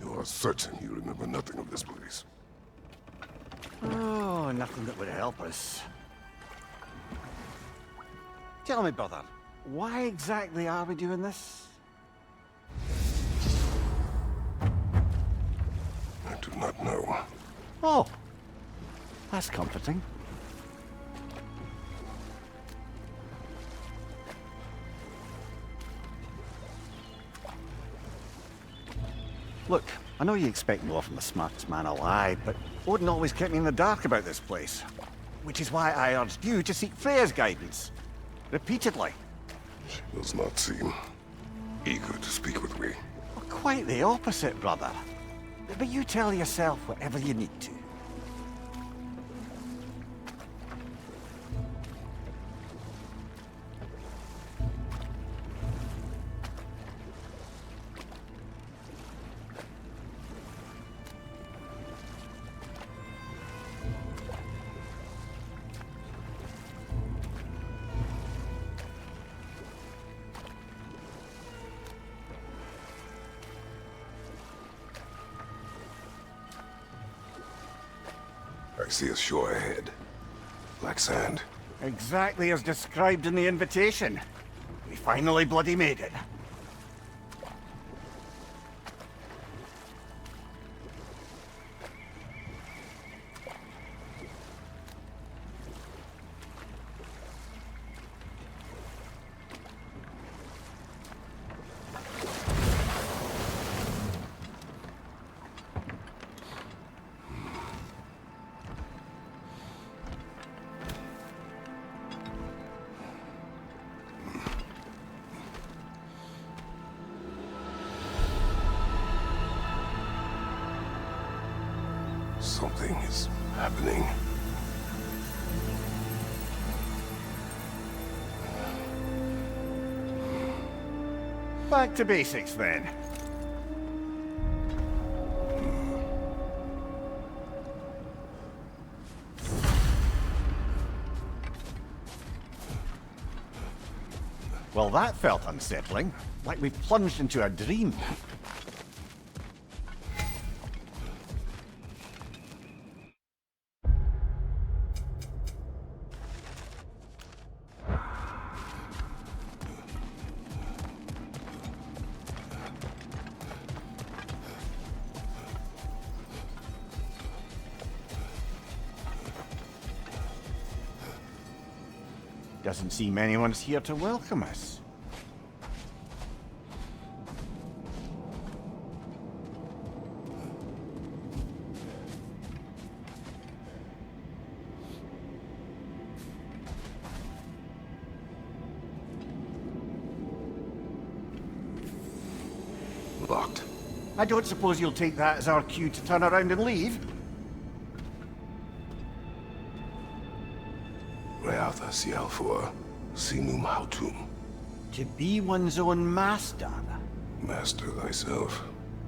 You are certain you remember nothing of this place? Oh, nothing that would help us. Tell me, brother, why exactly are we doing this? I do not know. Oh, that's comforting. Look, I know you expect more from the smartest man alive, but Odin always kept me in the dark about this place. Which is why I urged you to seek Freya's guidance. Repeatedly. She does not seem eager to speak with me. Well, quite the opposite, brother. But you tell yourself whatever you need to. I see a shore ahead. Black sand. Exactly as described in the invitation. We finally bloody made it. Something is happening. Back to basics then. Well, that felt unsettling, like we plunged into a dream. Doesn't seem anyone's here to welcome us. Locked. I don't suppose you'll take that as our cue to turn around and leave? Reatha Sialfor, Sinum Hautum. To be one's own master. Master thyself.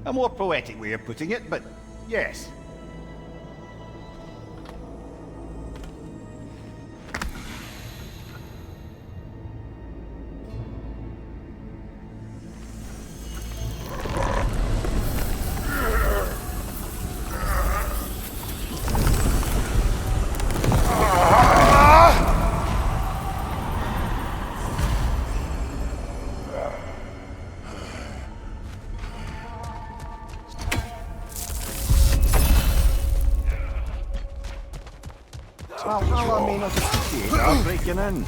A more poetic way of putting it, but yes. Valhalla may not appreciate our breaking in.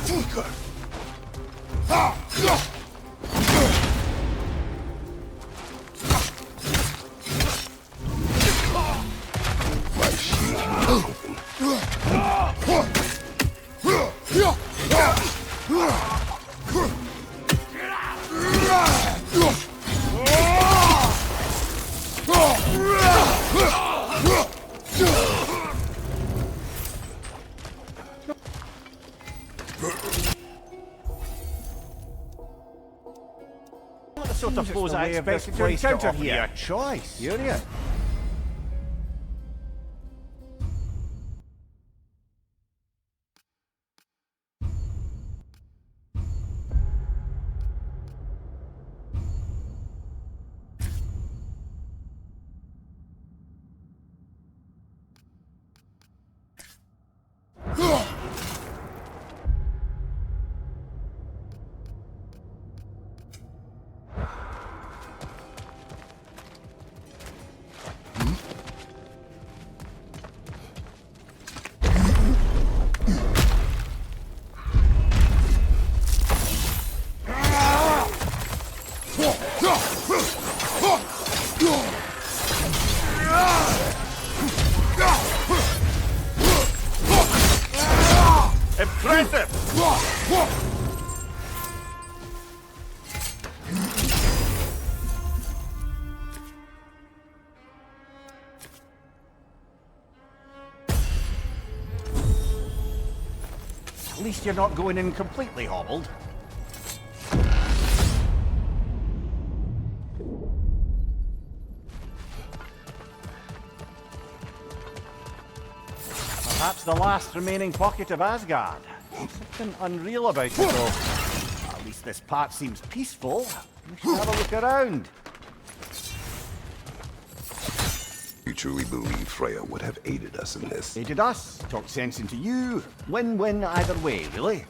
My shield is open. Not the sort of foes I expected to encounter here. A choice. Furious. Impressive! At least you're not going in completely hobbled. Perhaps the last remaining pocket of Asgard. Something unreal about it, though. At least this part seems peaceful. We should have a look around. You truly believe Freya would have aided us in this? Aided us, talked sense into you. Win-win either way, really.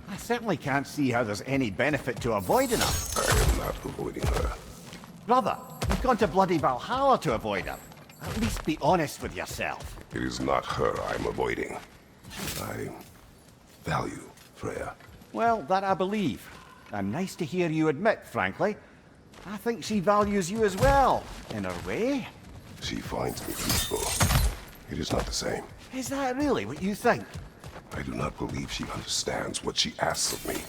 I certainly can't see how there's any benefit to avoiding her. I am not avoiding her. Brother, you've gone to bloody Valhalla to avoid her. At least be honest with yourself. It is not her I'm avoiding. I value Freya. Well, that I believe. And nice to hear you admit, frankly. I think she values you as well, in her way. She finds me peaceful. It is not the same. Is that really what you think? I do not believe she understands what she asks of me.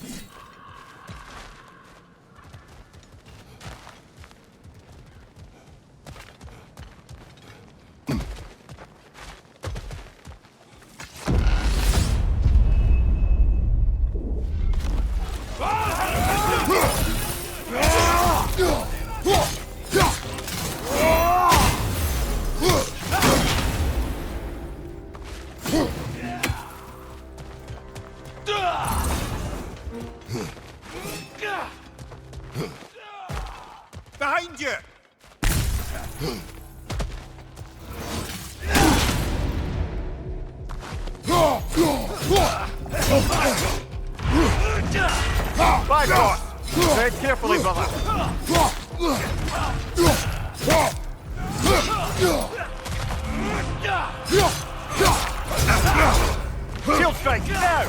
Behind you! By God! Tread carefully, brother! Shield strike, now!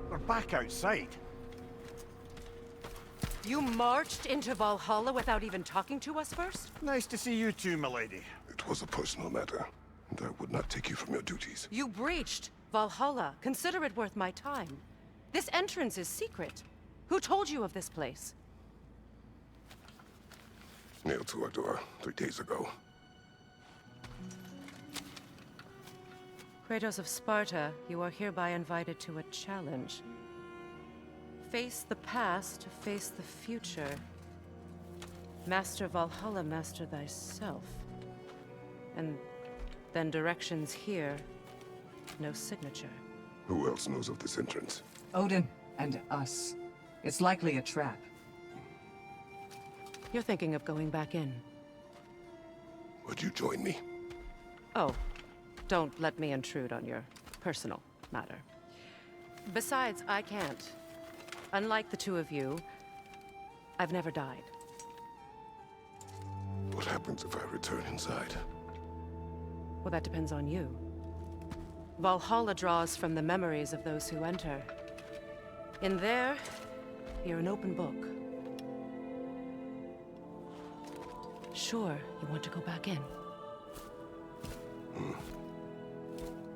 We're back outside. You marched into Valhalla without even talking to us first? Nice to see you too, milady. It was a personal matter, and I would not take you from your duties. You breached Valhalla. Consider it worth my time. This entrance is secret. Who told you of this place? Nailed to our door 3 days ago. Kratos of Sparta, you are hereby invited to a challenge. Face the past to face the future. Master Valhalla, master thyself. And then directions here, no signature. Who else knows of this entrance? Odin and us. It's likely a trap. You're thinking of going back in. Would you join me? Oh, don't let me intrude on your personal matter. Besides, I can't. Unlike the two of you, I've never died. What happens if I return inside? Well, that depends on you. Valhalla draws from the memories of those who enter. In there, you're an open book. Sure, you want to go back in.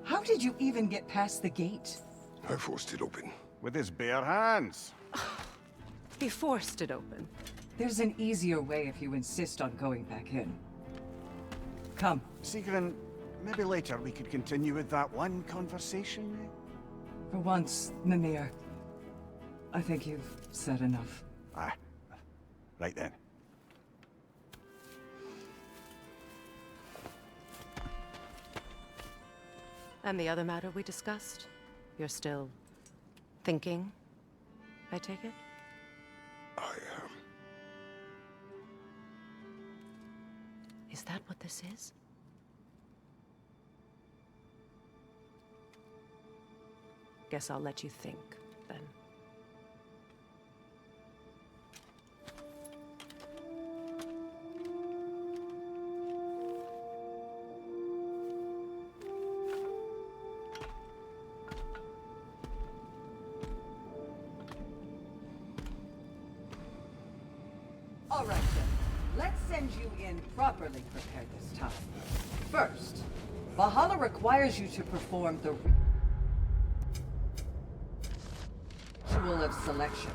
How did you even get past the gate? I forced it open. With his bare hands. He forced it open. There's an easier way if you insist on going back in. Come. Sigrun, maybe later we could continue with that one conversation. For once, Mimir. I think you've said enough. Aye. Right then. And the other matter we discussed? You're still thinking, I take it? I am. Is that what this is? Guess I'll let you think, then. All right, then. Let's send you in properly prepared this time. First, Valhalla requires you to perform the ritual of selection.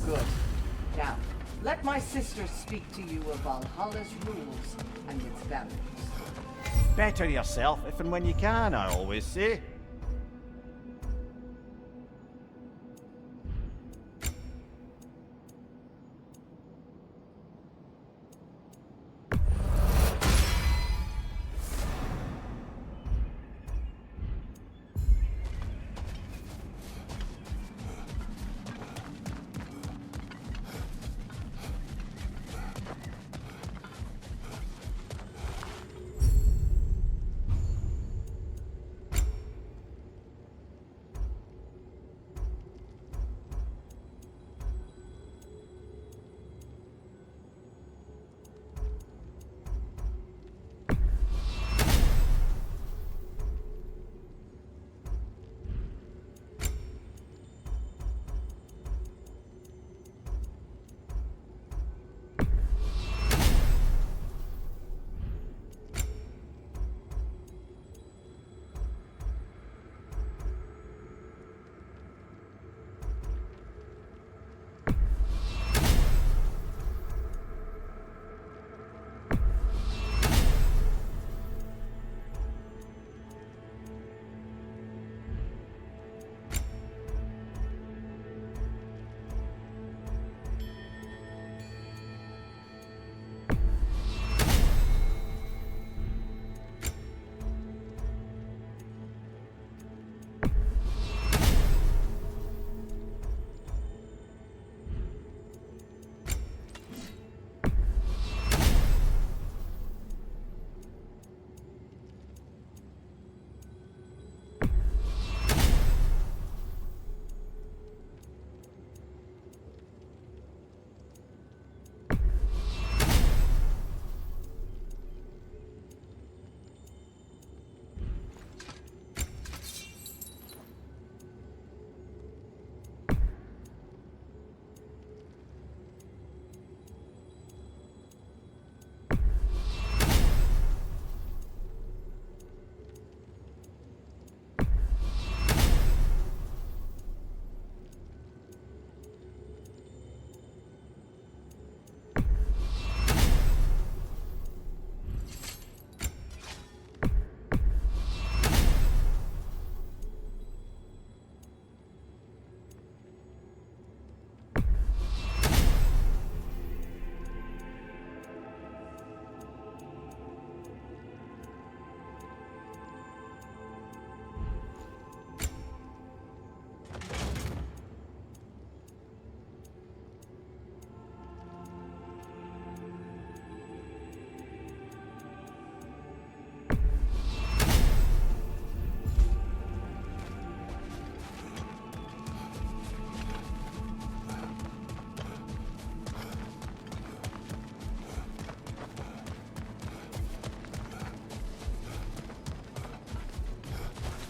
Good. Now, let my sister speak to you of Valhalla's rules and its values. Better yourself if and when you can, I always say.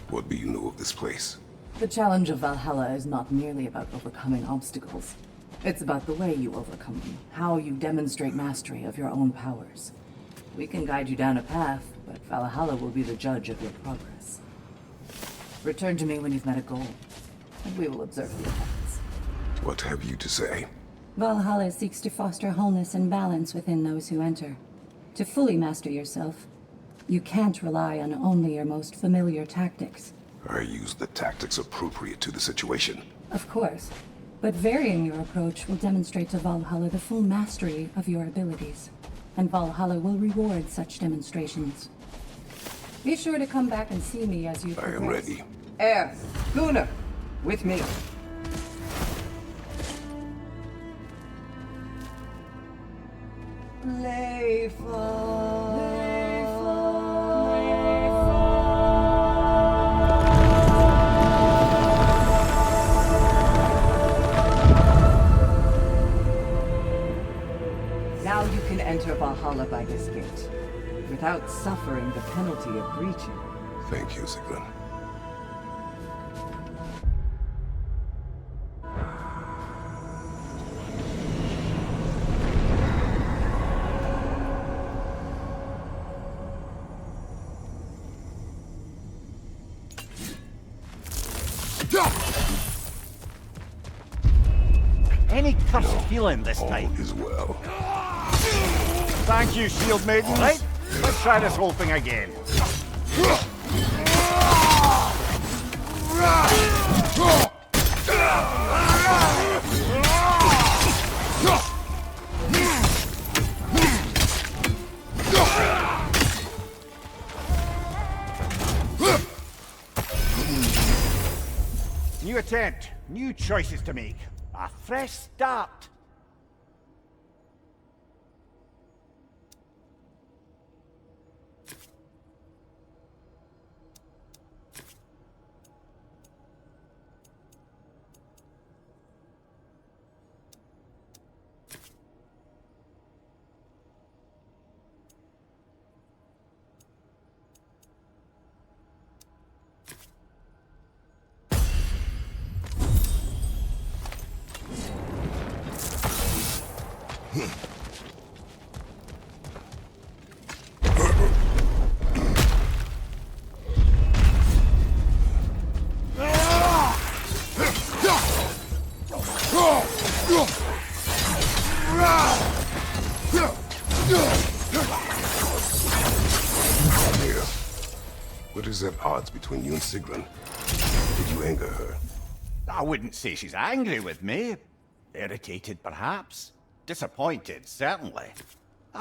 What do you know of this place? The challenge of Valhalla is not merely about overcoming obstacles. It's about the way you overcome them, how you demonstrate mastery of your own powers. We can guide you down a path, but Valhalla will be the judge of your progress. Return to me when you've met a goal, and we will observe the effects. What have you to say? Valhalla seeks to foster wholeness and balance within those who enter. To fully master yourself, you can't rely on only your most familiar tactics. I use the tactics appropriate to the situation. Of course, but varying your approach will demonstrate to Valhalla the full mastery of your abilities, and Valhalla will reward such demonstrations. Be sure to come back and see me as you progress. I am ready. Air, Gunnar, with me. Now you can enter Valhalla by this gate, without suffering the penalty of breaching. Thank you, Sigrun. Any cursed feeling this All time? is well. Thank you, shield maidens. Right, let's try this whole thing again. New attempt, new choices to make. A fresh start. What is at odds between you and Sigrun? Did you anger her? I wouldn't say she's angry with me. Irritated, perhaps. Disappointed, certainly.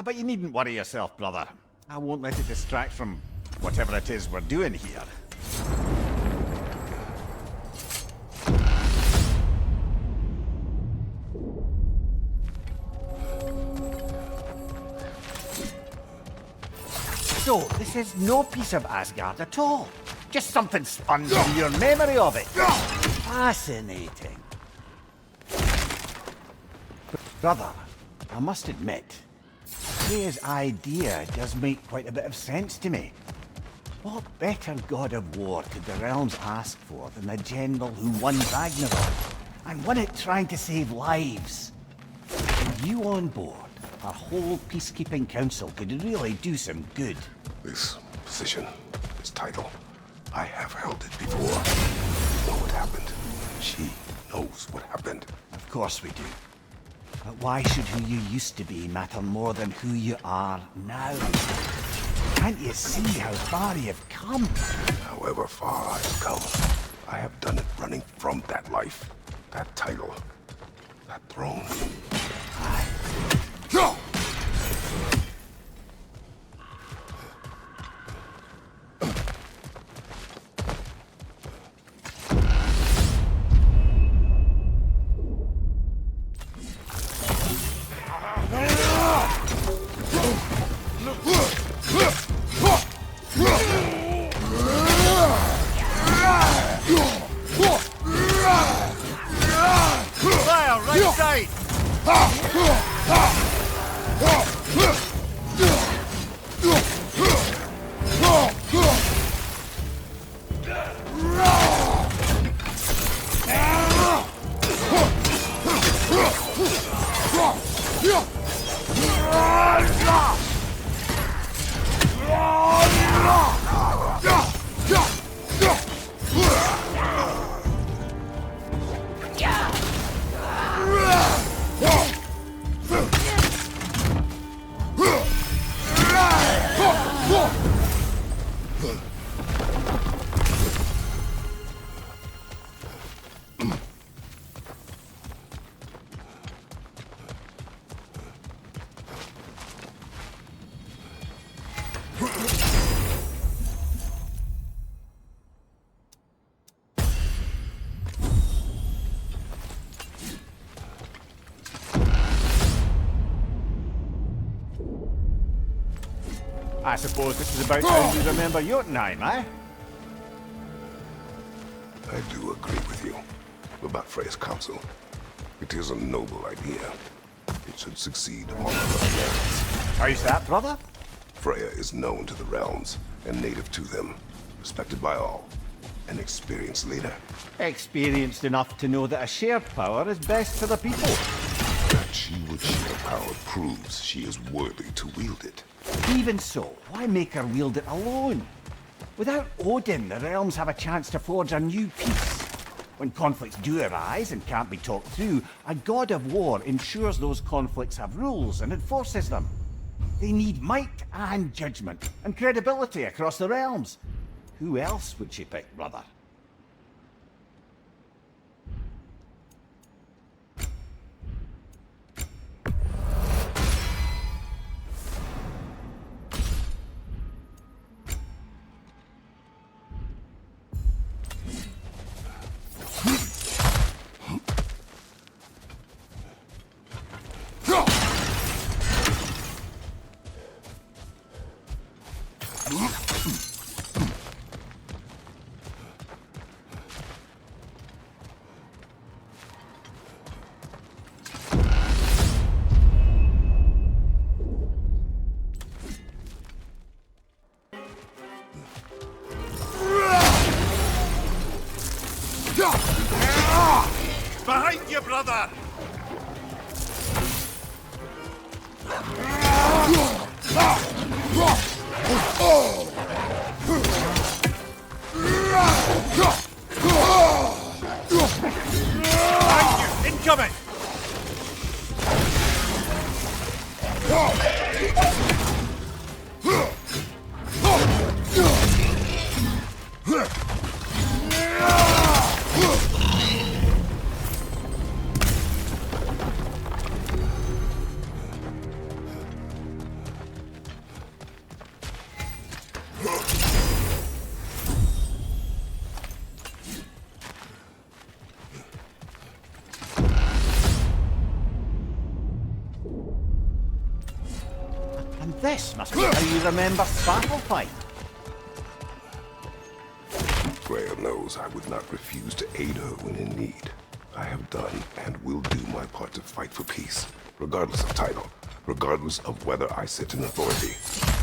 But you needn't worry yourself, brother. I won't let it distract from whatever it is we're doing here. So, this is no piece of Asgard at all. Just something spun from your memory of it. Fascinating. Brother, I must admit, Freya's idea does make quite a bit of sense to me. What better god of war could the realms ask for than the general who won Ragnarok, and won it trying to save lives? With you on board, our whole peacekeeping council could really do some good. This position, this title, I have held it before. You know what happened. She knows what happened. Of course we do. But why should who you used to be matter more than who you are now? Can't you see how far you've come? However far I've come, I have done it running from that life, that title, that throne. Go! Fire, right side! I suppose this is about how you remember Jotunheim, eh? I do agree with you about Freya's council. It is a noble idea. It should succeed on other lands. How's that, brother? Freya is known to the realms and native to them, respected by all. An experienced leader. Experienced enough to know that a shared power is best for the people. That she would share power proves she is worthy to wield it. Even so, why make her wield it alone? Without Odin, the realms have a chance to forge a new peace. When conflicts do arise and can't be talked through, a god of war ensures those conflicts have rules and enforces them. They need might and judgment and credibility across the realms. Who else would she pick, brother? Behind you, brother! Behind you! Incoming! And this must be how you remember Svartalfheim. Freya knows I would not refuse to aid her when in need. I have done and will do my part to fight for peace, regardless of title, regardless of whether I sit in authority.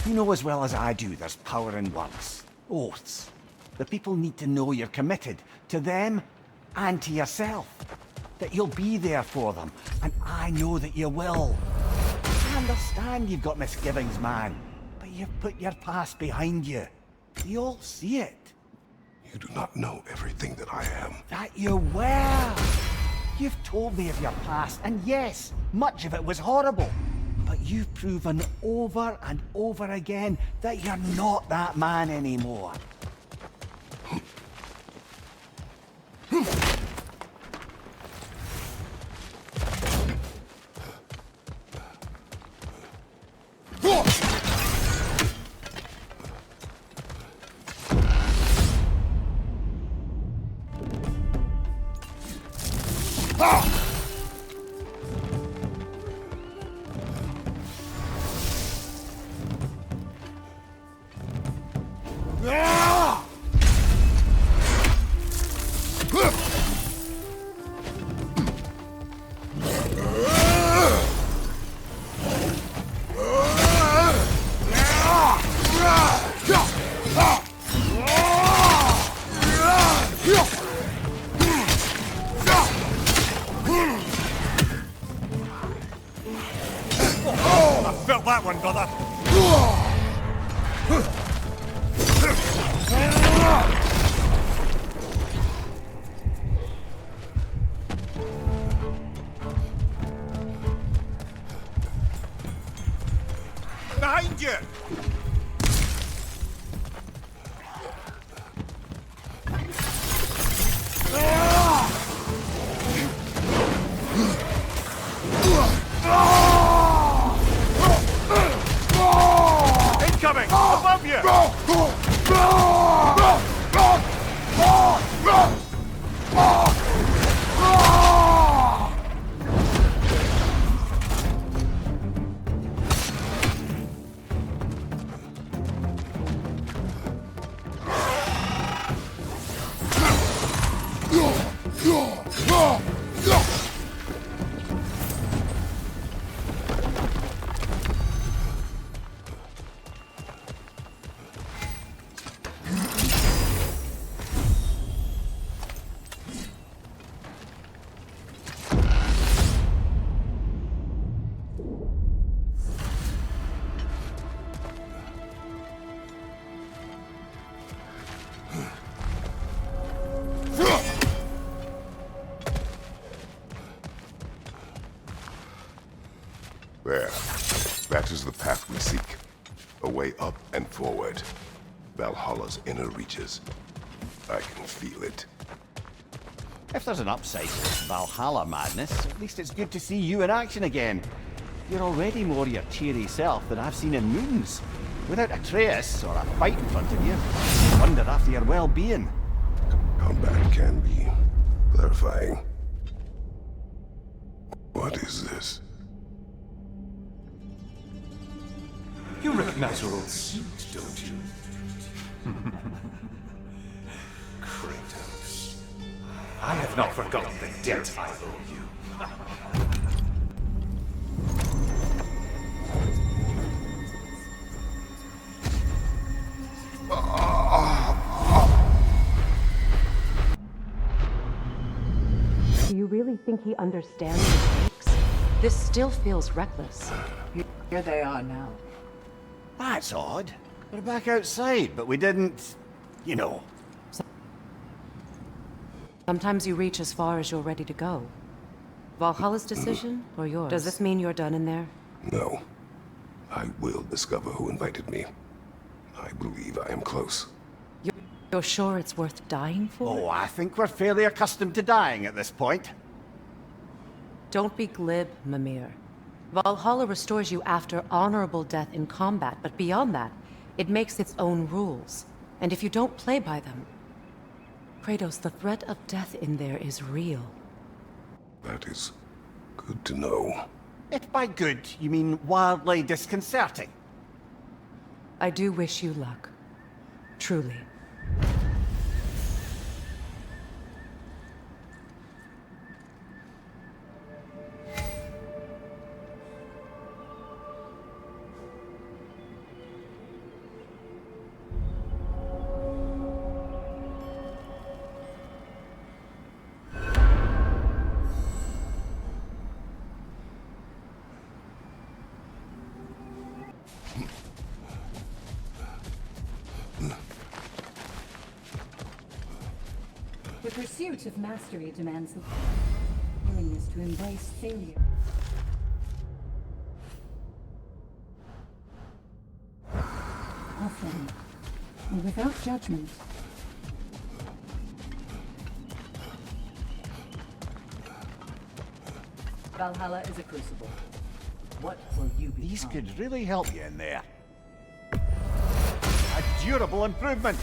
You know as well as I do there's power in words, oaths. The people need to know you're committed, to them and to yourself. That you'll be there for them, and I know that you will. I understand you've got misgivings, man, but you've put your past behind you. We all see it. You do not know everything that I am. That you were. You've told me of your past, and yes, much of it was horrible. But you've proven over and over again that you're not that man anymore. Felt that one, brother. Behind you! Incoming! Above you! There. That is the path we seek. A way up and forward. Valhalla's inner reaches. I can feel it. If there's an upside to this Valhalla madness, at least it's good to see you in action again. You're already more your cheery self than I've seen in moons. Without Atreus or a fight in front of you, I wonder after your well-being. Combat can be clarifying. What is this? You recognize your old suit, don't you? Kratos. I have not forgotten the debt I owe you. Do you really think he understands the stakes? This still feels reckless. Here they are now. That's odd. We're back outside, but we didn't... you know. Sometimes you reach as far as you're ready to go. Valhalla's decision, or yours? Does this mean you're done in there? No. I will discover who invited me. I believe I am close. You're sure it's worth dying for? Oh, I think we're fairly accustomed to dying at this point. Don't be glib, Mimir. Valhalla restores you after honorable death in combat, but beyond that, it makes its own rules. And if you don't play by them... Kratos, the threat of death in there is real. That is good to know. If by good, you mean wildly disconcerting. I do wish you luck. Truly. The pursuit of mastery demands the willingness to embrace failure. Often, and without judgment. Valhalla is a crucible. What will you become? These could really help you in there. A durable improvement.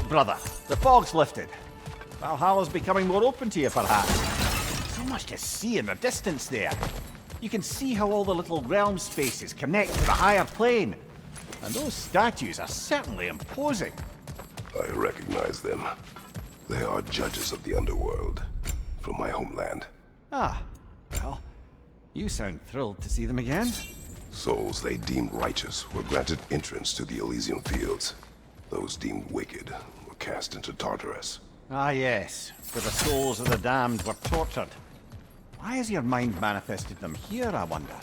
brother. The fog's lifted. Valhalla's becoming more open to you, perhaps. So much to see in the distance there. You can see how all the little realm spaces connect to the higher plane. And those statues are certainly imposing. I recognize them. They are judges of the underworld, from my homeland. Ah, well, you sound thrilled to see them again. Souls they deemed righteous were granted entrance to the Elysian fields. Those deemed wicked were cast into Tartarus. Ah yes, where the souls of the damned were tortured. Why has your mind manifested them here, I wonder?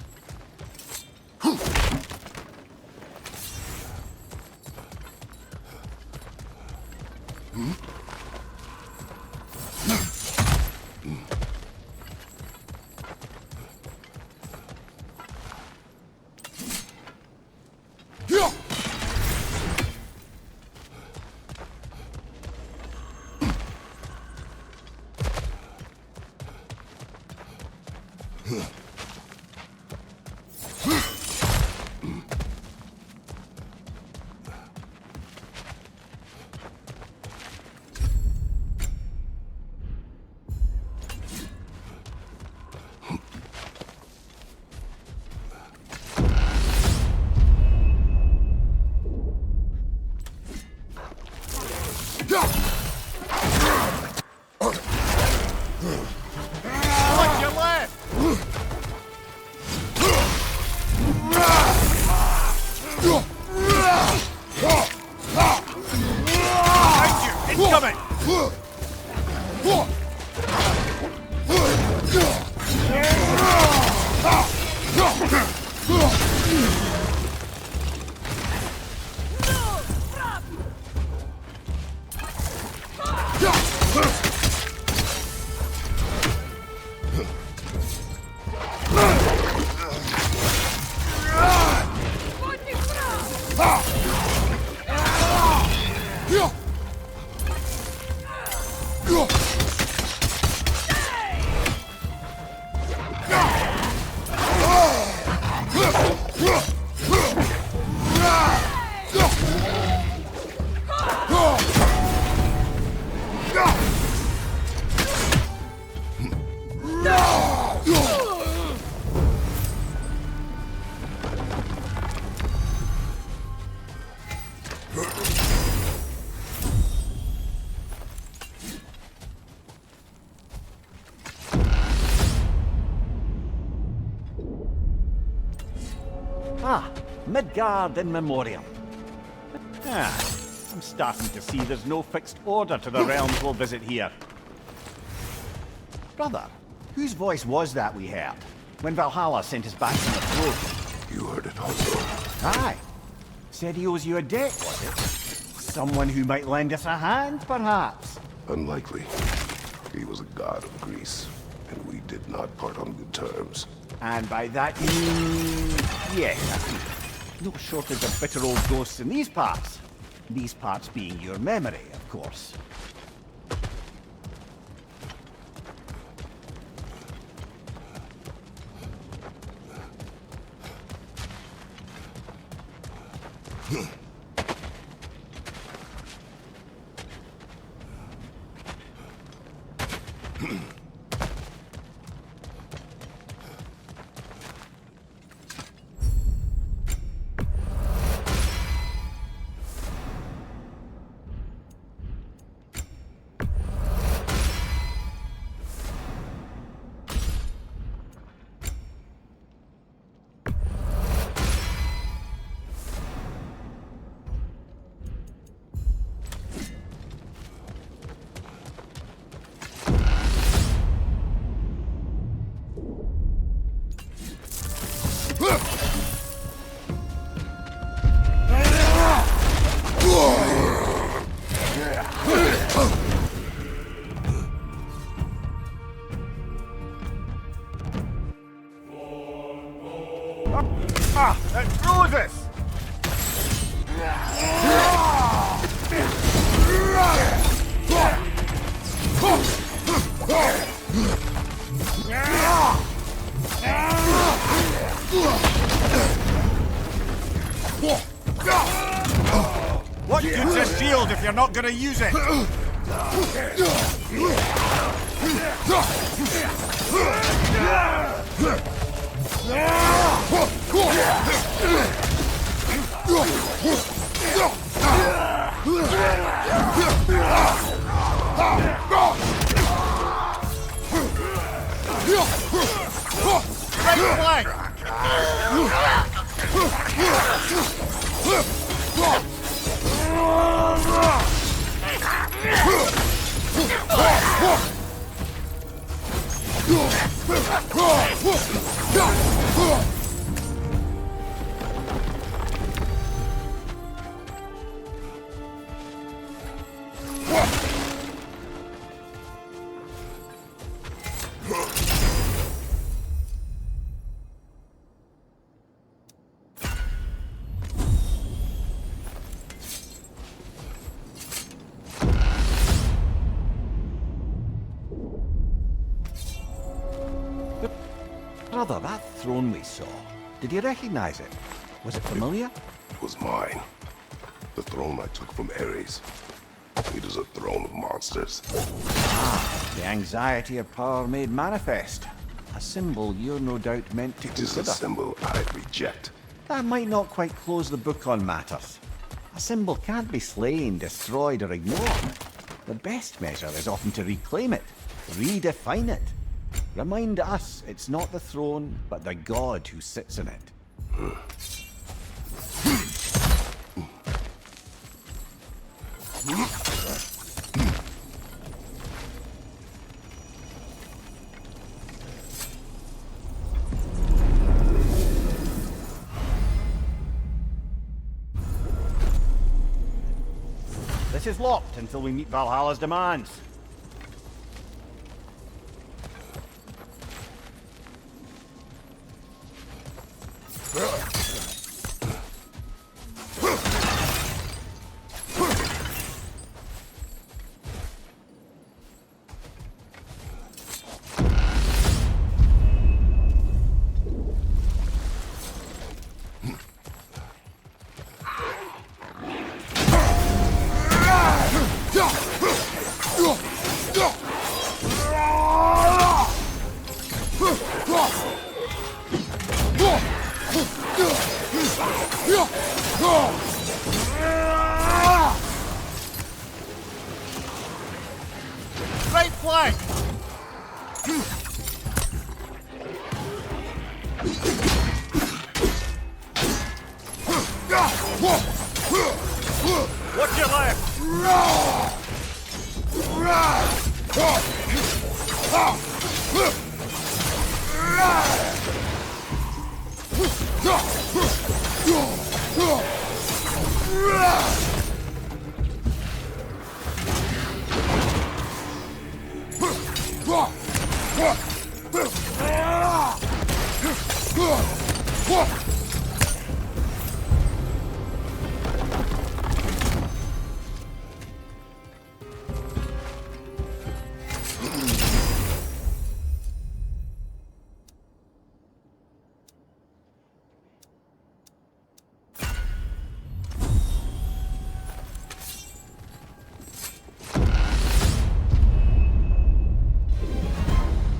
Ah, Midgard in memoriam. Ah, I'm starting to see there's no fixed order to the realms we'll visit here. Brother, whose voice was that we heard when Valhalla sent us back from the throne? You heard it also. Aye. Said he owes you a debt, was it? Someone who might lend us a hand, perhaps? Unlikely. He was a god of Greece, and we did not part on good terms. And by that you mean... yes, I see. No shortage of bitter old ghosts in these parts. These parts being your memory, of course. Ah! That throws us! What good's a shield if you're you're not gonna use it! Right flank! Brother, that throne we saw, did you recognize it? Was it familiar? It was mine. The throne I took from Ares. It is a throne of monsters. The anxiety of power made manifest. A symbol you're no doubt meant to It is a consider. symbol I reject. That might not quite close the book on matters. A symbol can't be slain, destroyed, or ignored. The best measure is often to reclaim it, redefine it. Remind us it's not the throne, but the god who sits in it. This is locked until we meet Valhalla's demands. Right flank! What's your left?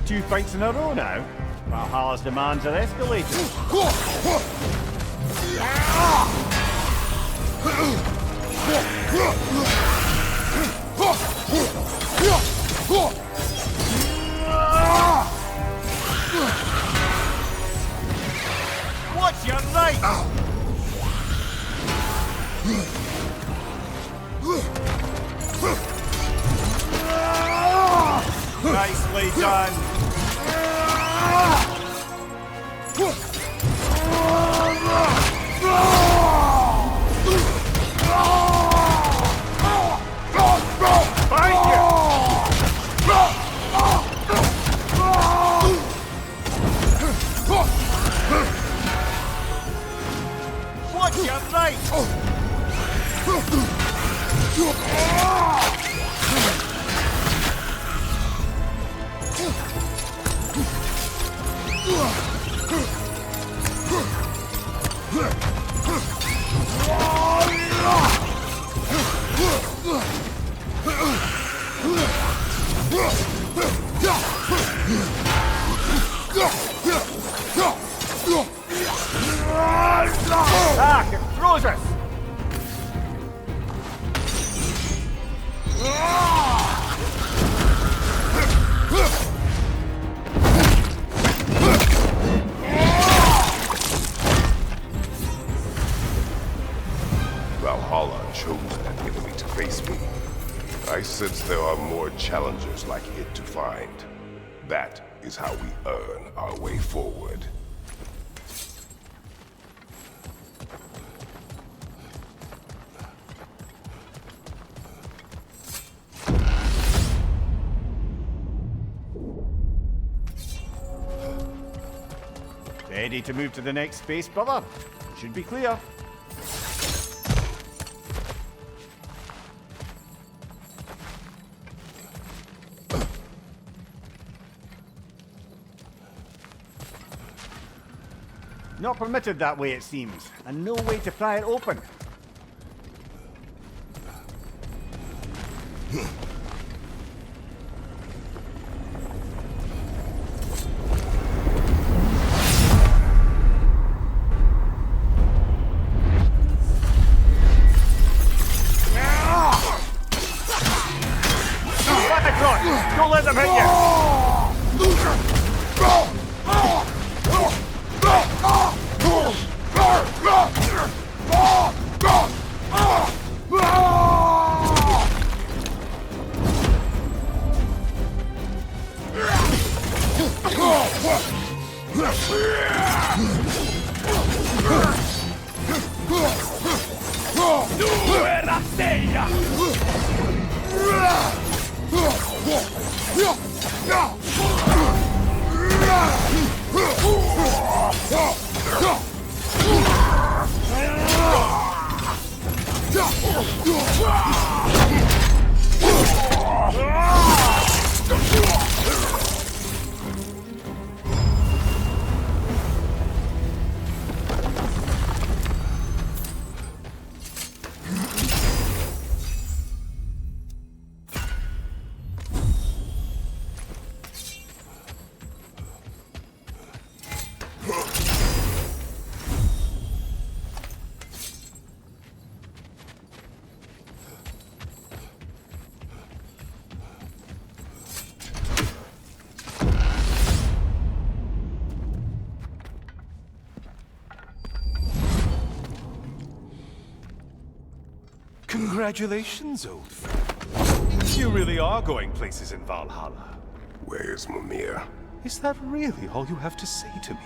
Two fights in a row now. Valhalla's demands are escalating. What's your right? Nicely done. Find you! What's your right? mind. That is how we earn our way forward. Ready to move to the next space, brother? Should be clear. Not permitted that way, it seems, and no way to pry it open. Don't let them hit you! Congratulations, old friend. You really are going places in Valhalla. Where's Mimir? Is that really all you have to say to me?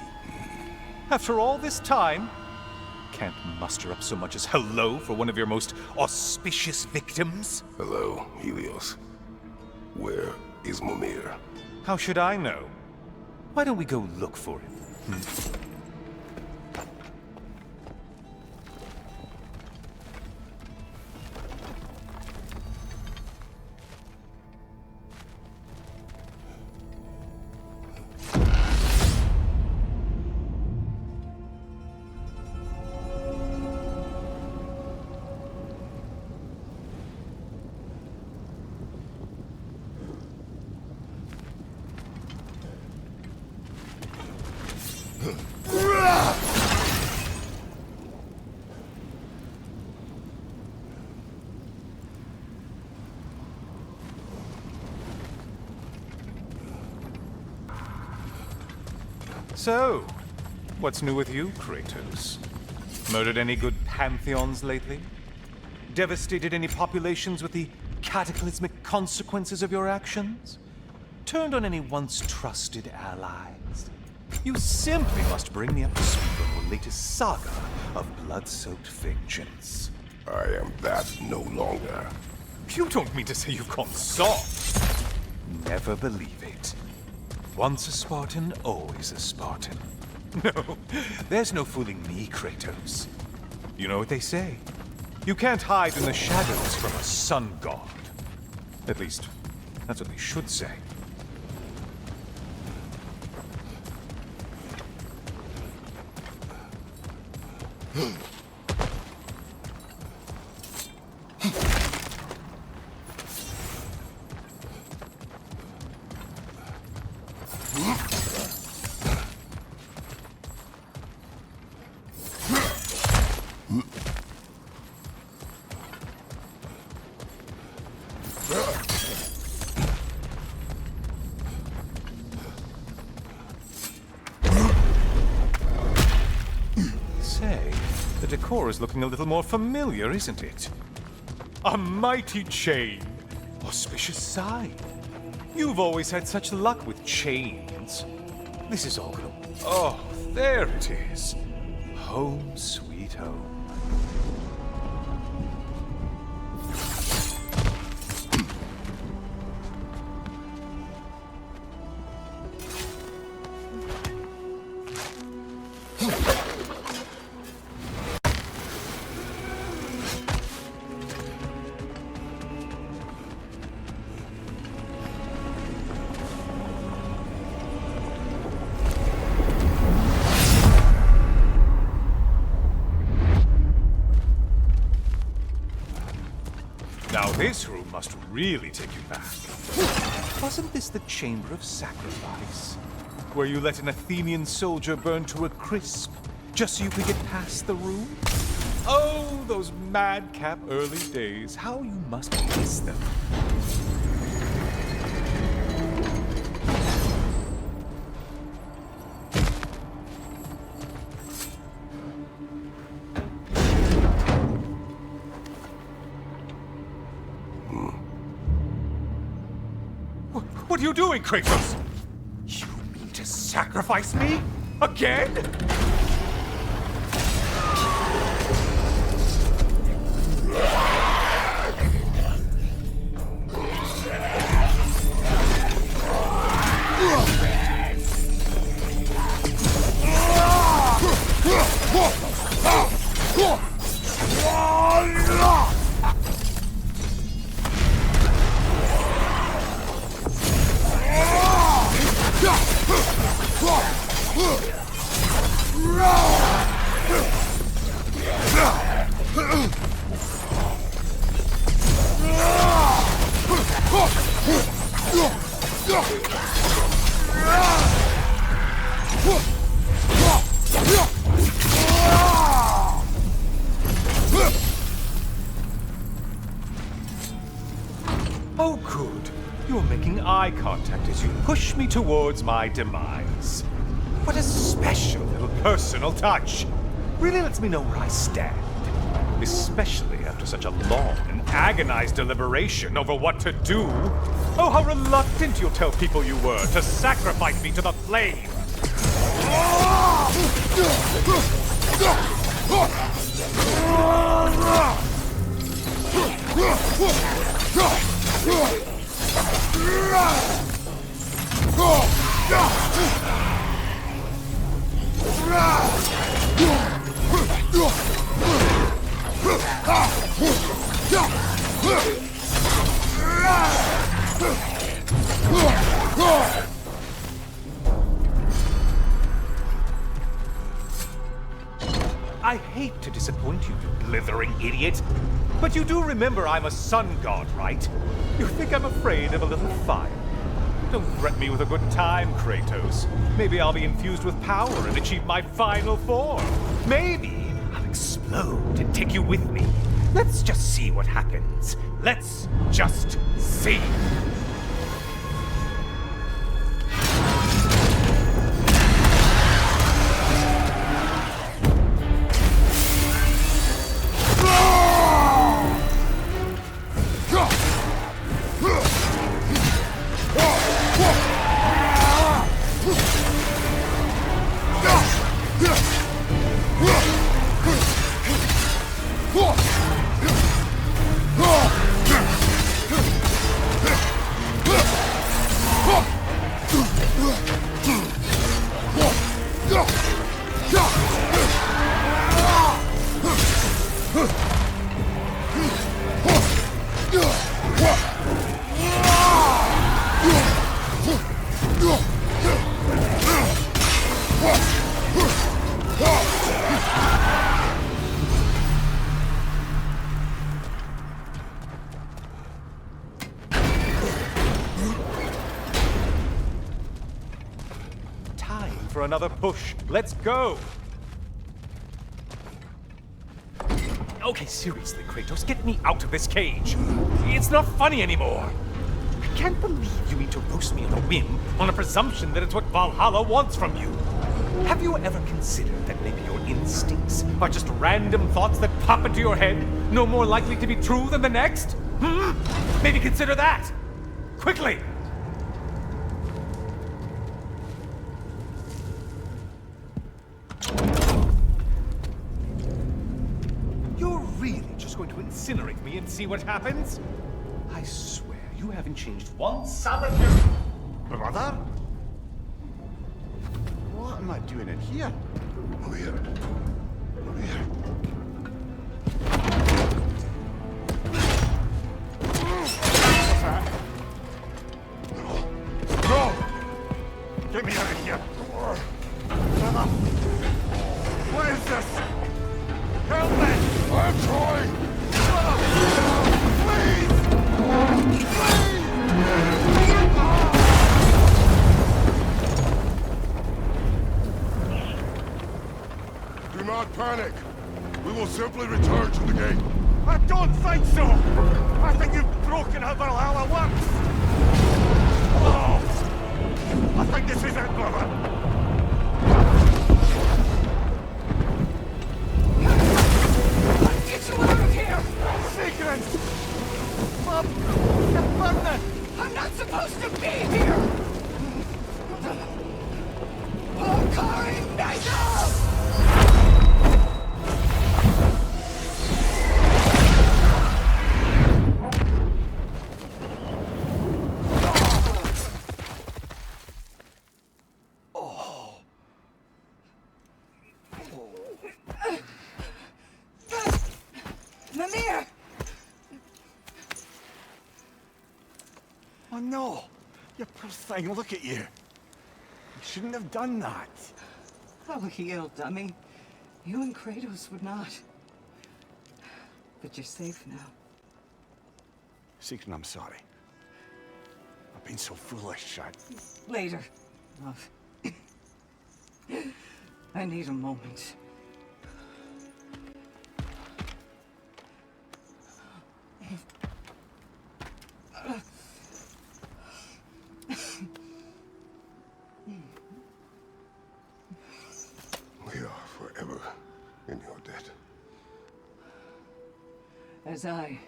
After all this time, can't muster up so much as hello for one of your most auspicious victims? Hello, Helios. Where is Mimir? How should I know? Why don't we go look for him? So, what's new with you, Kratos? Murdered any good pantheons lately? Devastated any populations with the cataclysmic consequences of your actions? Turned on any once trusted allies? You simply must bring me up to speed on your latest saga of blood-soaked vengeance. I am that no longer. You don't mean to say you've gone soft? Never believe it. Once a Spartan, always a Spartan. No, there's no fooling me, Kratos. You know what they say? You can't hide in the shadows from a sun god. At least, that's what they should say. Say, the decor is looking a little more familiar, isn't it? A mighty chain, auspicious sign. You've always had such luck with chains. This is all gonna... Oh, there it is. Home sweet home. Now this room must really take you back. Wasn't this the Chamber of Sacrifice? Where you let an Athenian soldier burn to a crisp, just so you could get past the room? Oh, those madcap early days. How you must miss them. What are you doing, Kratos? You mean to sacrifice me? Again? Oh, good. You're making eye contact as you push me towards my demise. What a special little personal touch. Really lets me know where I stand. Especially after such a long and agonized deliberation over what to do. Oh, how reluctant you'll tell people you were to sacrifice me to the flame. I hate to disappoint you, you blithering idiot. But you do remember I'm a sun god, right? You think I'm afraid of a little fire? Don't threaten me with a good time, Kratos. Maybe I'll be infused with power and achieve my final form. Maybe I'll explode and take you with me. Let's just see what happens. Let's just see. For another push. Let's go! Okay, seriously, Kratos, get me out of this cage. It's not funny anymore. I can't believe you mean to roast me on a whim on a presumption that it's what Valhalla wants from you. Have you ever considered that maybe your instincts are just random thoughts that pop into your head, no more likely to be true than the next? Maybe consider that! Quickly! incinerate me and see what happens? I swear, you haven't changed one solitary... Brother? What am I doing in here? Mimir. Mimir. No! Get me out of here! Brother! What is this? Help me! I'm trying! Do not panic. We will simply return to the gate. I don't think so! I think you've broken how Valhalla works! Oh! I think this is it, brother! Get you out of here! Secrets! Mom! You're burning! I'm not supposed to be here! Oh, Kari, no! Mimir! Oh no! You poor thing, look at you! You shouldn't have done that. Oh, heal, dummy. You and Kratos would not. But you're safe now. Seekton, I'm sorry. I've been so foolish, Later, love. I need a moment. We are forever in your debt. As I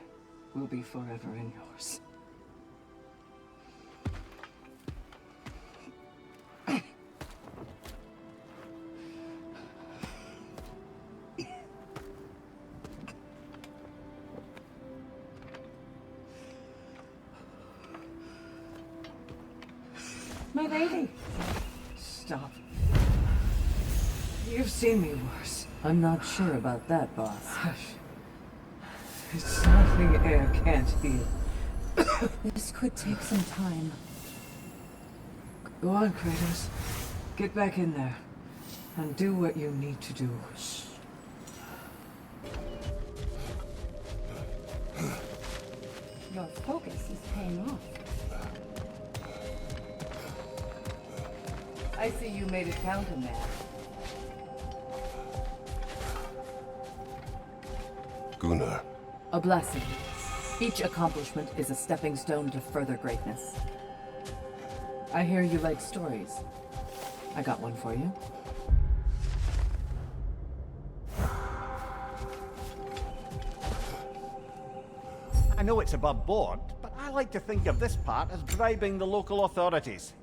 will be forever in yours. My lady! Stop. You've seen me worse. I'm not sure about that, boss. Hush. It's something air can't heal. This could take some time. Go on, Kratos. Get back in there. And do what you need to do. Your focus is paying off. I see you made it count in there. Gunnar. A blessing. Each accomplishment is a stepping stone to further greatness. I hear you like stories. I got one for you. I know it's above board, but I like to think of this part as bribing the local authorities.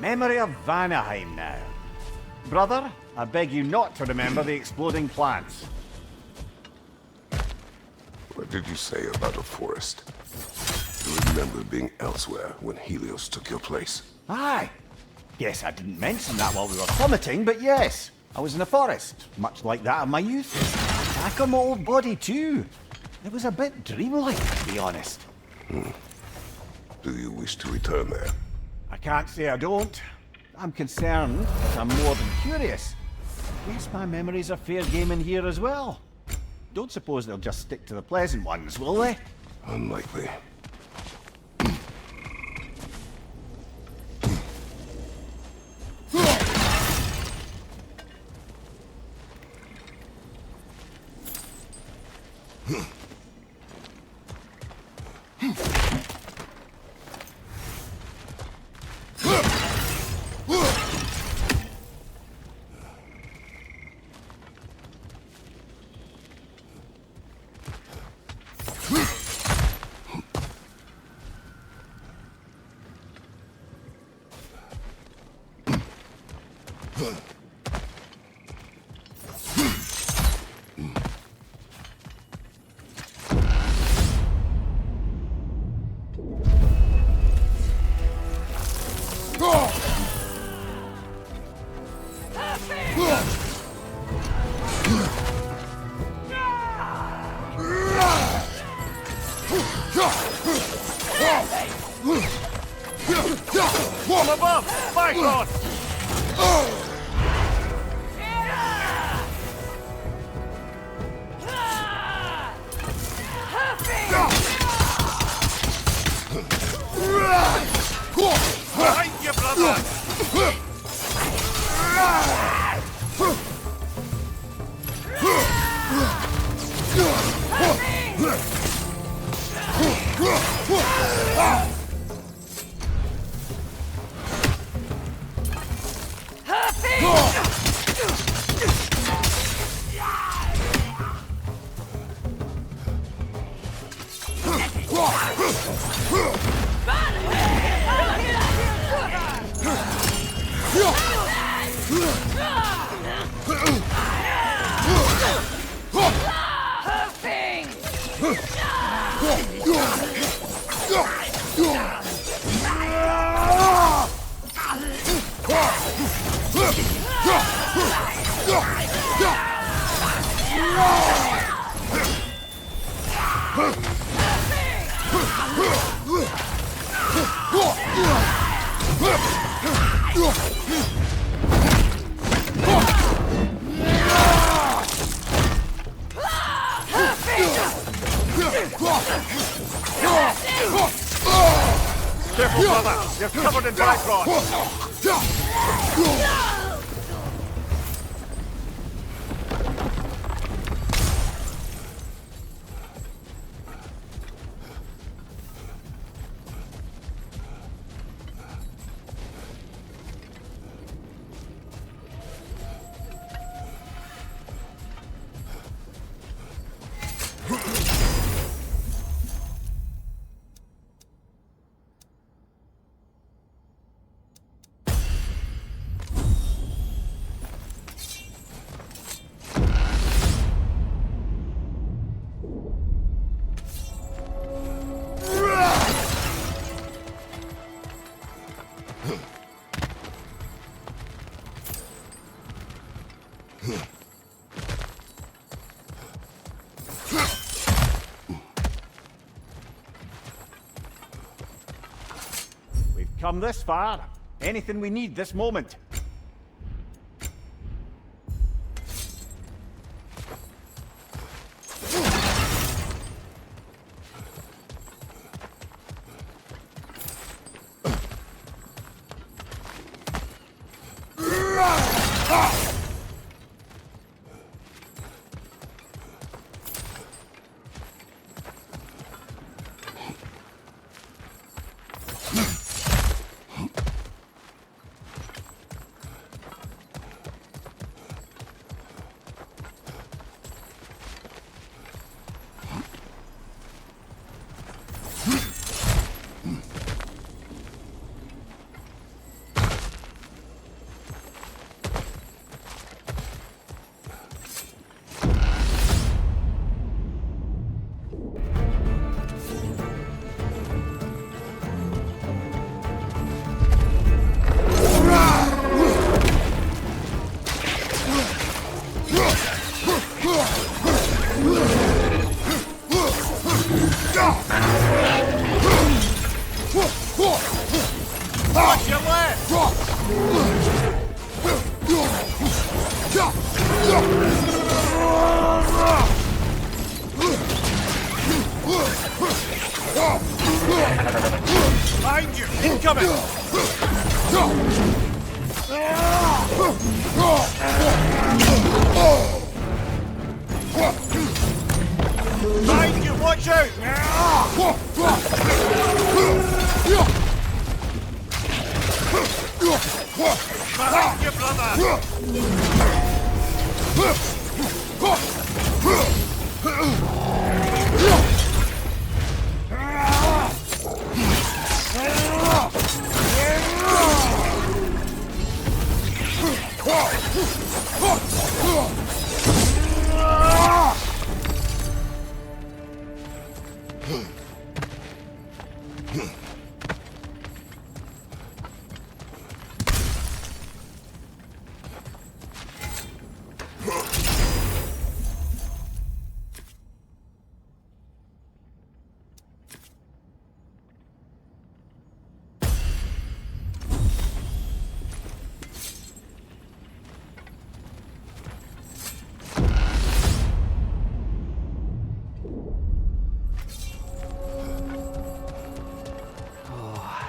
Memory of Vanaheim now. Brother, I beg you not to remember the exploding plants. What did you say about a forest? You remember being elsewhere when Helios took your place. Aye. Yes, I didn't mention that while we were plummeting, but yes. I was in a forest, much like that of my youth. Back on my old body too. It was a bit dreamlike, to be honest. Do you wish to return there? I can't say I don't. I'm concerned, but I'm more than curious. Guess my memories are fair game in here as well. Don't suppose they'll just stick to the pleasant ones, will they? Unlikely. From above! Fight on! Behind you, brother! Careful, brother! You're covered in Bifrost! We've come this far. Anything we need this moment. Watch your left! Behind you! Incoming! Behind you! Watch out! Behind you, brother!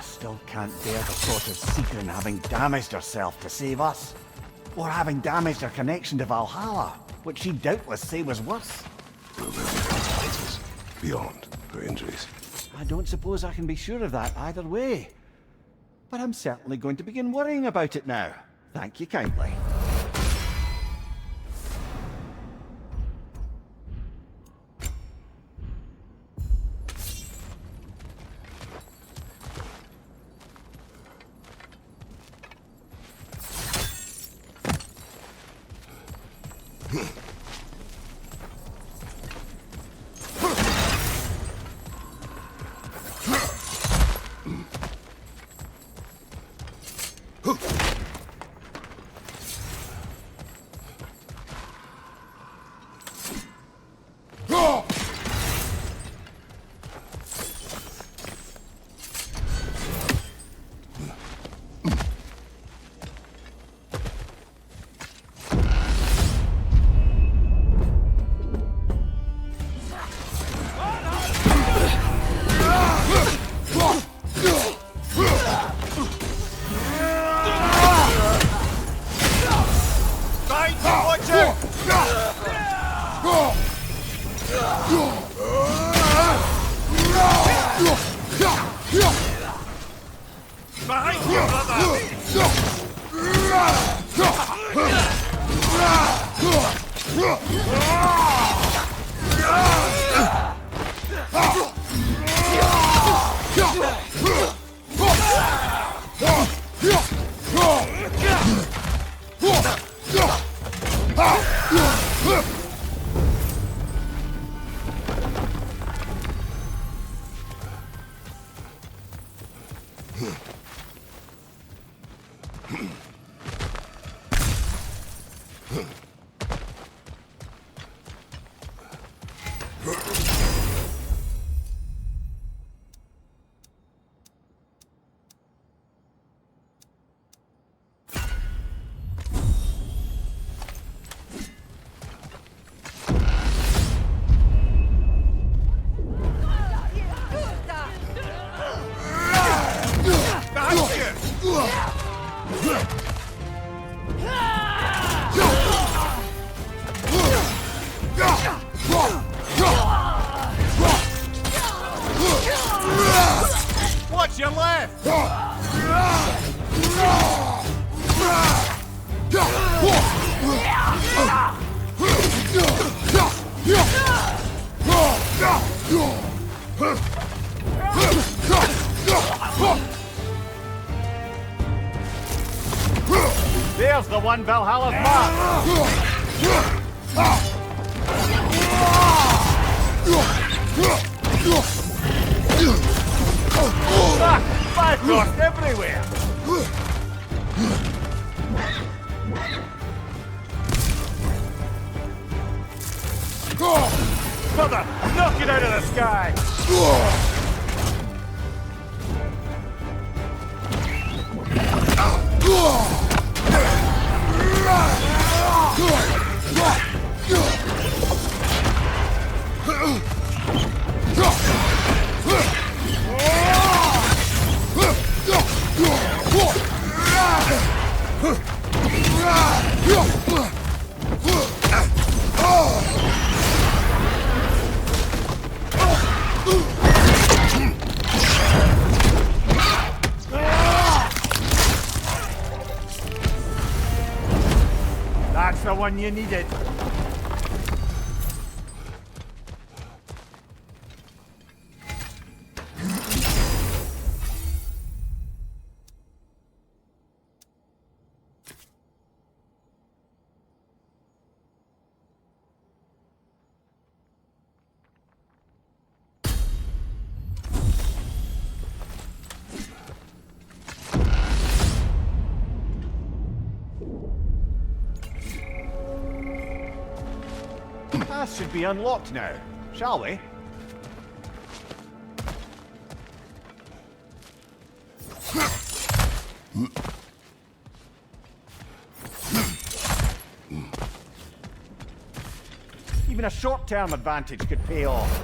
Still can't bear the thought of Sigrun having damaged herself to save us. Or having damaged her connection to Valhalla, which she'd doubtless say was worse. Will there be consequences beyond her injuries? I don't suppose I can be sure of that either way. But I'm certainly going to begin worrying about it now. Thank you kindly. Watch your left! There's the one Valhalla's marked! Five crossed everywhere! Brother, knock it out of the sky! That's the one you needed. That should be unlocked now, shall we? Even a short-term advantage could pay off.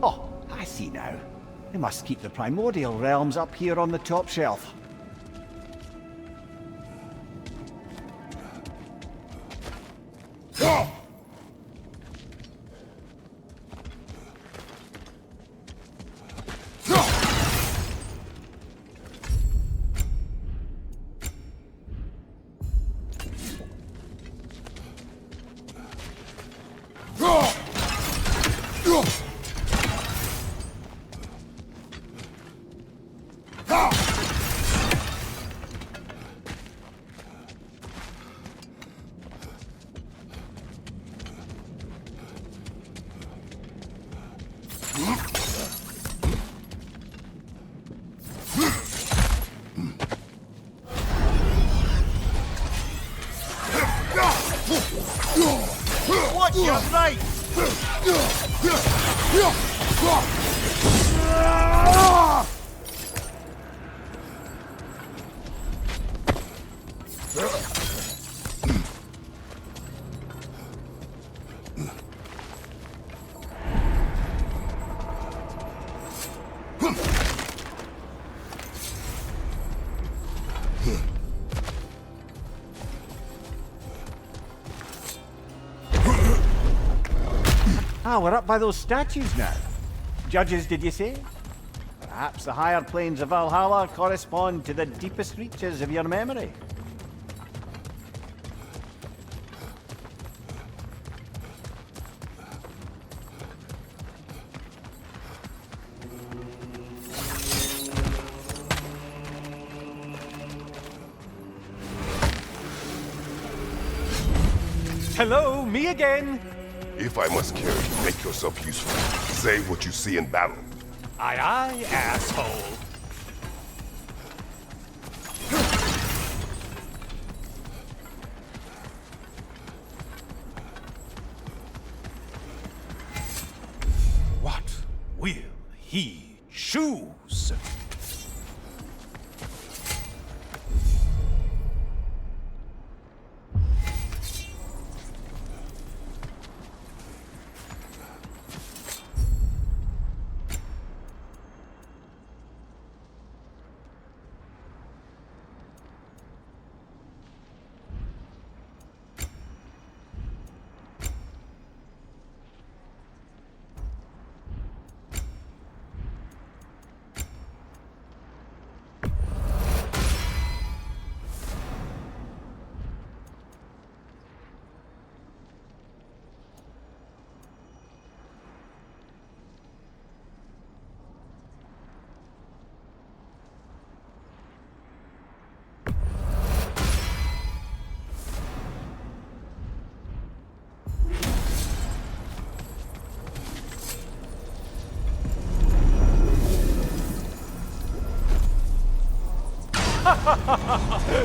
Oh, I see now. They must keep the primordial realms up here on the top shelf. Watch your right! Ah, we're up by those statues now. Judges, did you say? Perhaps the higher planes of Valhalla correspond to the deepest reaches of your memory. Hello, me again. If I must carry you, make yourself useful. Say what you see in battle. Aye, aye, asshole. What will he choose?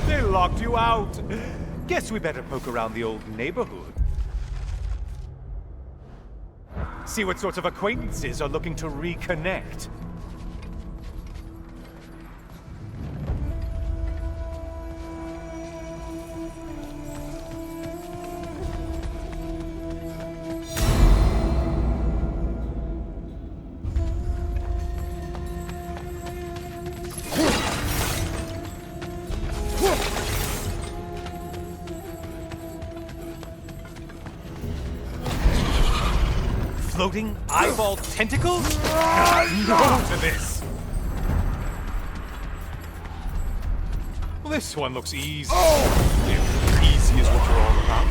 They locked you out. Guess we better poke around the old neighborhood. See what sorts of acquaintances are looking to reconnect. Floating eyeball tentacles? No to this! Well, this one looks easy. If easy is what you're all about.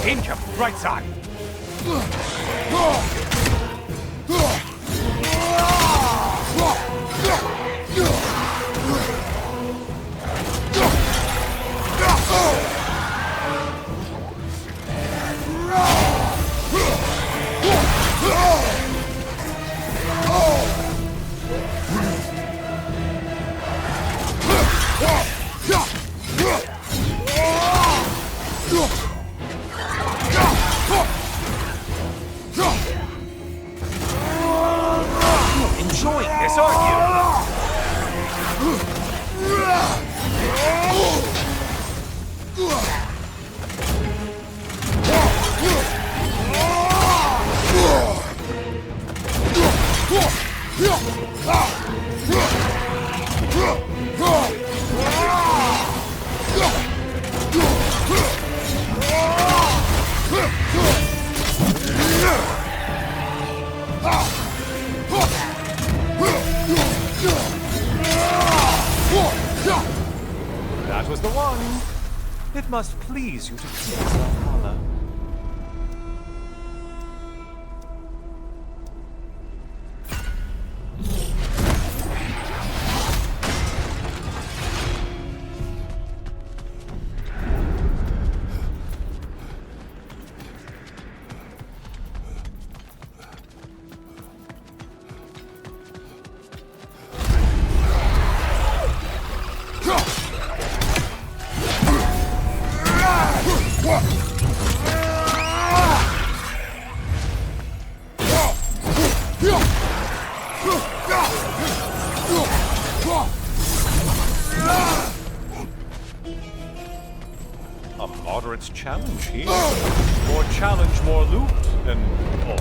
Incoming, right side. Enjoying this, aren't you? That was the one. It must please you to face Valhalla. A moderate challenge here. More challenge, more loot, and all.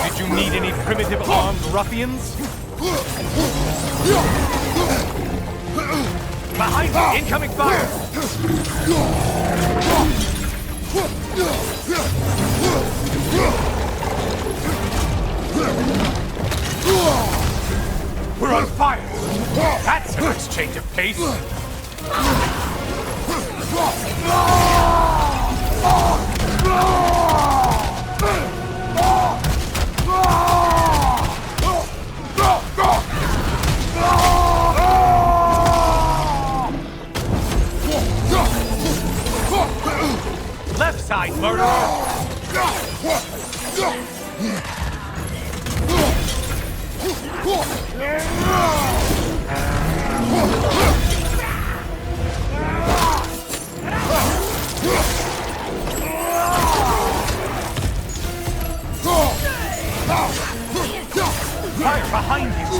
Did you need any primitive armed ruffians? Behind you! Incoming fire! We're on fire! That's an exchange of pace! Left side, murderer! Fire behind you!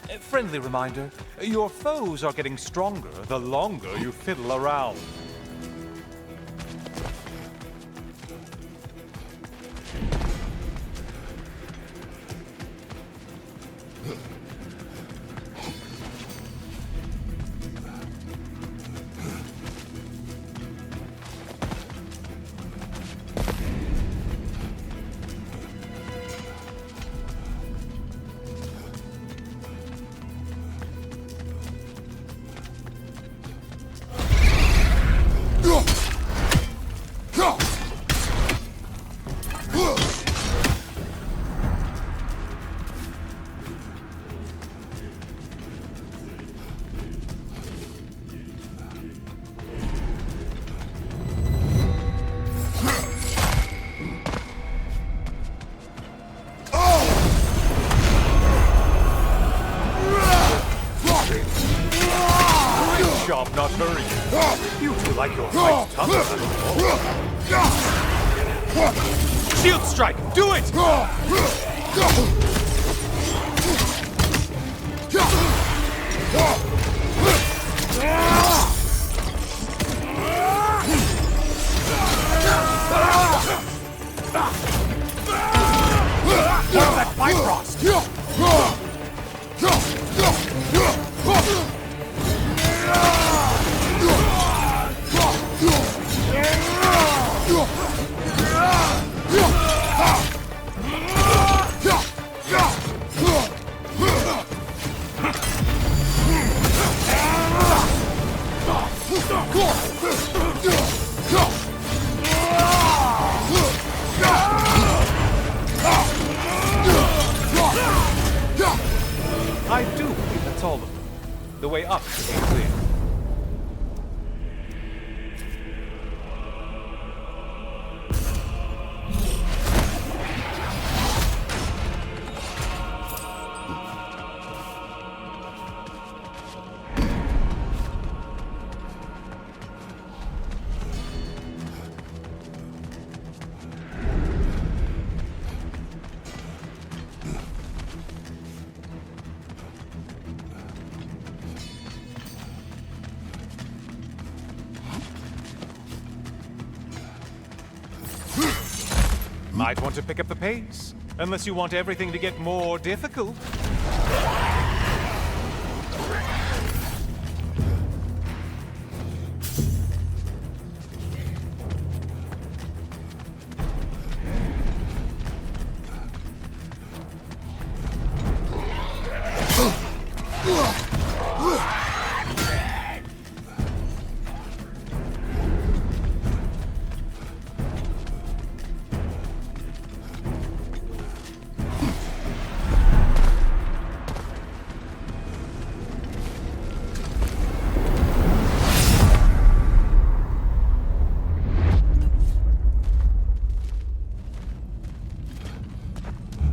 A friendly reminder, your foes are getting stronger the longer you fiddle around. Job not hurrying. You two like your fight tougher. Shield strike! Do it! That Bifrost! I do believe that's all of them. The way up should be clear. Might want to pick up the pace, unless you want everything to get more difficult.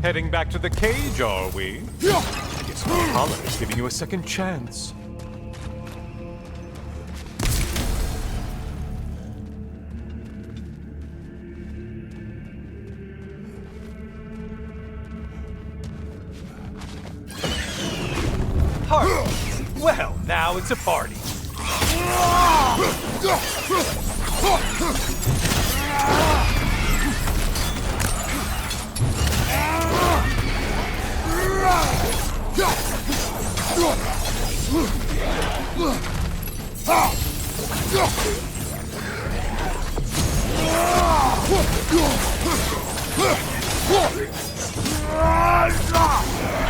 Heading back to the cage, are we? I guess Valhalla is giving you a second chance. Party? Well, now it's a party.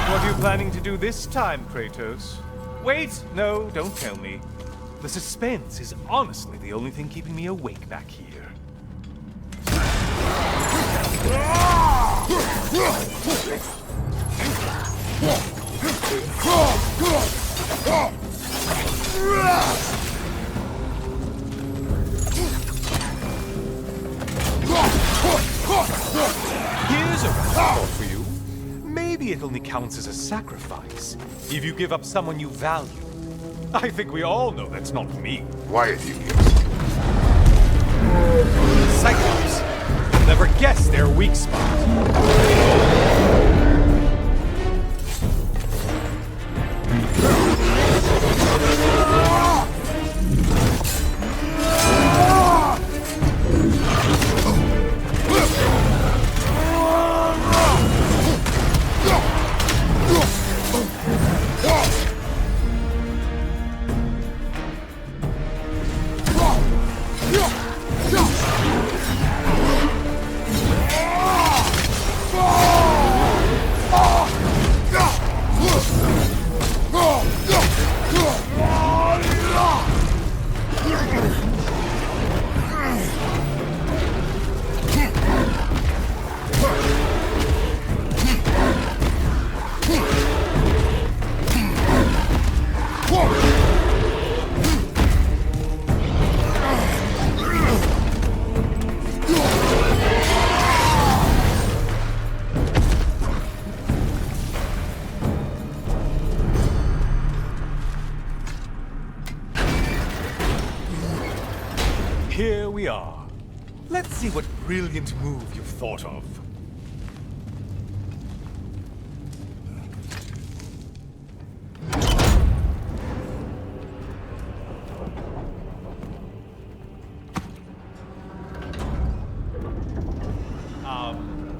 What are you planning to do this time, Kratos? Wait, no, don't tell me. The suspense is honestly the only thing keeping me awake back here. Here's a reward for you. Maybe it only counts as a sacrifice if you give up someone you value. I think we all know that's not me. Quiet, Helios. Cyclops. You'll never guess their weak spot. Here we are. Let's see what brilliant move you've thought of.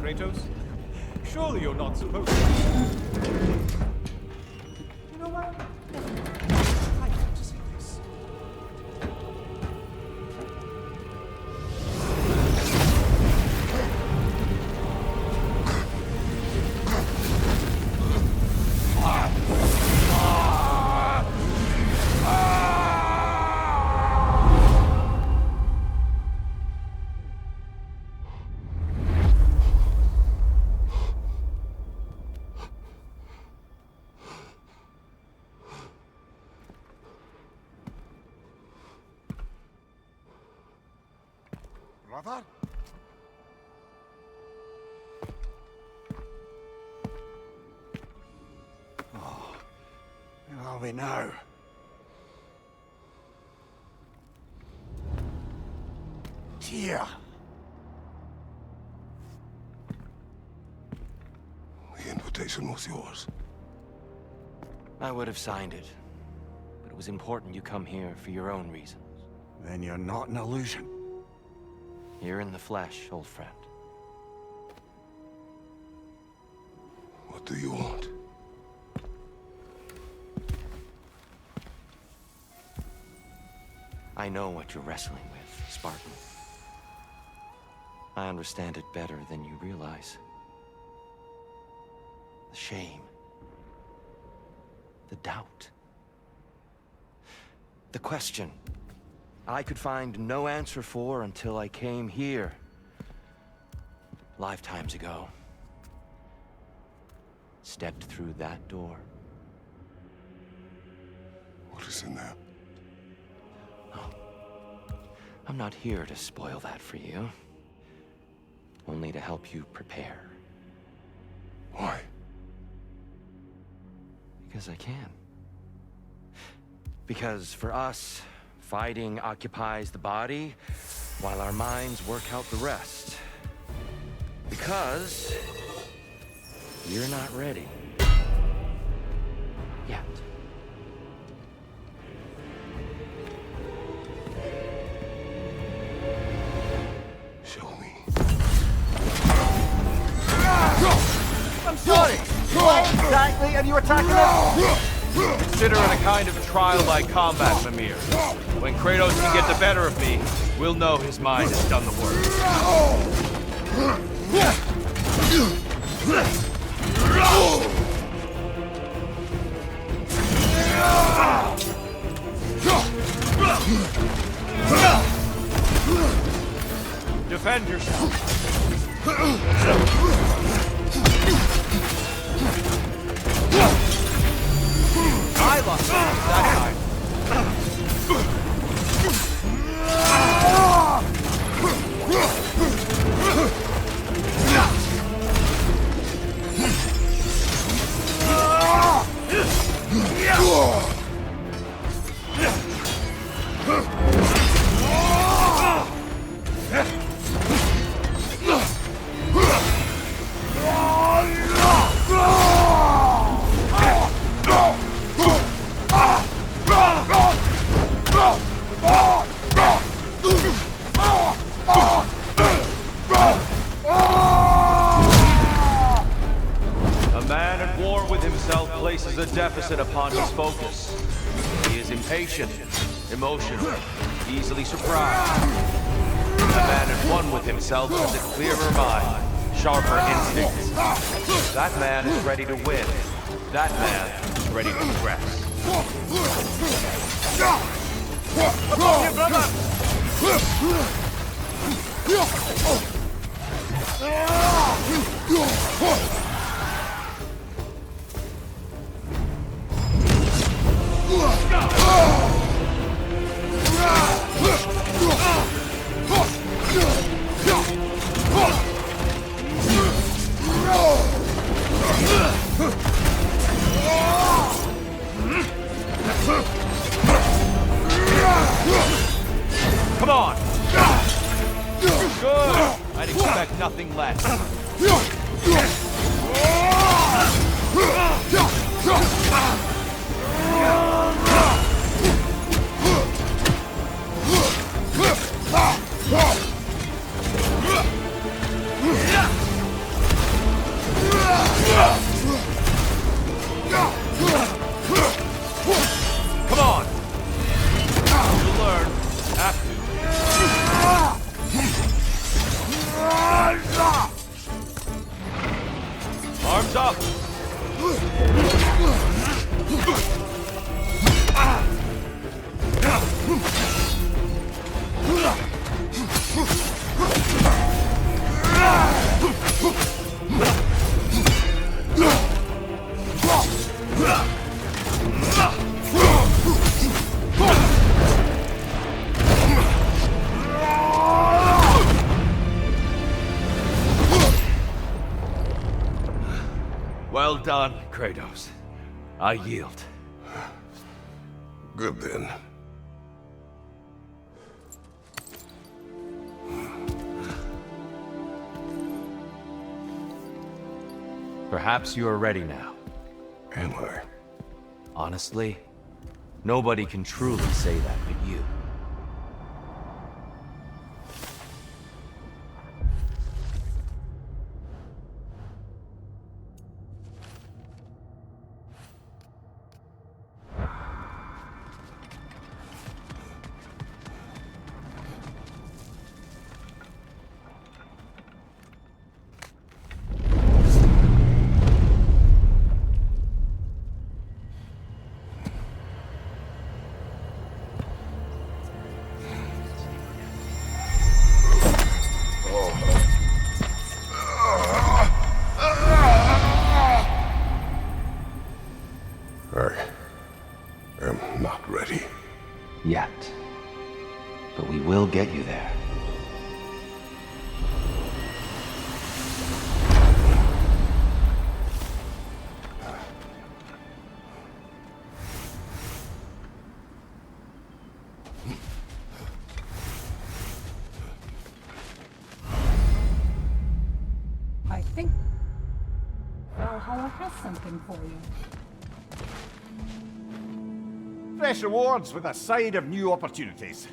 Kratos? Surely you're not supposed to. You know what? I want to see this. Brother? Oh, where are we now? Tyr! The invitation was yours. I would have signed it, but it was important you come here for your own reasons. Then you're not an illusion. You're in the flesh, old friend. What do you want? I know what you're wrestling with, Spartan. I understand it better than you realize. The shame. The doubt. The question I could find no answer for until I came here. Lifetimes ago. Stepped through that door. What is in there? I'm not here to spoil that for you. Only to help you prepare. Why? Because I can. Because for us, fighting occupies the body, while our minds work out the rest. Because you're not ready. Yet. Show me. I'm sorry! Why exactly are you attacking us? Consider it a kind of trial-like combat, Mimir. When Kratos can get the better of me, we'll know his mind has done the work. Defend yourself. I lost that time. Places a deficit upon his focus. He is impatient, emotional, easily surprised. A man at one with himself has a clearer mind, sharper instincts. That man is ready to win. That man is ready to progress. Come on! nothing less. Come on! You'll learn. Have to. Arms up! Well done, Kratos. I yield. Good then. Perhaps you are ready now. Am I? Honestly, nobody can truly say that but you. I am not ready. Yet. But we will get you there. I think Valhalla has something for you. Fresh rewards with a side of new opportunities.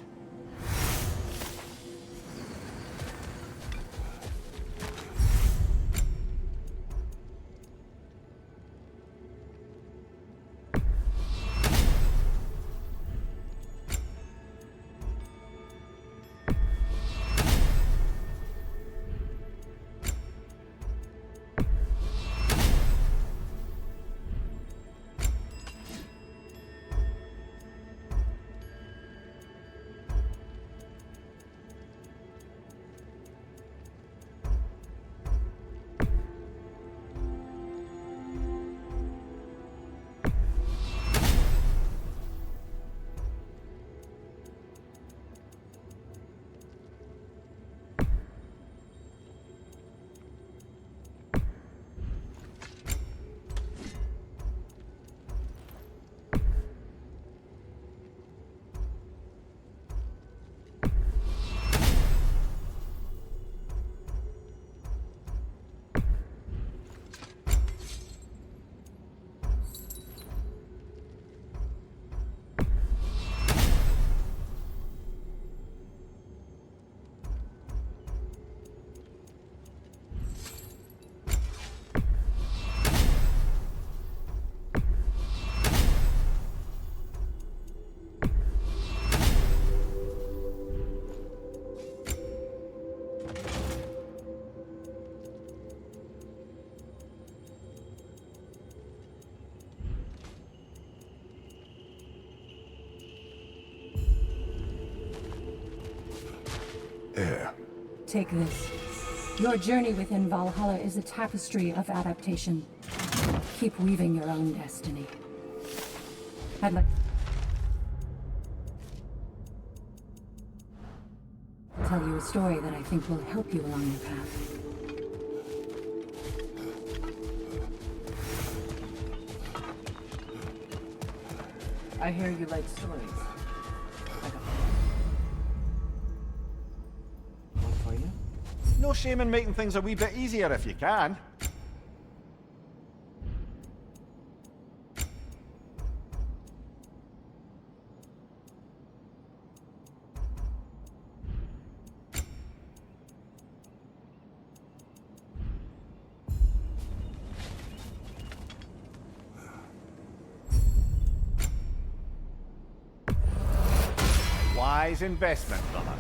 Air. Take this. Your journey within Valhalla is a tapestry of adaptation. Keep weaving your own destiny. I'd like to tell you a story that I think will help you along your path. I hear you like stories. I got one for you. No no shame in making things a wee bit easier if you can. Wise investment, brother.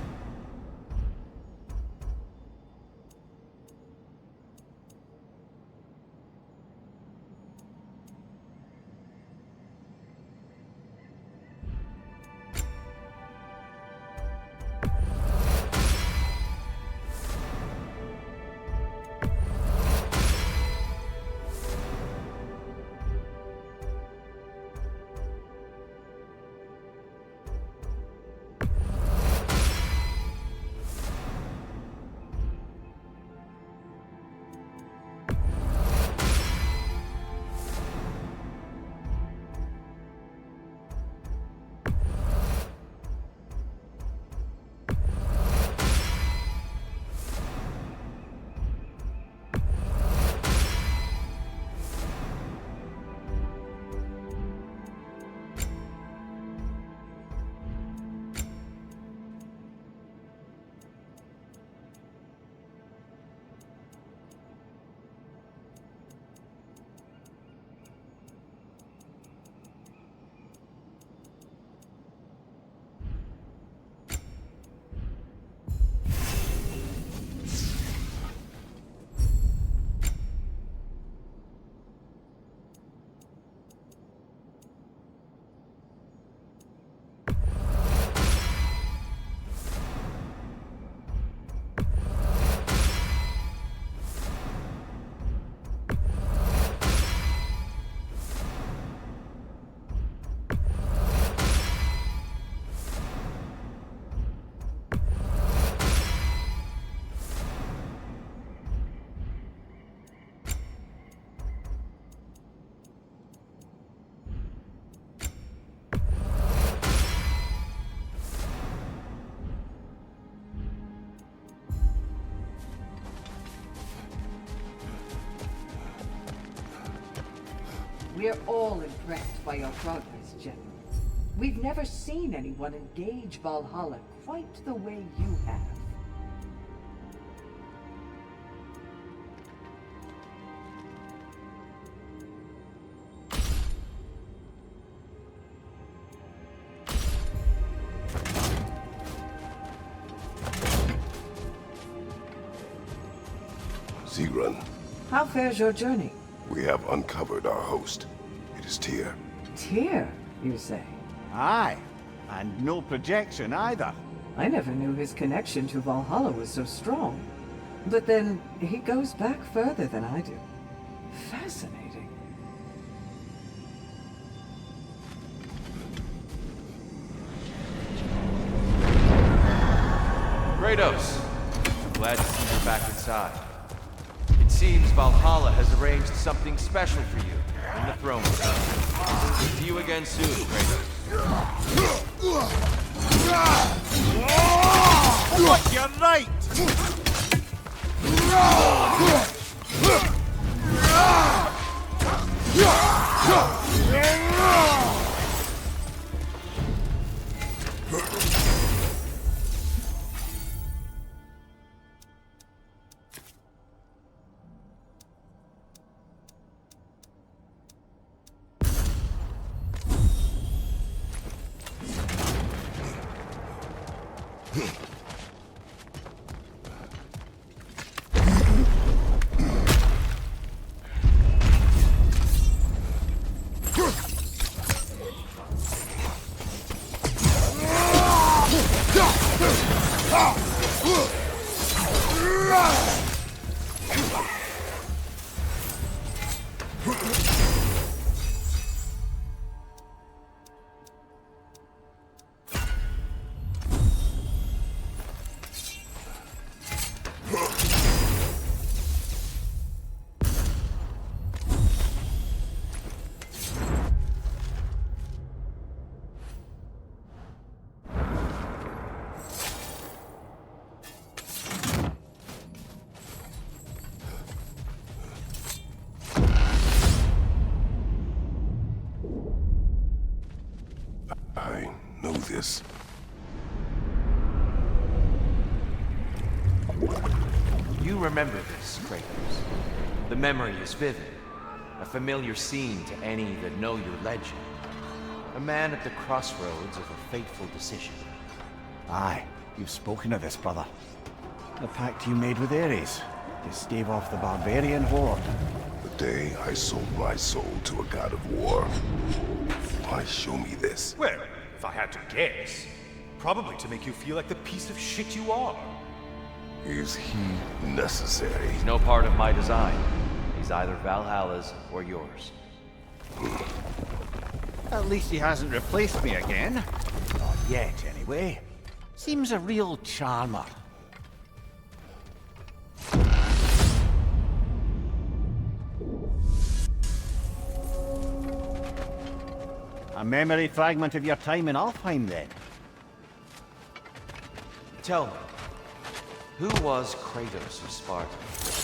We're all impressed by your progress, General. We've never seen anyone engage Valhalla quite the way you have. Sigrun, How fares your journey? we have uncovered our host. It is Tyr. Tyr, you say? Aye, and no projection either. I never knew his connection to Valhalla was so strong. But then, he goes back further than I do. Fascinating. Kratos, I'm glad to see you back inside. It seems Valhalla has arranged something special for you in the throne room. See you again soon, Kratos. What, you're right! this. You remember this, Kratos. The memory is vivid. A familiar scene to any that know your legend. A man at the crossroads of a fateful decision. Aye, you've spoken of this, brother. The pact you made with Ares to stave off the barbarian horde. The day I sold my soul to a god of war. Why show me this? Well, if I had to guess, probably to make you feel like the piece of shit you are. Is he necessary? He's no part of my design. He's either Valhalla's or yours. At least he hasn't replaced me again. Not yet, anyway. Seems a real charmer. A memory fragment of your time in Alfheim, then? Tell me, who was Kratos of Sparta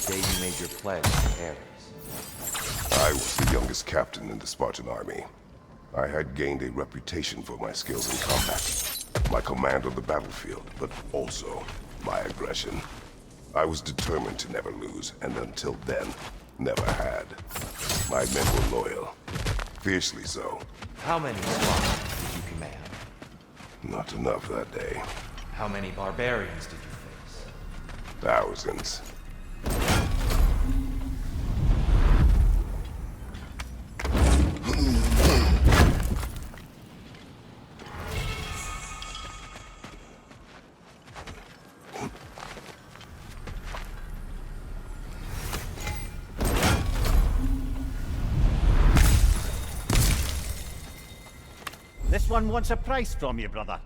the day you made your pledge to Ares? I was the youngest captain in the Spartan army. I had gained a reputation for my skills in combat, my command on the battlefield, but also my aggression. I was determined to never lose, and until then, never had. My men were loyal, fiercely so. How many squadrons did you command? Not enough that day. How many barbarians did you face? Thousands. This one wants a price from you, brother.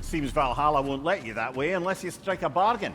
Seems Valhalla won't let you that way unless you strike a bargain.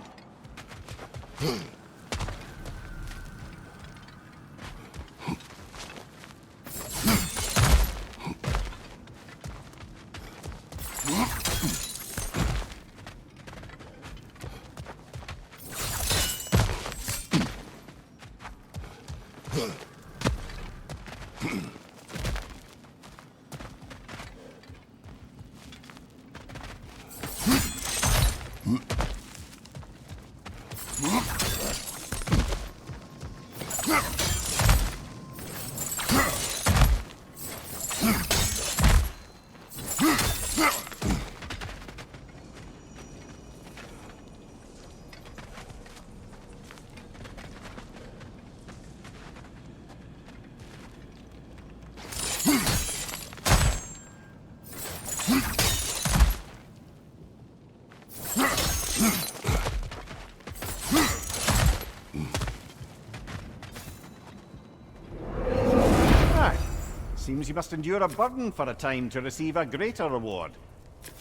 Seems you must endure a burden for a time to receive a greater reward.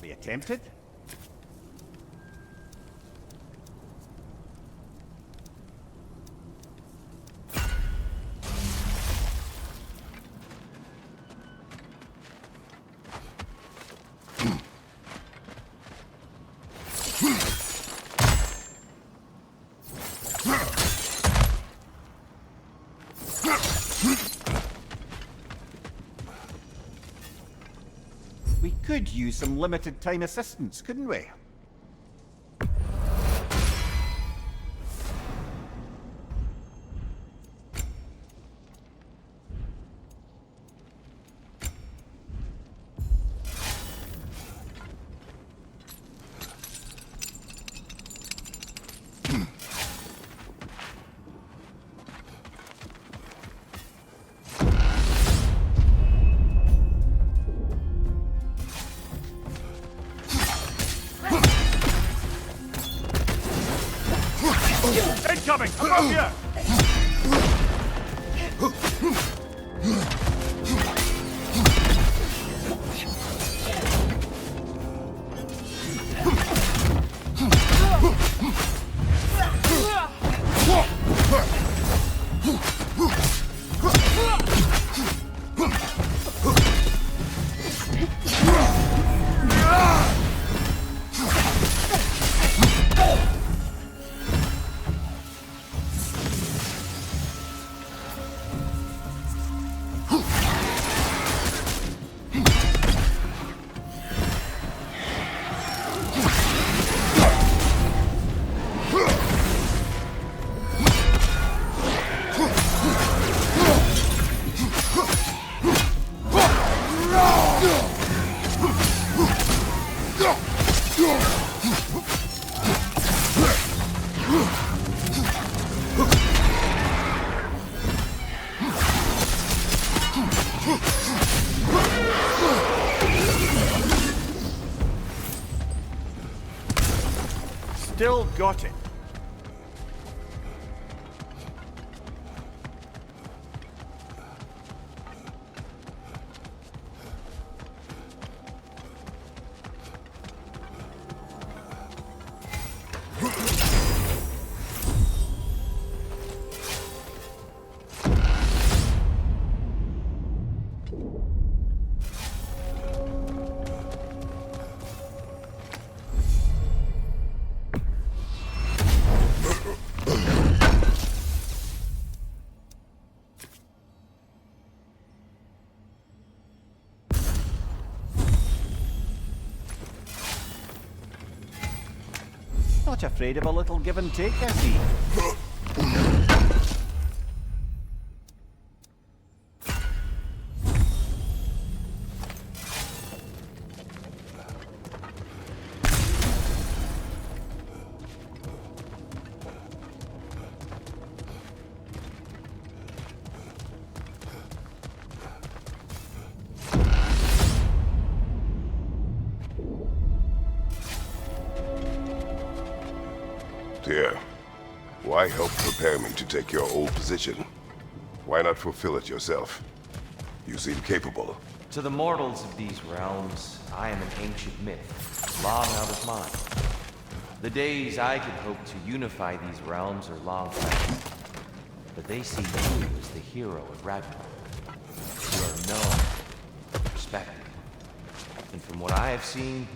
Be you tempted? We could use some limited time assistance, couldn't we? Incoming! Above you! Still got it. Not afraid of a little give and take, I see. Dear, why help prepare me to take your old position? Why not fulfill it yourself? You seem capable. To the mortals of these realms, I am an ancient myth, long out of mind. The days I could hope to unify these realms are long past. But they see you as the hero of Ragnarok. You are known, respected. And from what I have seen,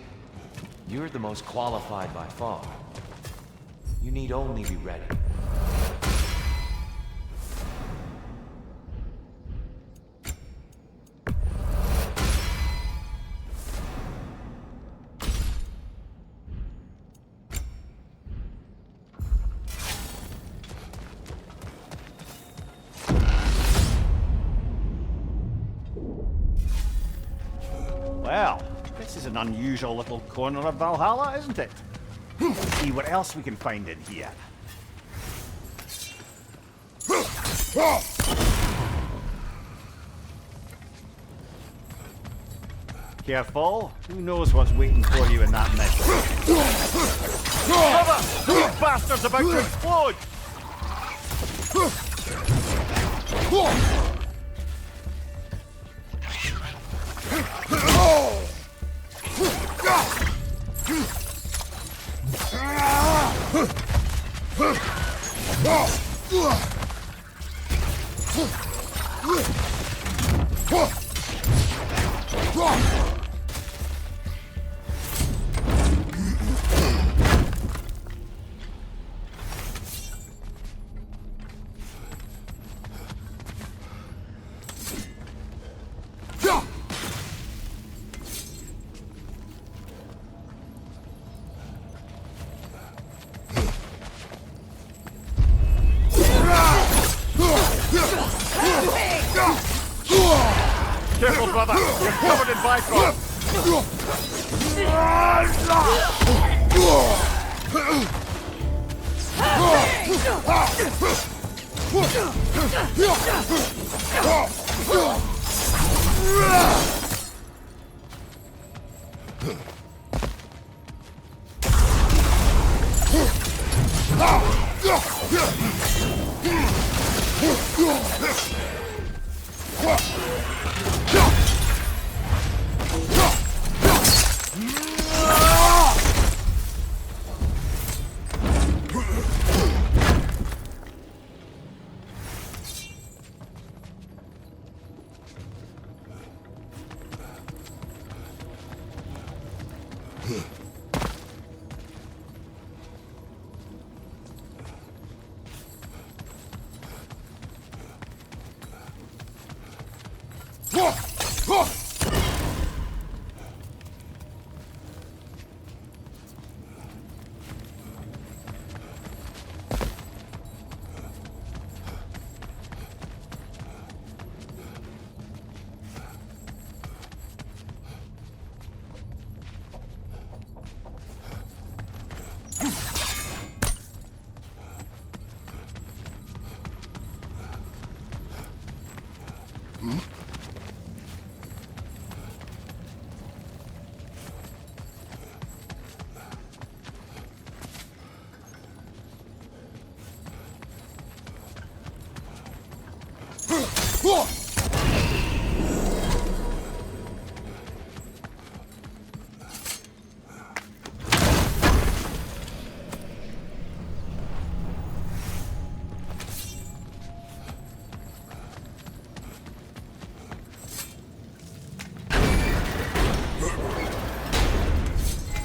you're the most qualified by far. You need only be ready. Well, this is an unusual little corner of Valhalla, isn't it? Let's see what else we can find in here. Careful. Who knows what's waiting for you in that mess? Cover! These bastards about to explode! Careful, brother! You're covered in bifrost!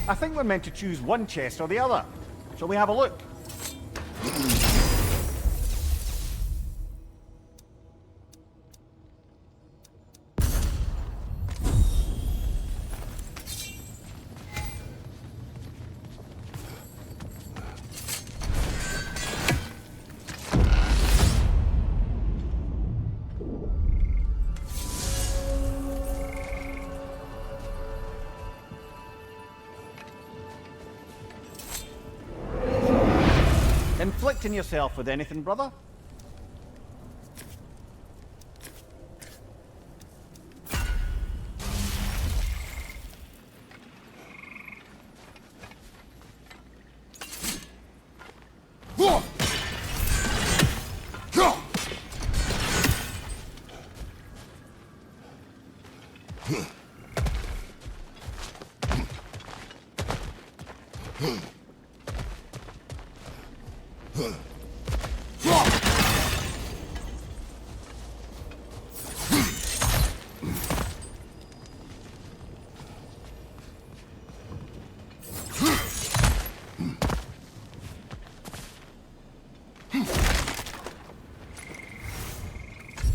I think we're meant to choose one chest or the other. Shall we have a look? Inflicting yourself with anything, brother?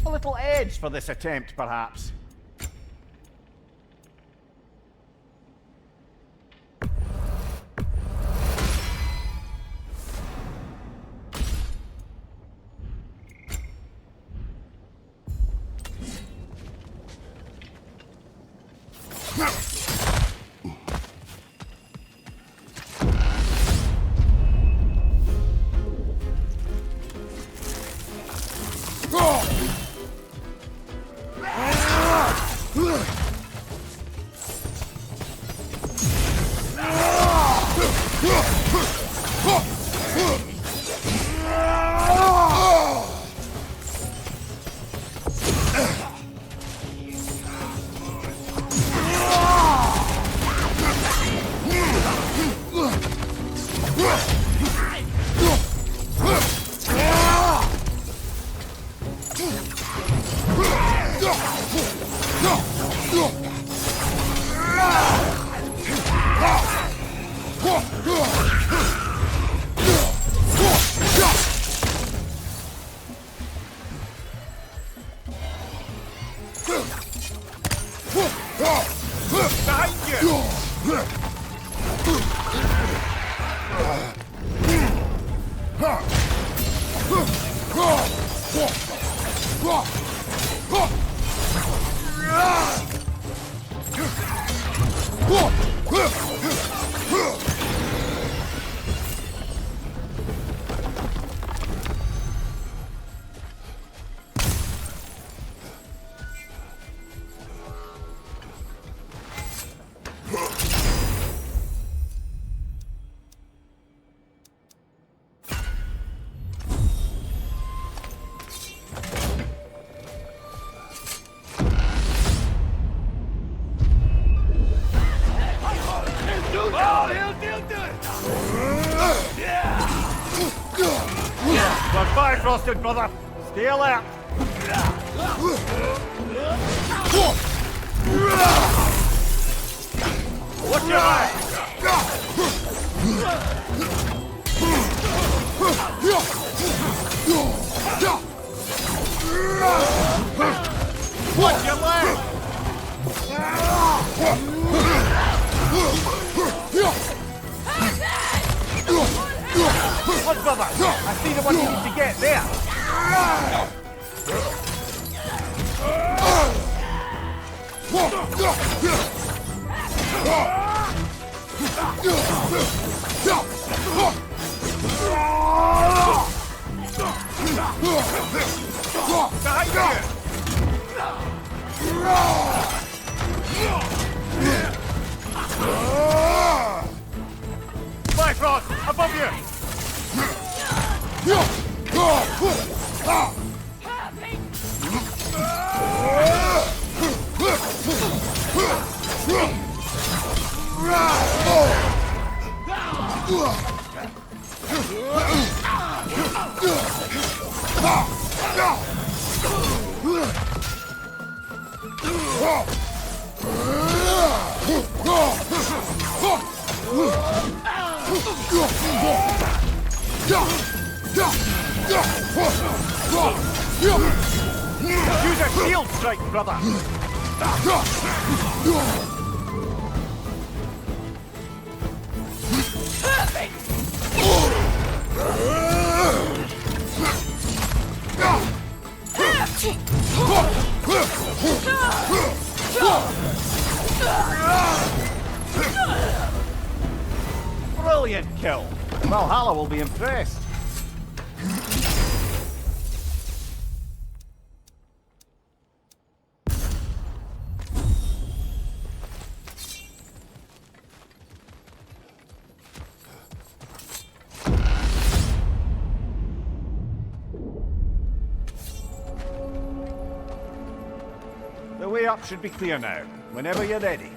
A little edge for this attempt, perhaps. Bifrosted, brother! Stay alert! Watch your eye! Watch your leg! Look, brother! I see the one you need to get there! Bifrost! Above you! Use a shield strike, brother! Brilliant kill! Valhalla will be impressed. The way up should be clear now, whenever you're ready.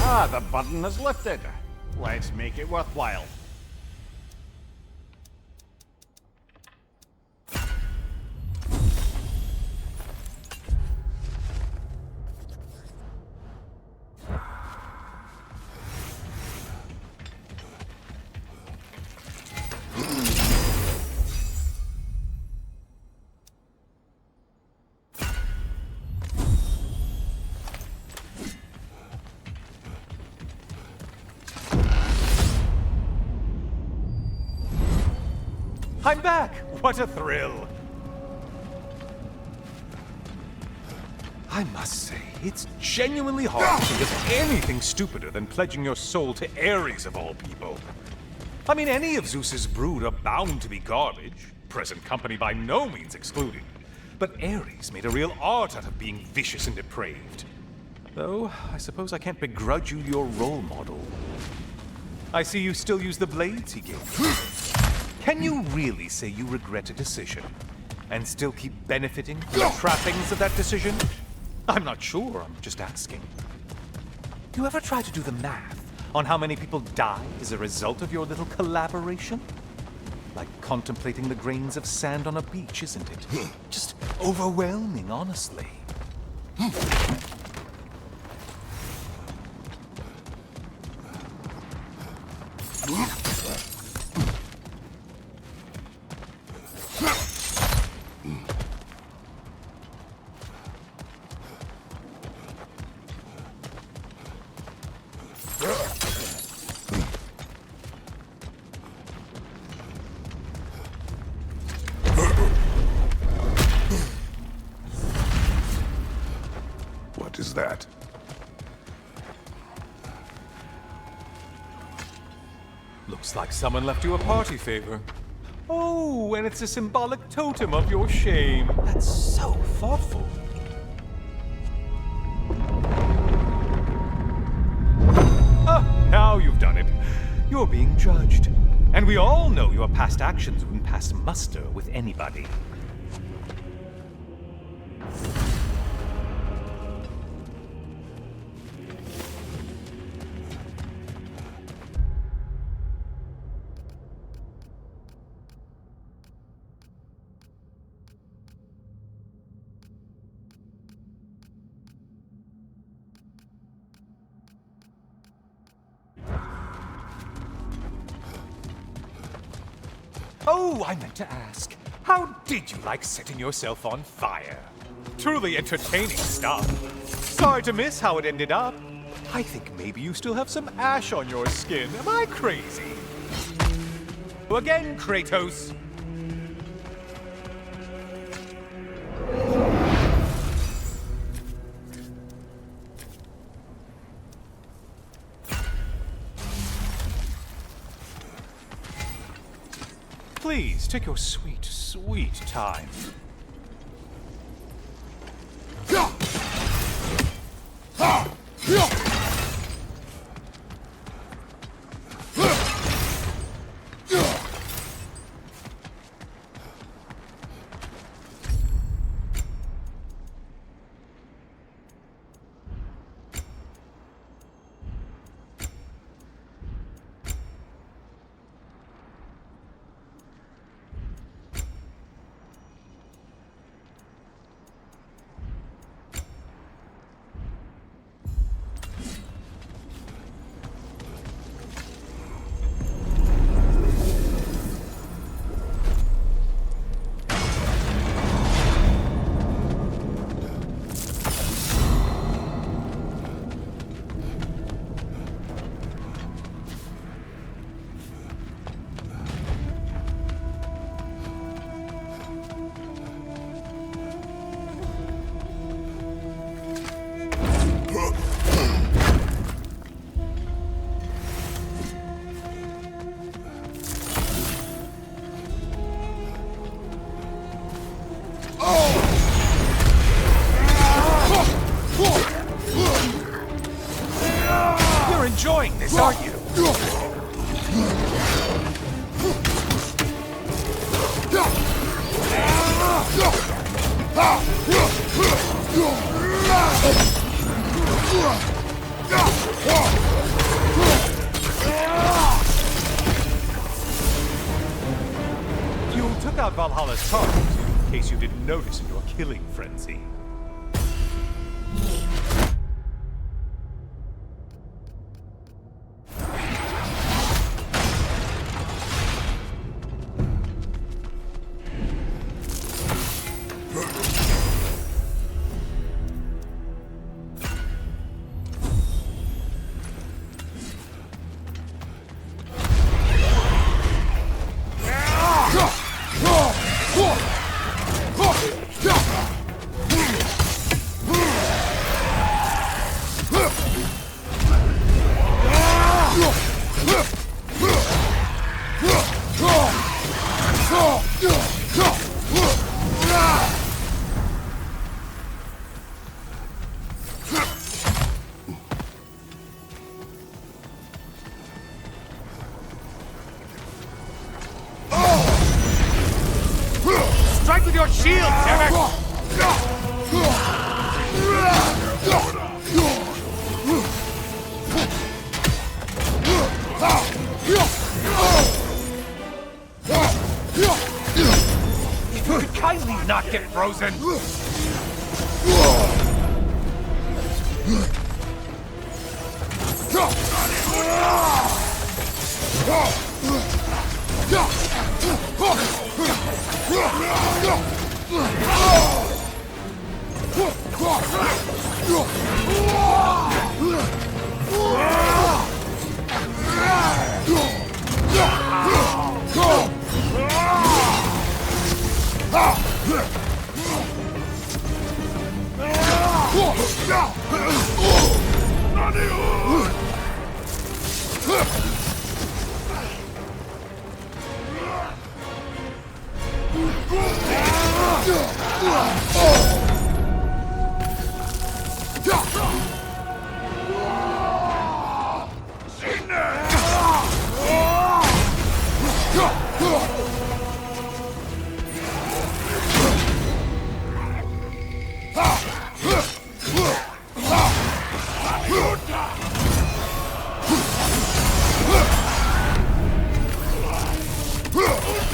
Ah, the burden is lifted. Let's make it worthwhile. I'm back! What a thrill! I must say, it's genuinely hard to think of anything stupider than pledging your soul to Ares of all people. I mean, any of Zeus's brood are bound to be garbage, present company by no means excluded. But Ares made a real art out of being vicious and depraved. Though, I suppose I can't begrudge you your role model. I see you still use the blades he gave you. Can you really say you regret a decision, and still keep benefiting from the trappings of that decision? I'm not sure, I'm just asking. Do you ever try to do the math on how many people die as a result of your little collaboration? Like contemplating the grains of sand on a beach, isn't it? Just overwhelming, honestly. What is that? Looks like someone left you a party favor. Oh, and it's a symbolic totem of your shame. That's so thoughtful. Ah, now you've done it. You're being judged. And we all know your past actions wouldn't pass muster with anybody. Oh, I meant to ask, how did you like setting yourself on fire? Truly entertaining stuff. Sorry to miss how it ended up. I think maybe you still have some ash on your skin. Am I crazy? Again, Kratos. Please, take your sweet, sweet time. You're enjoying this, aren't you? You took out Valhalla's target, in case you didn't notice in your killing frenzy. your shield, damn it! If you could kindly not get frozen!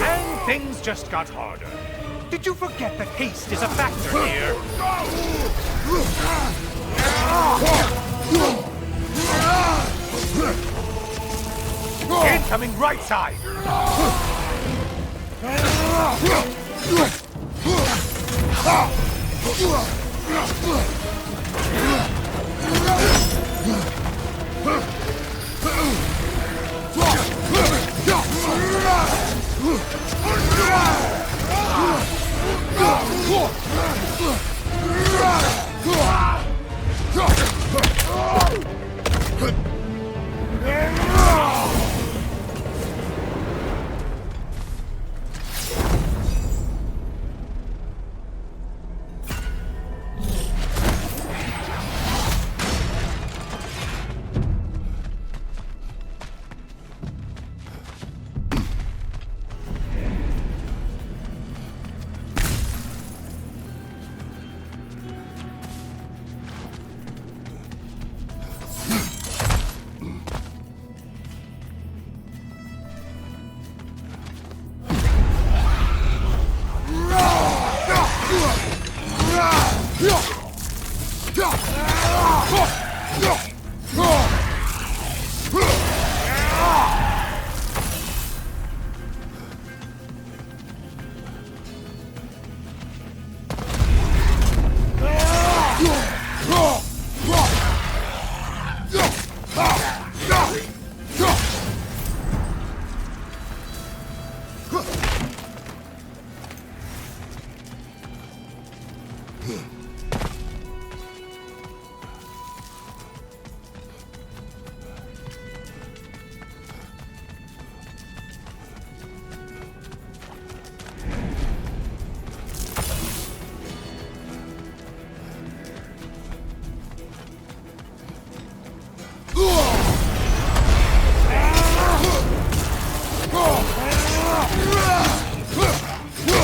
And things just got harder. Did you forget that haste is a factor here? Incoming right side!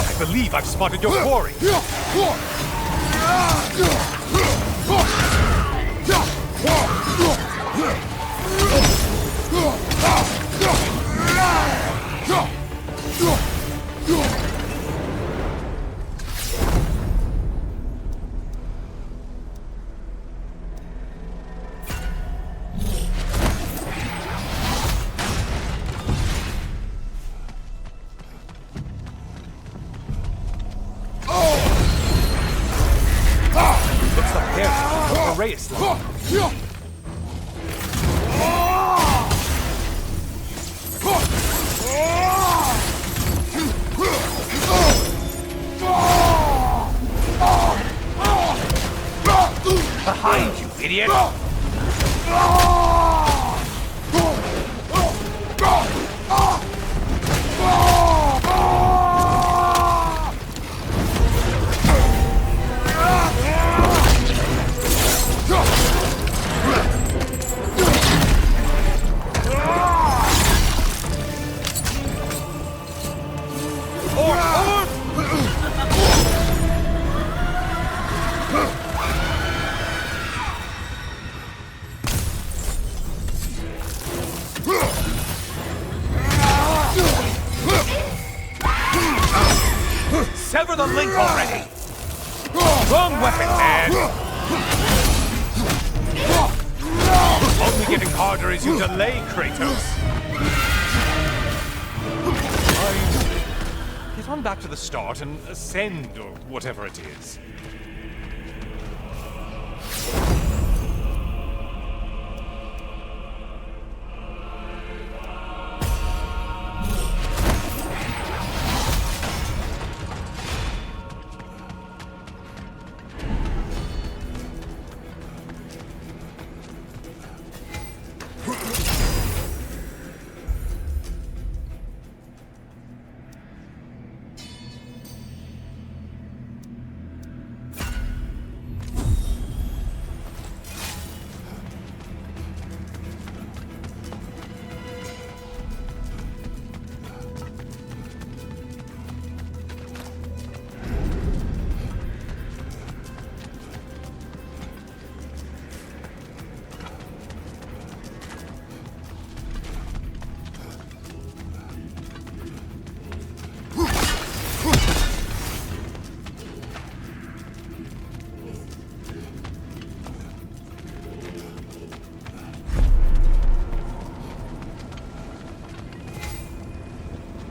I believe I've spotted your quarry. Behind you, idiot! Sever the link already! Wrong weapon, man! Only getting harder as you delay, Kratos. Get on back to the start and ascend, or whatever it is.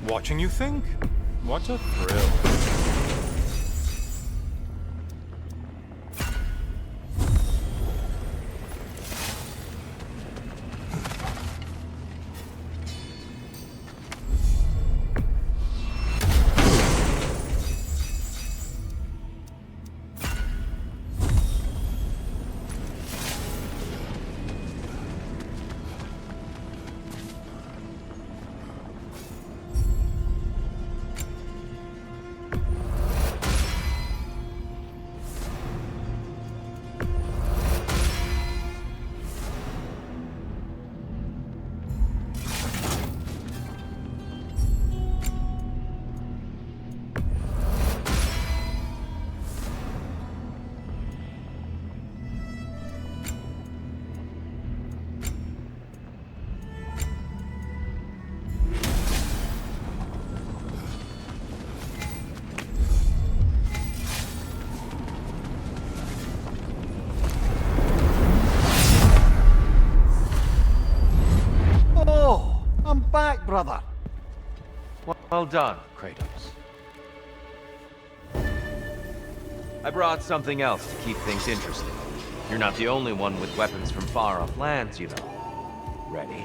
Watching you think? What a thrill. Back, brother. Well done, Kratos. I brought something else to keep things interesting. You're not the only one with weapons from far-off lands, you know. Ready?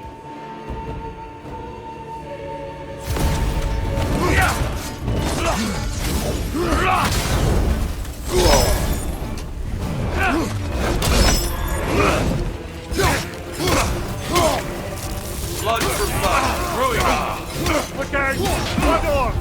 Blood for blood, brewing on. Look out! Blood on!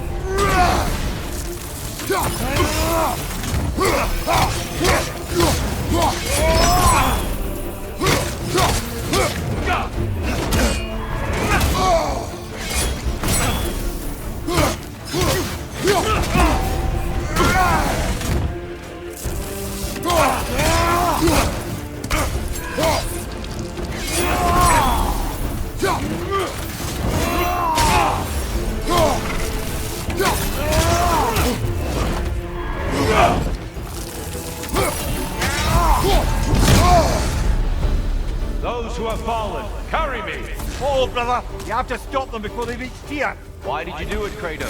Those who have fallen, carry me! Oh, brother, you have to stop them before they reach here. Why did you do it, Kratos?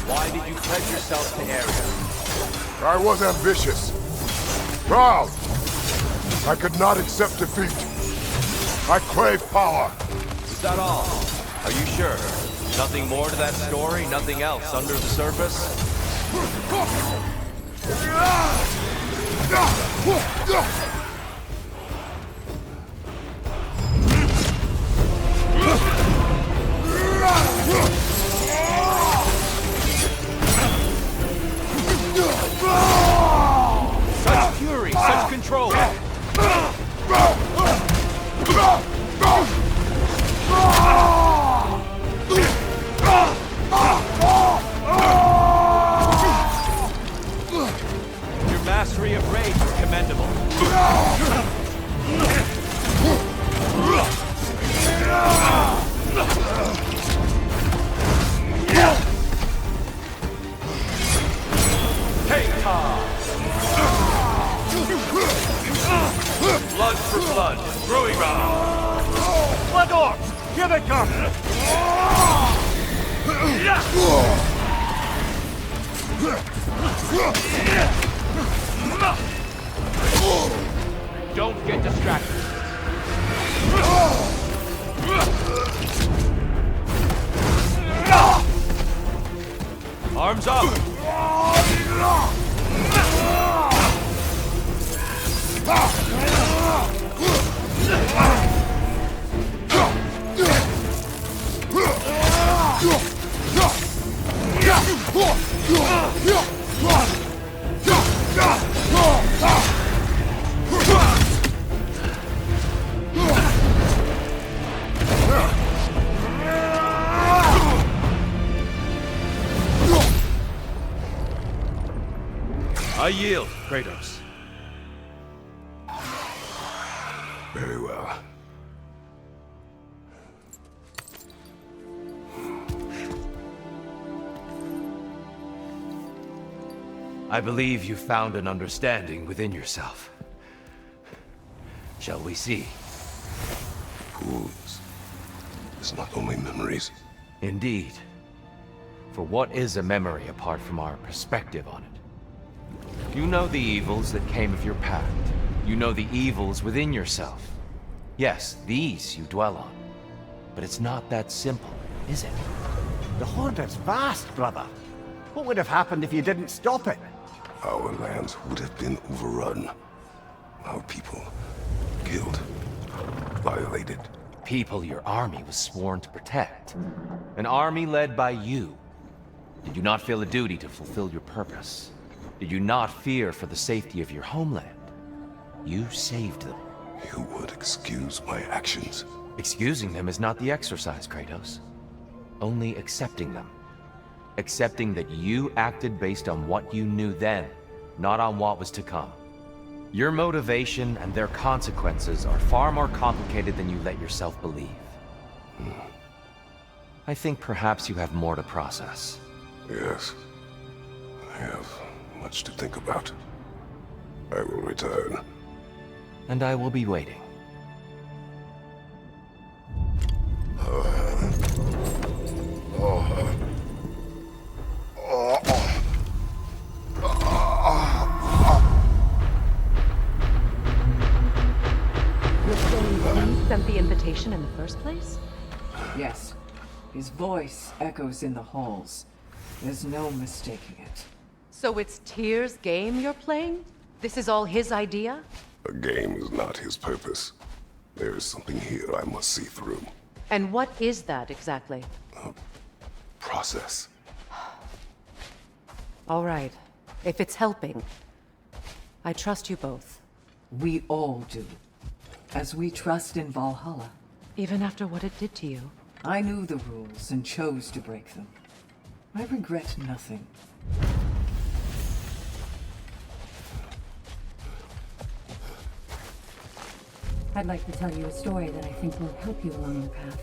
Why did you pledge yourself to Ares? I was ambitious. Proud. I could not accept defeat. I crave power. Is that all? Are you sure? Nothing more to that story? Nothing else under the surface? Such fury, such control! Your mastery of rage is commendable. for blood. Brewing round. Blood orbs! Here they come! Don't get distracted. Arms up! I yield, Kratos. Very well. I believe you found an understanding within yourself. Shall we see? Fools. It's not only memories. Indeed. For what is a memory apart from our perspective on it? You know the evils that came of your pact. You know the evils within yourself. Yes, these you dwell on. But it's not that simple, is it? The Horde is vast, brother. What would have happened if you didn't stop it? Our lands would have been overrun. Our people killed, violated. People your army was sworn to protect. An army led by you. Did you not feel a duty to fulfill your purpose? Did you not fear for the safety of your homeland? You saved them. You would excuse my actions. Excusing them is not the exercise, Kratos. Only accepting them. Accepting that you acted based on what you knew then, not on what was to come. Your motivation and their consequences are far more complicated than you let yourself believe. I think perhaps you have more to process. Yes. I have much to think about. I will return. And I will be waiting. You're saying he sent the invitation in the first place? Yes. His voice echoes in the halls. There's no mistaking it. So it's Tyr's game you're playing? This is all his idea? A game is not his purpose. There is something here I must see through. And what is that exactly? Process. All right. If it's helping, I trust you both. We all do. As we trust in Valhalla. Even after what it did to you. I knew the rules and chose to break them. I regret nothing. I'd like to tell you a story that I think will help you along your path.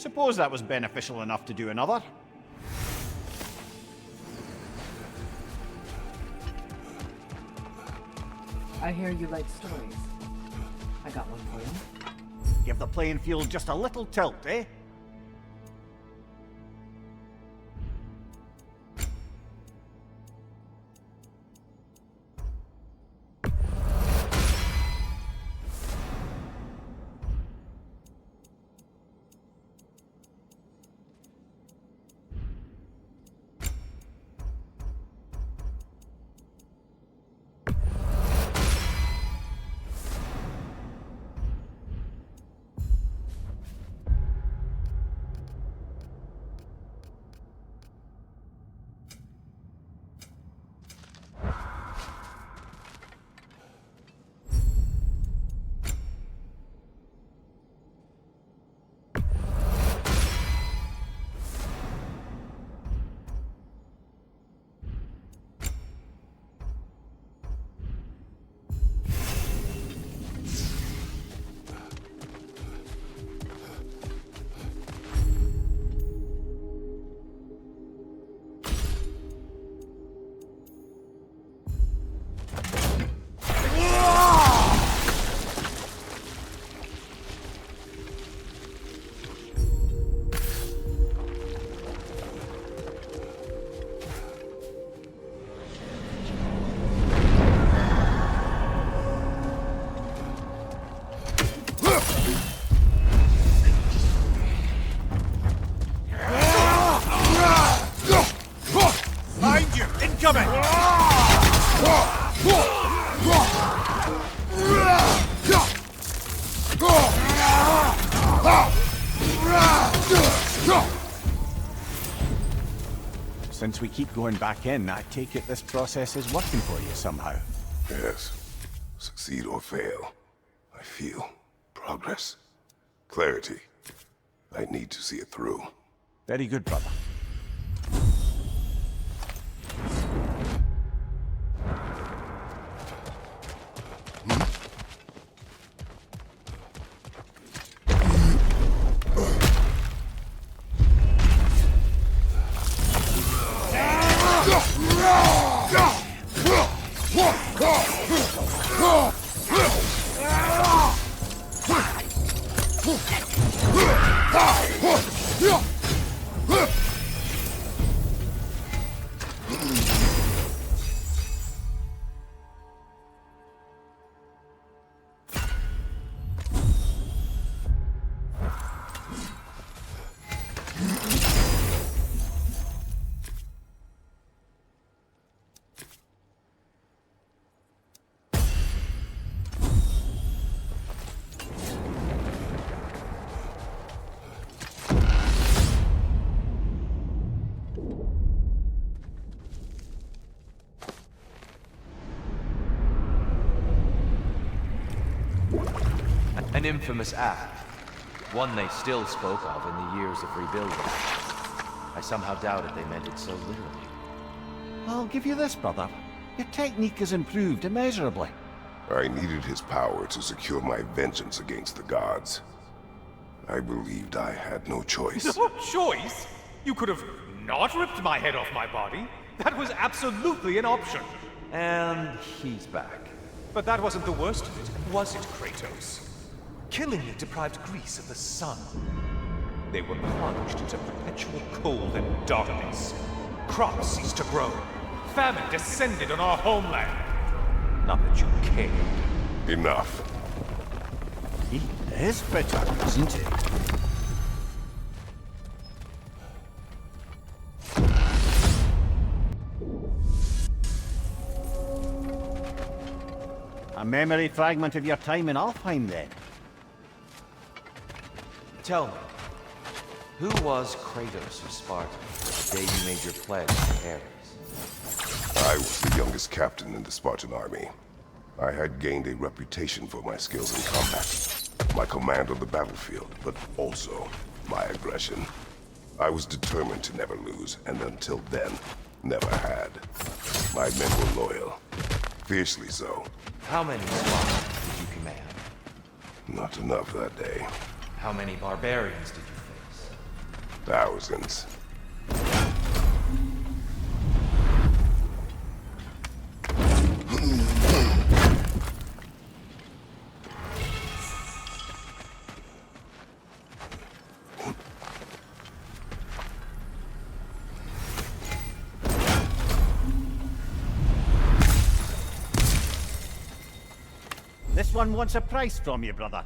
Suppose that was beneficial enough to do another. I hear you like stories. I got one for you. Give the playing field just a little tilt, eh? Since we keep going back in, I take it this process is working for you somehow. Yes. Succeed or fail, I feel progress. Clarity. I need to see it through. Very good, brother. An infamous act. One they still spoke of in the years of rebuilding. I somehow doubted they meant it so literally. I'll give you this, brother. Your technique has improved immeasurably. I needed his power to secure my vengeance against the gods. I believed I had no choice. No choice? You could have not ripped my head off my body. That was absolutely an option. And he's back. But that wasn't the worst of it, was it, Kratos? Killingly deprived Greece of the sun. They were plunged into perpetual cold and darkness. Crops ceased to grow. Famine descended on our homeland. Not that you cared. Enough. He is bitter, isn't he? A memory fragment of your time in Alfheim, then? Tell me, who was Kratos of Sparta the day you made your pledge to Ares? I was the youngest captain in the Spartan army. I had gained a reputation for my skills in combat, my command on the battlefield, but also my aggression. I was determined to never lose, and until then, never had. My men were loyal, fiercely so. How many Spartans did you command? Not enough that day. How many barbarians did you face? Thousands. This one wants a price from you, brother.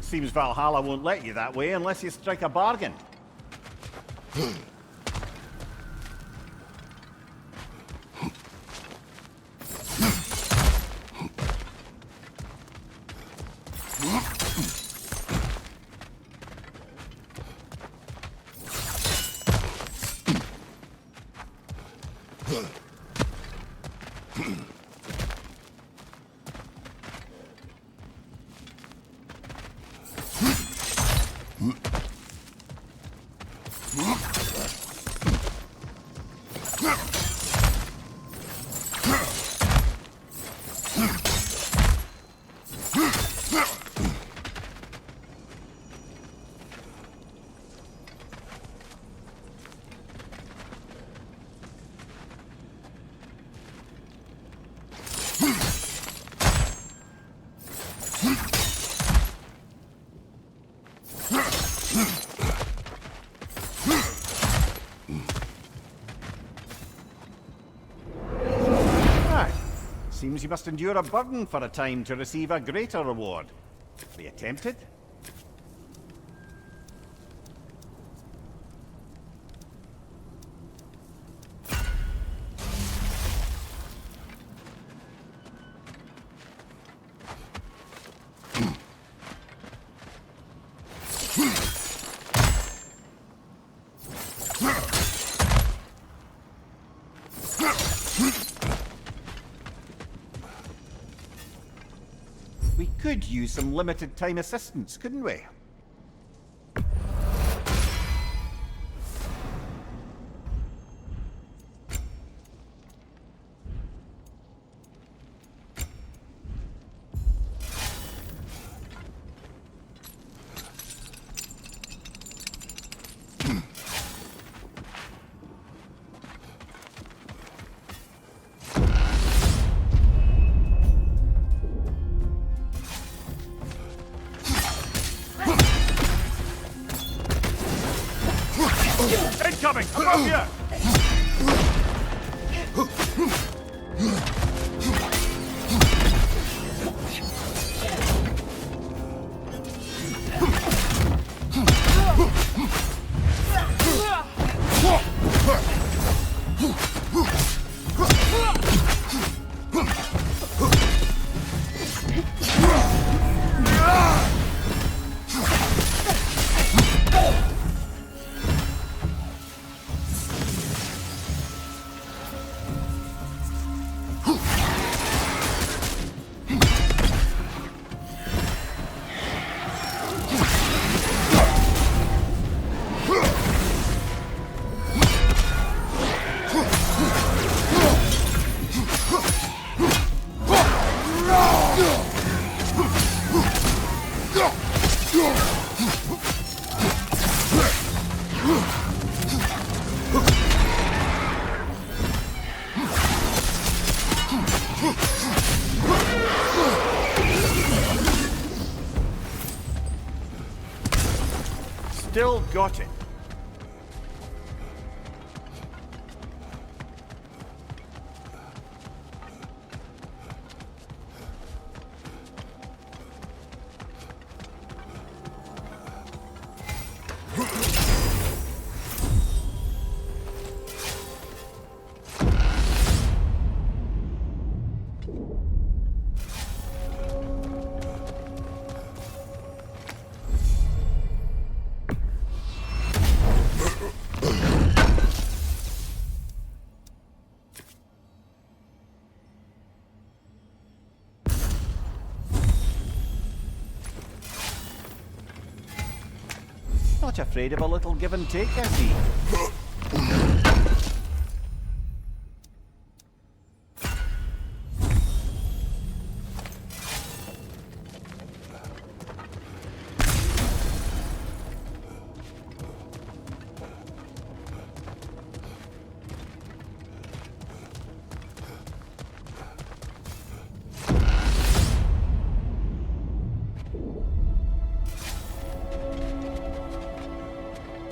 Seems Valhalla won't let you that way unless you strike a bargain. Seems you must endure a burden for a time to receive a greater reward. Are you tempted? We could use some limited time assistance, couldn't we? Incoming! Above here! Still got it. not afraid of a little give and take, is he?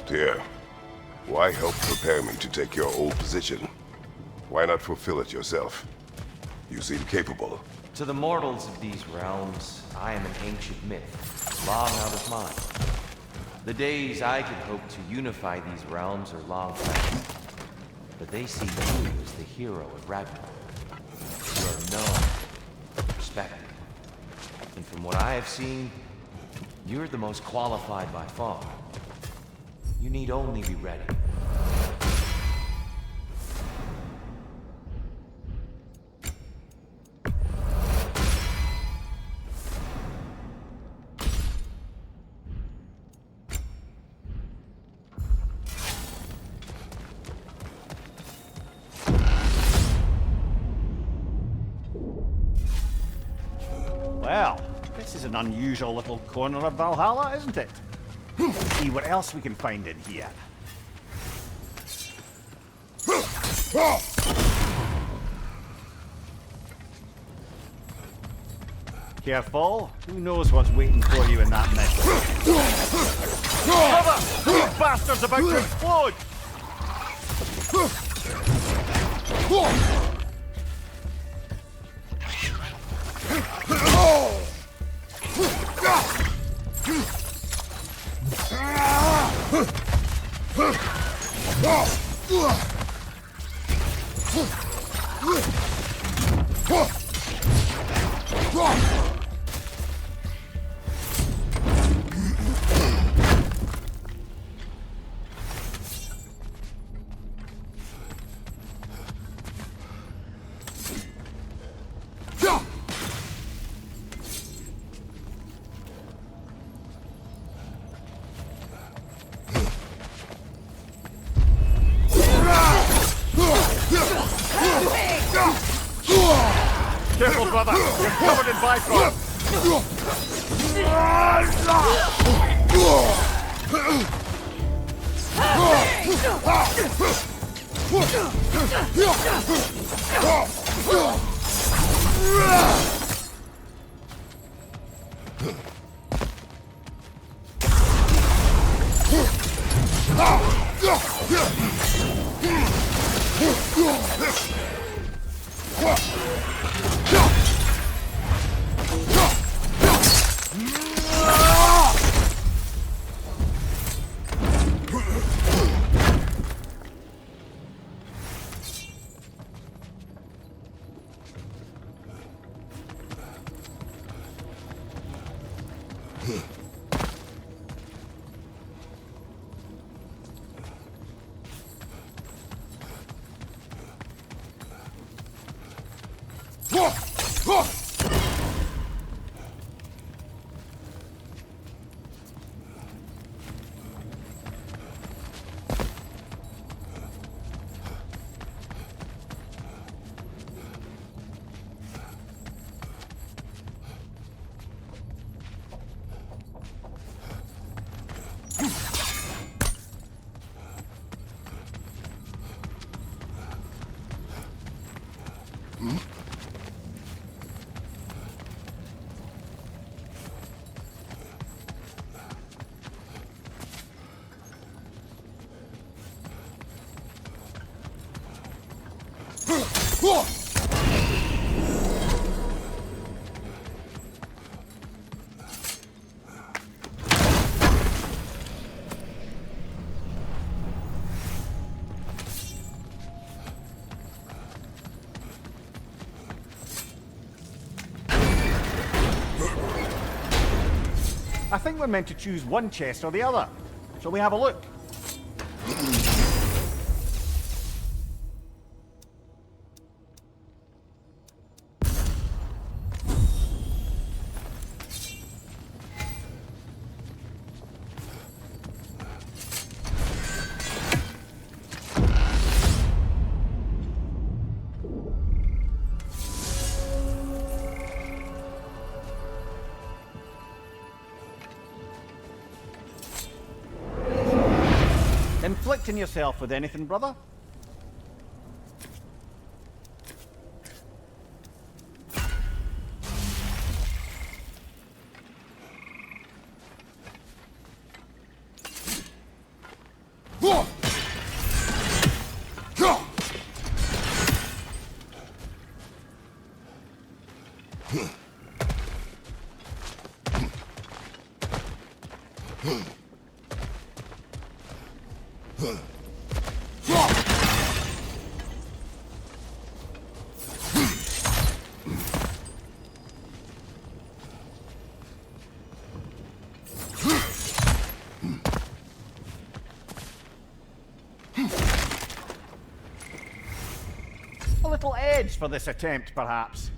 Dear, why help prepare me to take your old position? Why not fulfill it yourself? You seem capable. To the mortals of these realms, I am an ancient myth, long out of mind. The days I could hope to unify these realms are long past. But they see you as the hero of Ragnarok. You are known, respected. And from what I have seen, you're the most qualified by far. You need only be ready. Well, this is an unusual little corner of Valhalla, isn't it? Let's see what else we can find in here. Careful. Who knows what's waiting for you in that mess? Cover! These bastards about to explode! Careful, brother! You're covered in bifrost! I think we're meant to choose one chest or the other. Shall we have a look? afflicting yourself with anything, brother? A little edge for this attempt, perhaps.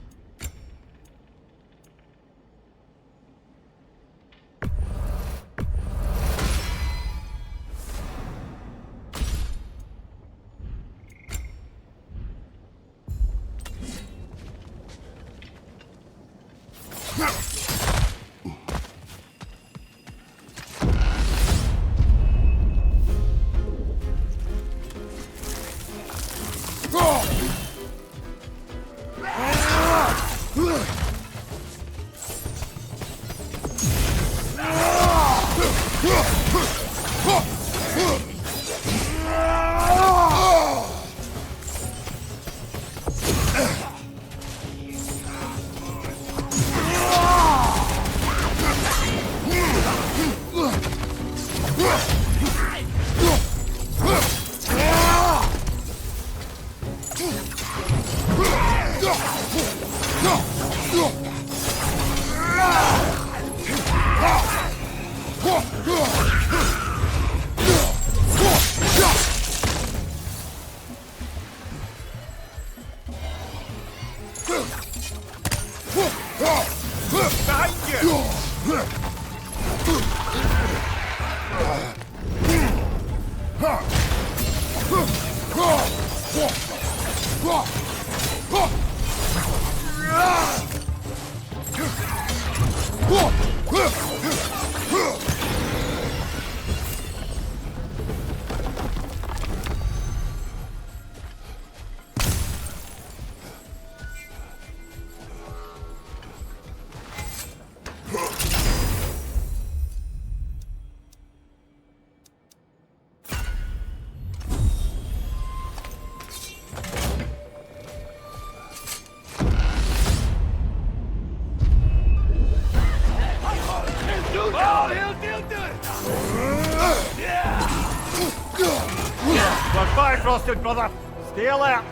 Frosted, brother. Stay alert.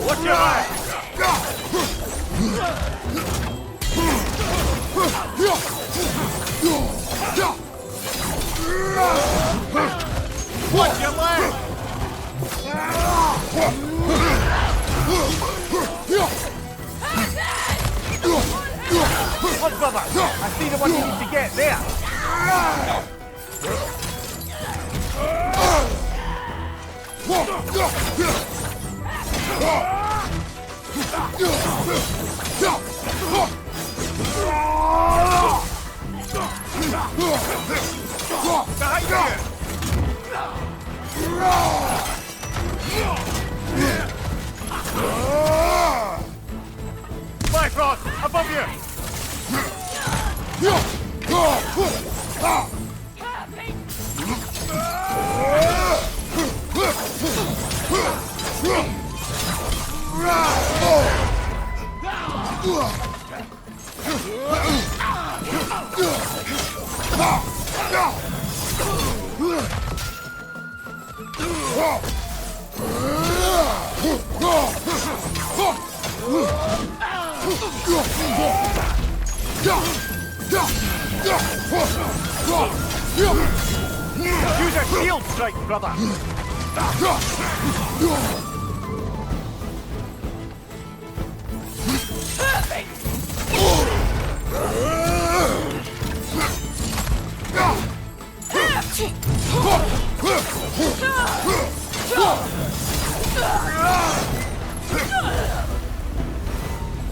Watch your eye. Watch your leg. Look, brother, I see the one you need to get there. Bifrost, above you! Use a shield strike, brother!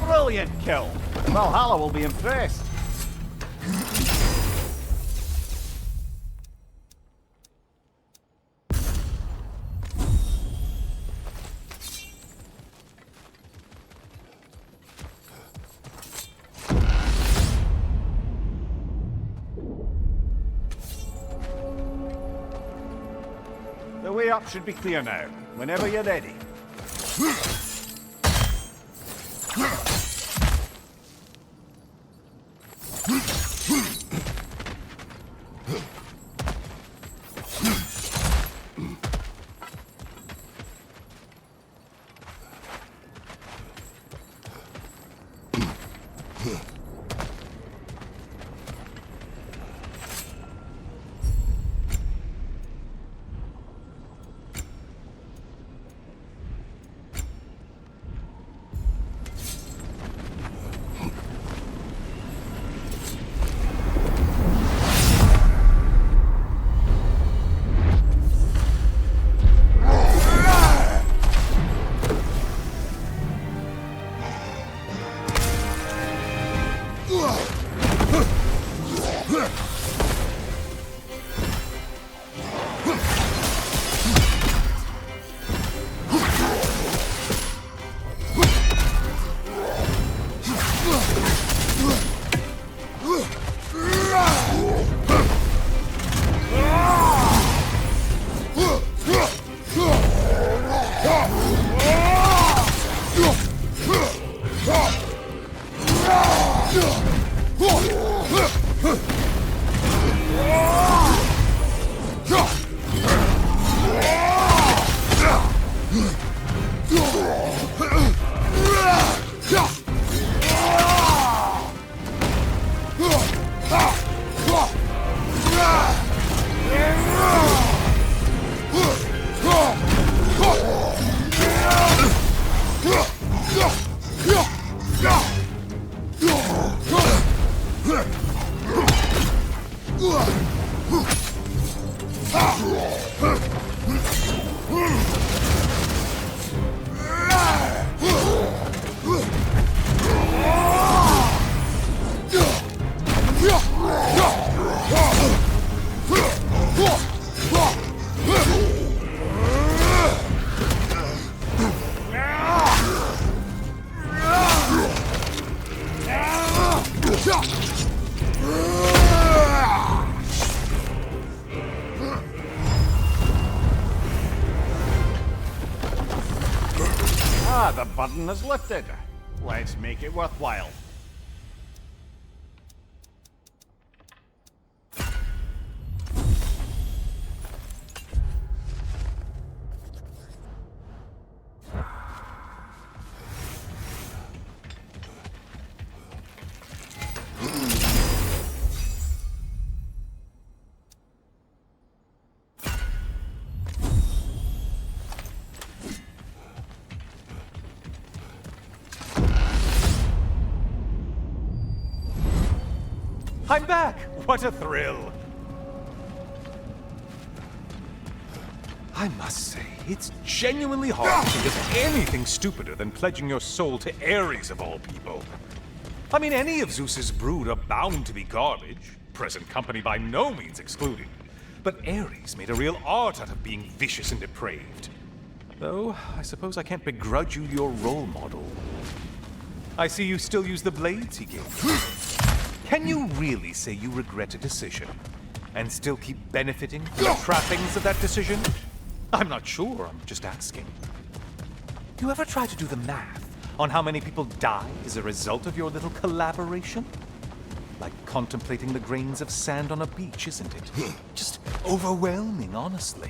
Brilliant kill! Valhalla will be impressed. up should be clear now. Whenever you're ready. The burden is lifted. Let's make it worthwhile. I'm back! What a thrill! I must say, it's genuinely hard to think of anything stupider than pledging your soul to Ares of all people. I mean, any of Zeus's brood are bound to be garbage, present company by no means excluded. But Ares made a real art out of being vicious and depraved. Though, I suppose I can't begrudge you your role model. I see you still use the blades he gave you. Can you really say you regret a decision, and still keep benefiting from the trappings of that decision? I'm not sure, I'm just asking. Do you ever try to do the math on how many people die as a result of your little collaboration? Like contemplating the grains of sand on a beach, isn't it? Just overwhelming, honestly.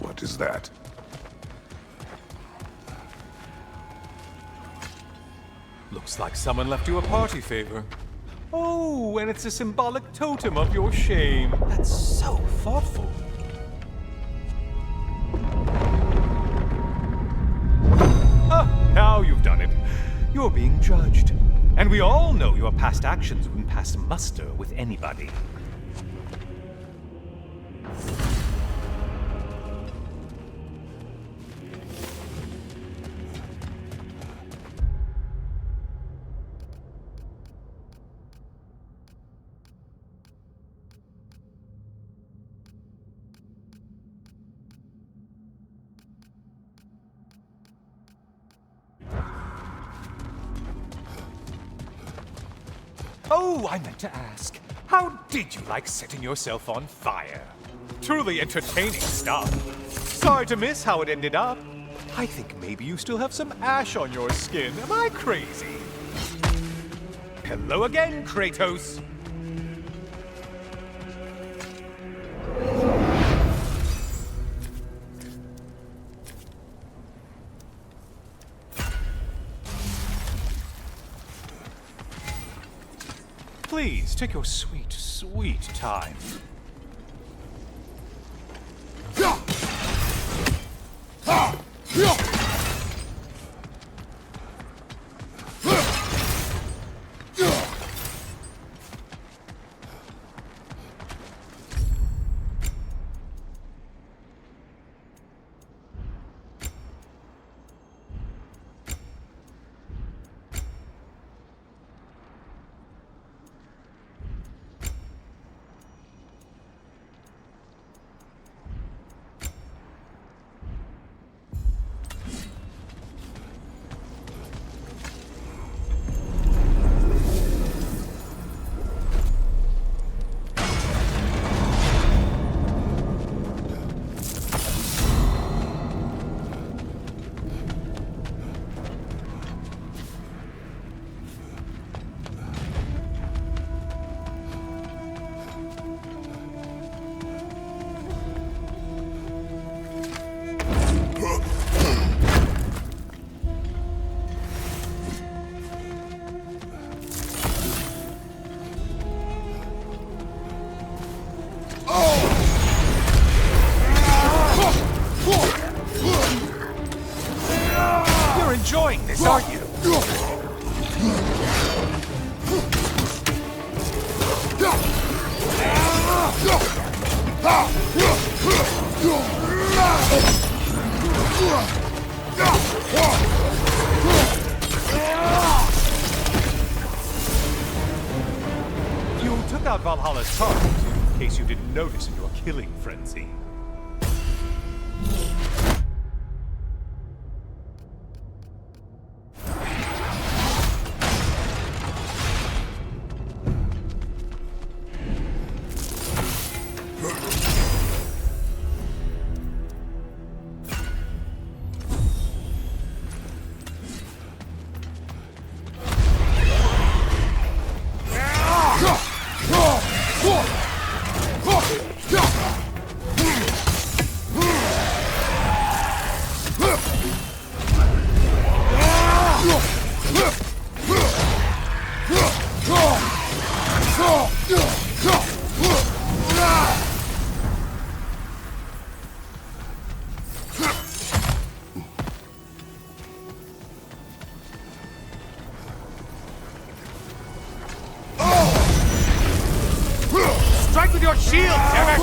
What is that? Looks like someone left you a party favor. Oh, and it's a symbolic totem of your shame. That's so thoughtful. Ah, now you've done it. You're being judged. And we all know your past actions wouldn't pass muster with anybody. Oh, I meant to ask, how did you like setting yourself on fire? Truly entertaining stuff. Sorry to miss how it ended up. I think maybe you still have some ash on your skin. Am I crazy? Hello again, Kratos. Please, take your sweet, sweet time. You're enjoying this, aren't you? You took out Valhalla's target, in case you didn't notice in your killing frenzy. Strike with your shield, damn it!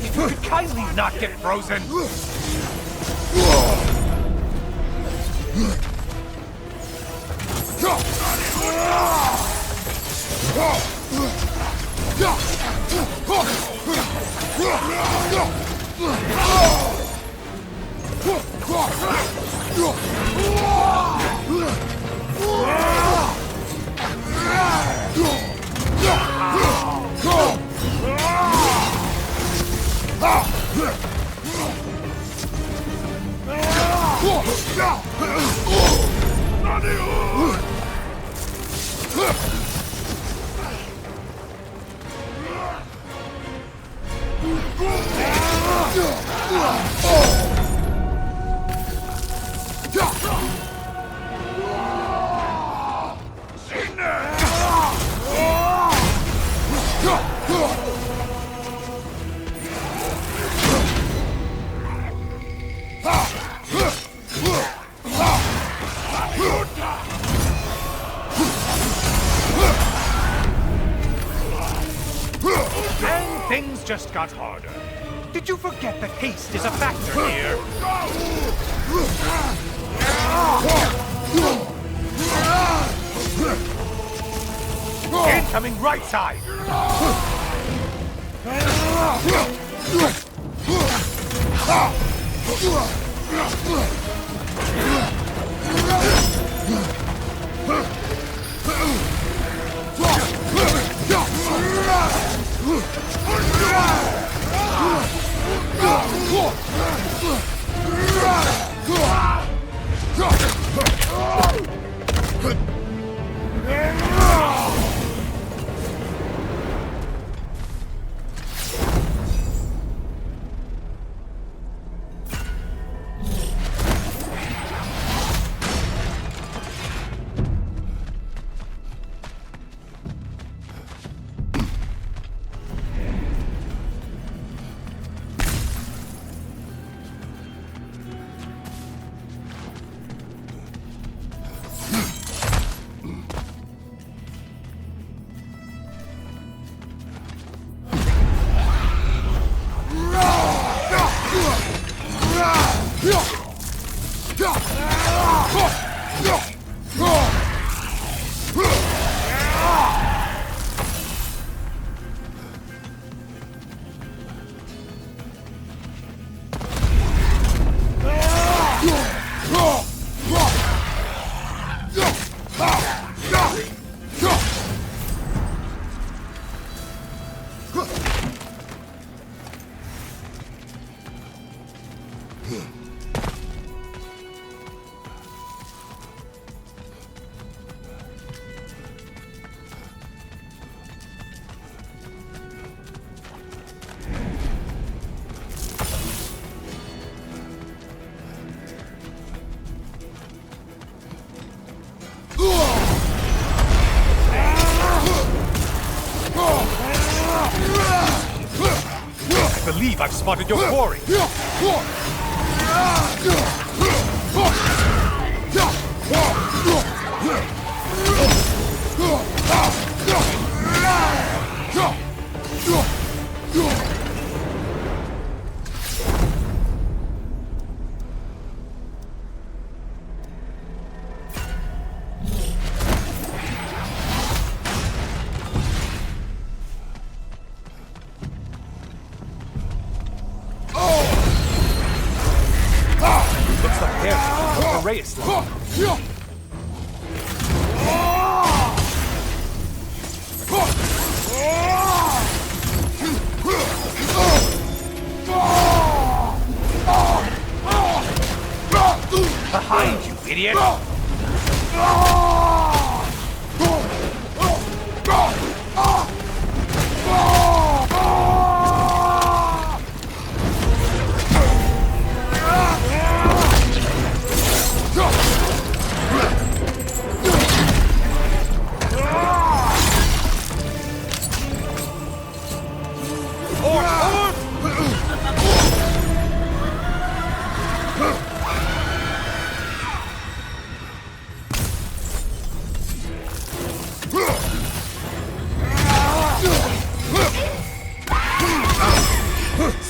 If you could kindly not get frozen! And things just got harder. Did you forget that haste is a factor here? Incoming right side! I believe I've spotted your quarry. Behind you, idiot!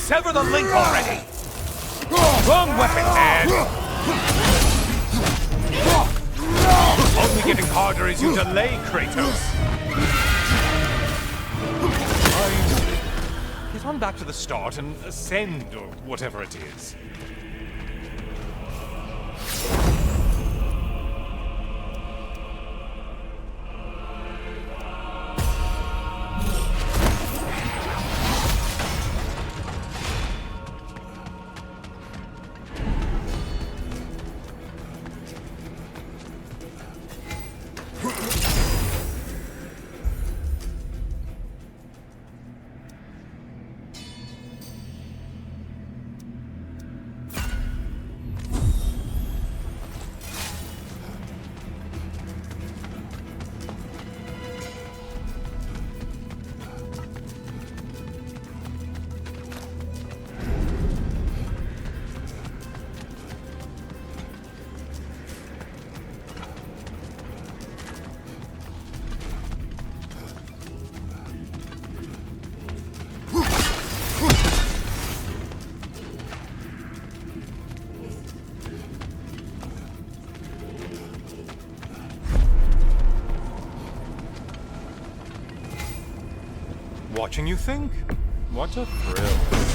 Sever the link already! Wrong weapon, man! Only getting harder as you delay, Kratos! Get on back to the start and ascend, or whatever it is. Watching you think? What a thrill.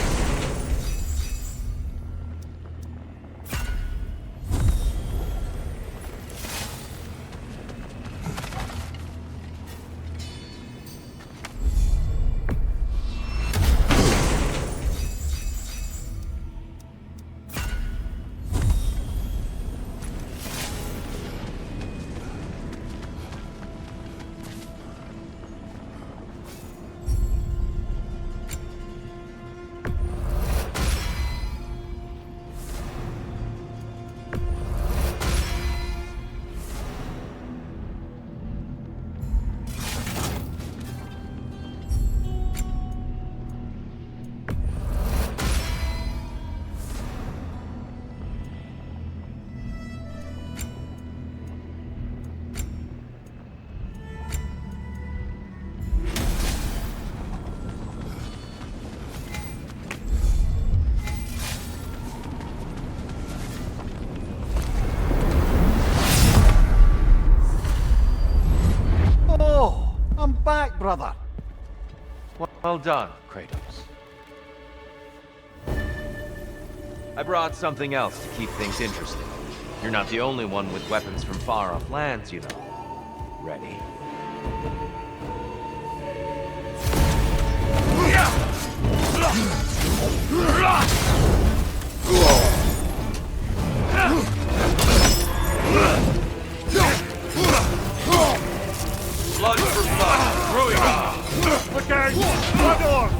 Back, brother. Well done, Kratos. I brought something else to keep things interesting. You're not the only one with weapons from far-off lands, you know. Ready? Blood for blood, brewing on! Look out! Blood on!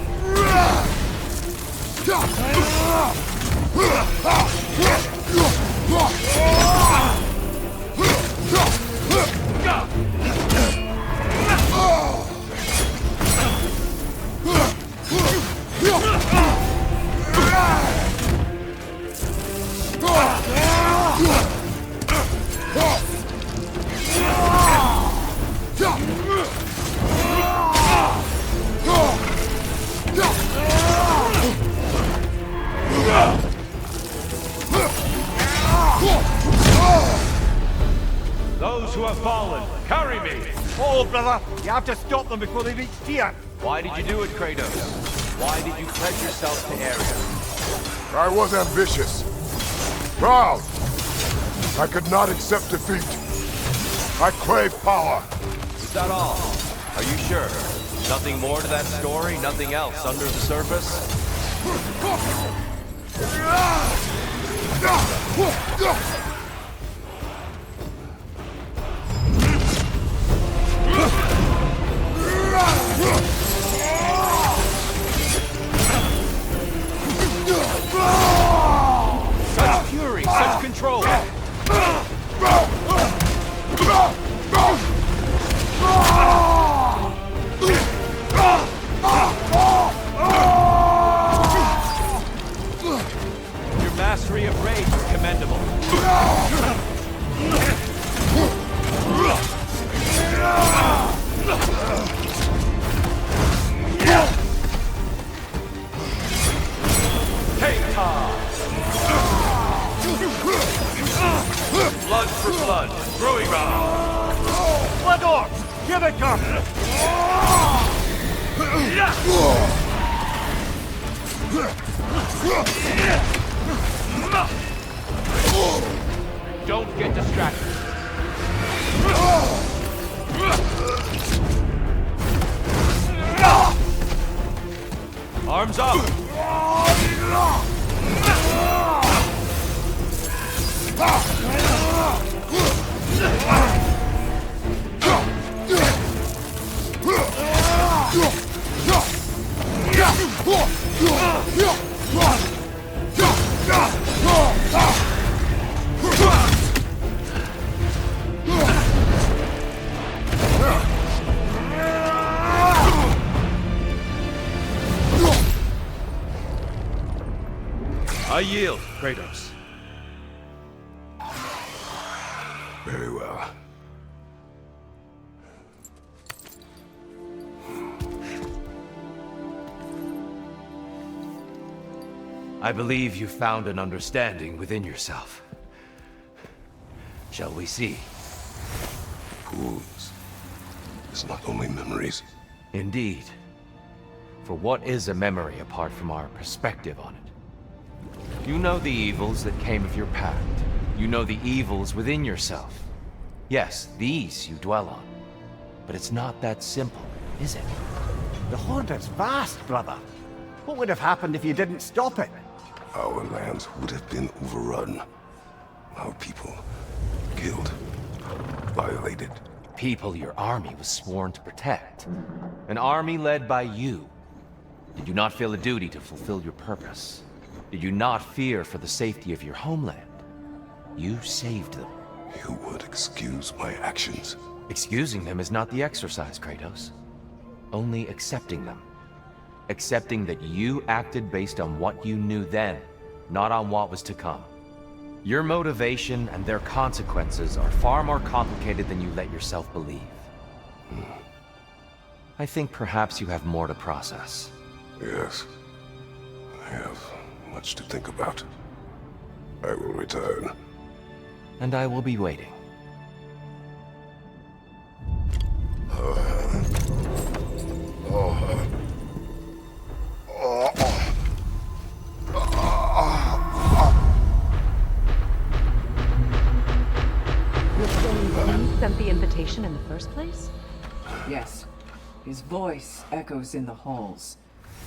Those who have fallen, carry me! Oh, brother, you have to stop them before they reach Tyr. Why did you do it, Kratos? Why did you pledge yourself to Ares? I was ambitious. Proud. I could not accept defeat. I crave power. Is that all? Are you sure? Nothing more to that story? Nothing else under the surface? Such fury, such control! Your mastery of rage is commendable. Blood for blood, brewing on! Blood on! Here they come! Don't get distracted. Arms up! I yield, Kratos. Very well. I believe you found an understanding within yourself. Shall we see? Wounds. It's not only memories. Indeed. For what is a memory apart from our perspective on it? You know the evils that came of your pact. You know the evils within yourself. Yes, these you dwell on. But it's not that simple, is it? The Horde is vast, brother. What would have happened if you didn't stop it? Our lands would have been overrun. Our people killed, violated. People your army was sworn to protect. An army led by you. Did you not feel a duty to fulfill your purpose? Did you not fear for the safety of your homeland? You saved them. You would excuse my actions. Excusing them is not the exercise, Kratos. Only accepting them. Accepting that you acted based on what you knew then, not on what was to come. Your motivation and their consequences are far more complicated than you let yourself believe. I think perhaps you have more to process. Yes. I have much to think about. I will return. And I will be waiting. You're saying he sent the invitation in the first place? Yes. His voice echoes in the halls.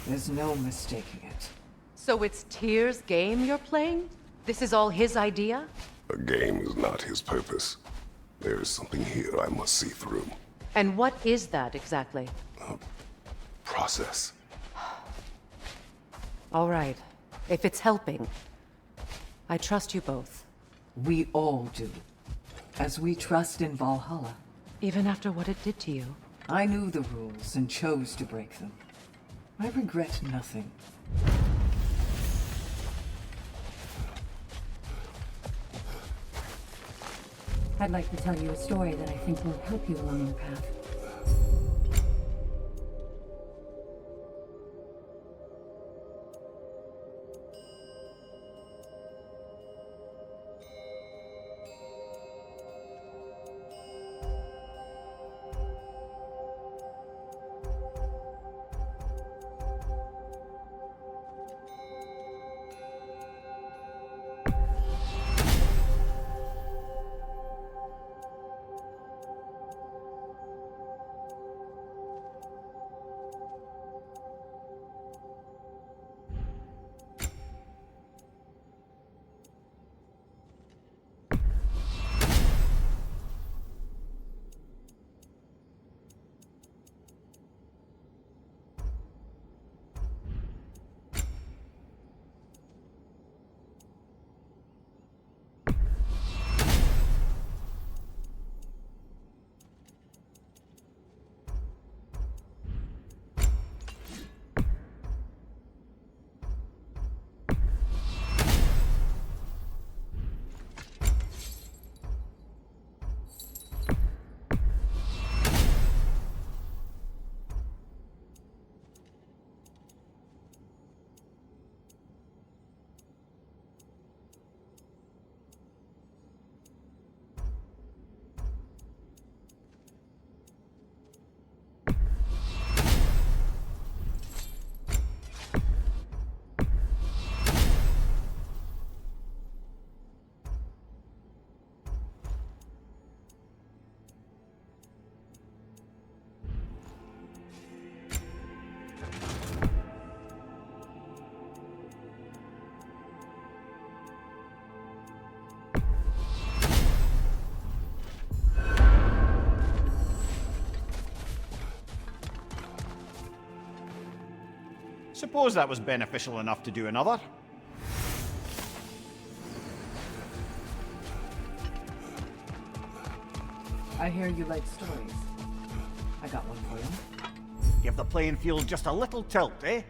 There's no mistaking it. So it's Tyr's game you're playing? This is all his idea? A game is not his purpose. There is something here I must see through. And what is that exactly? Process. All right. If it's helping, I trust you both. We all do. As we trust in Valhalla. Even after what it did to you. I knew the rules and chose to break them. I regret nothing. I'd like to tell you a story that I think will help you along your path. Suppose that was beneficial enough to do another. I hear you like stories. I got one for you. Give the playing field just a little tilt, eh?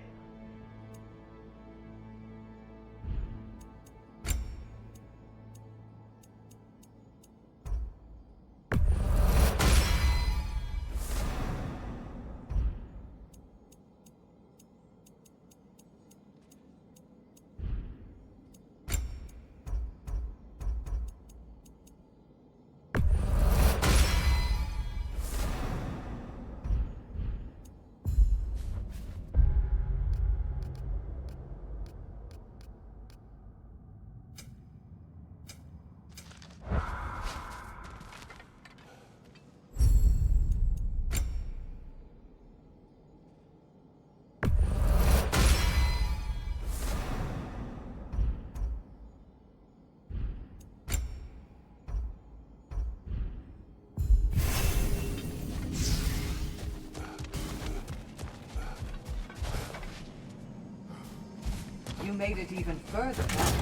made it even further back.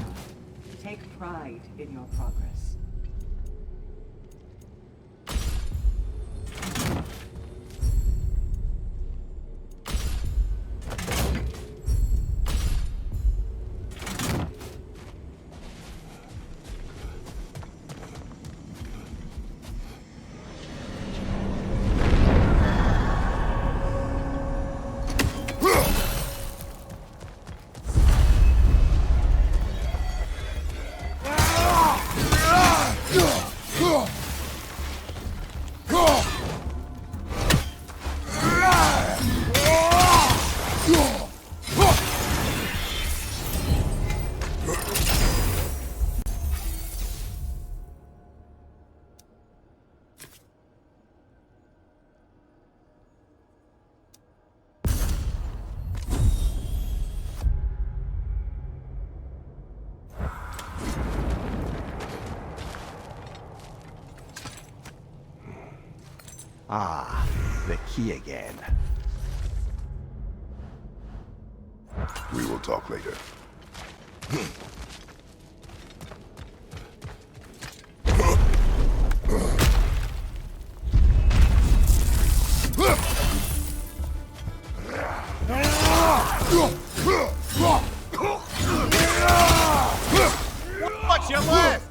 Take pride in your progress. Ah, the key again. We will talk later. Watch your left!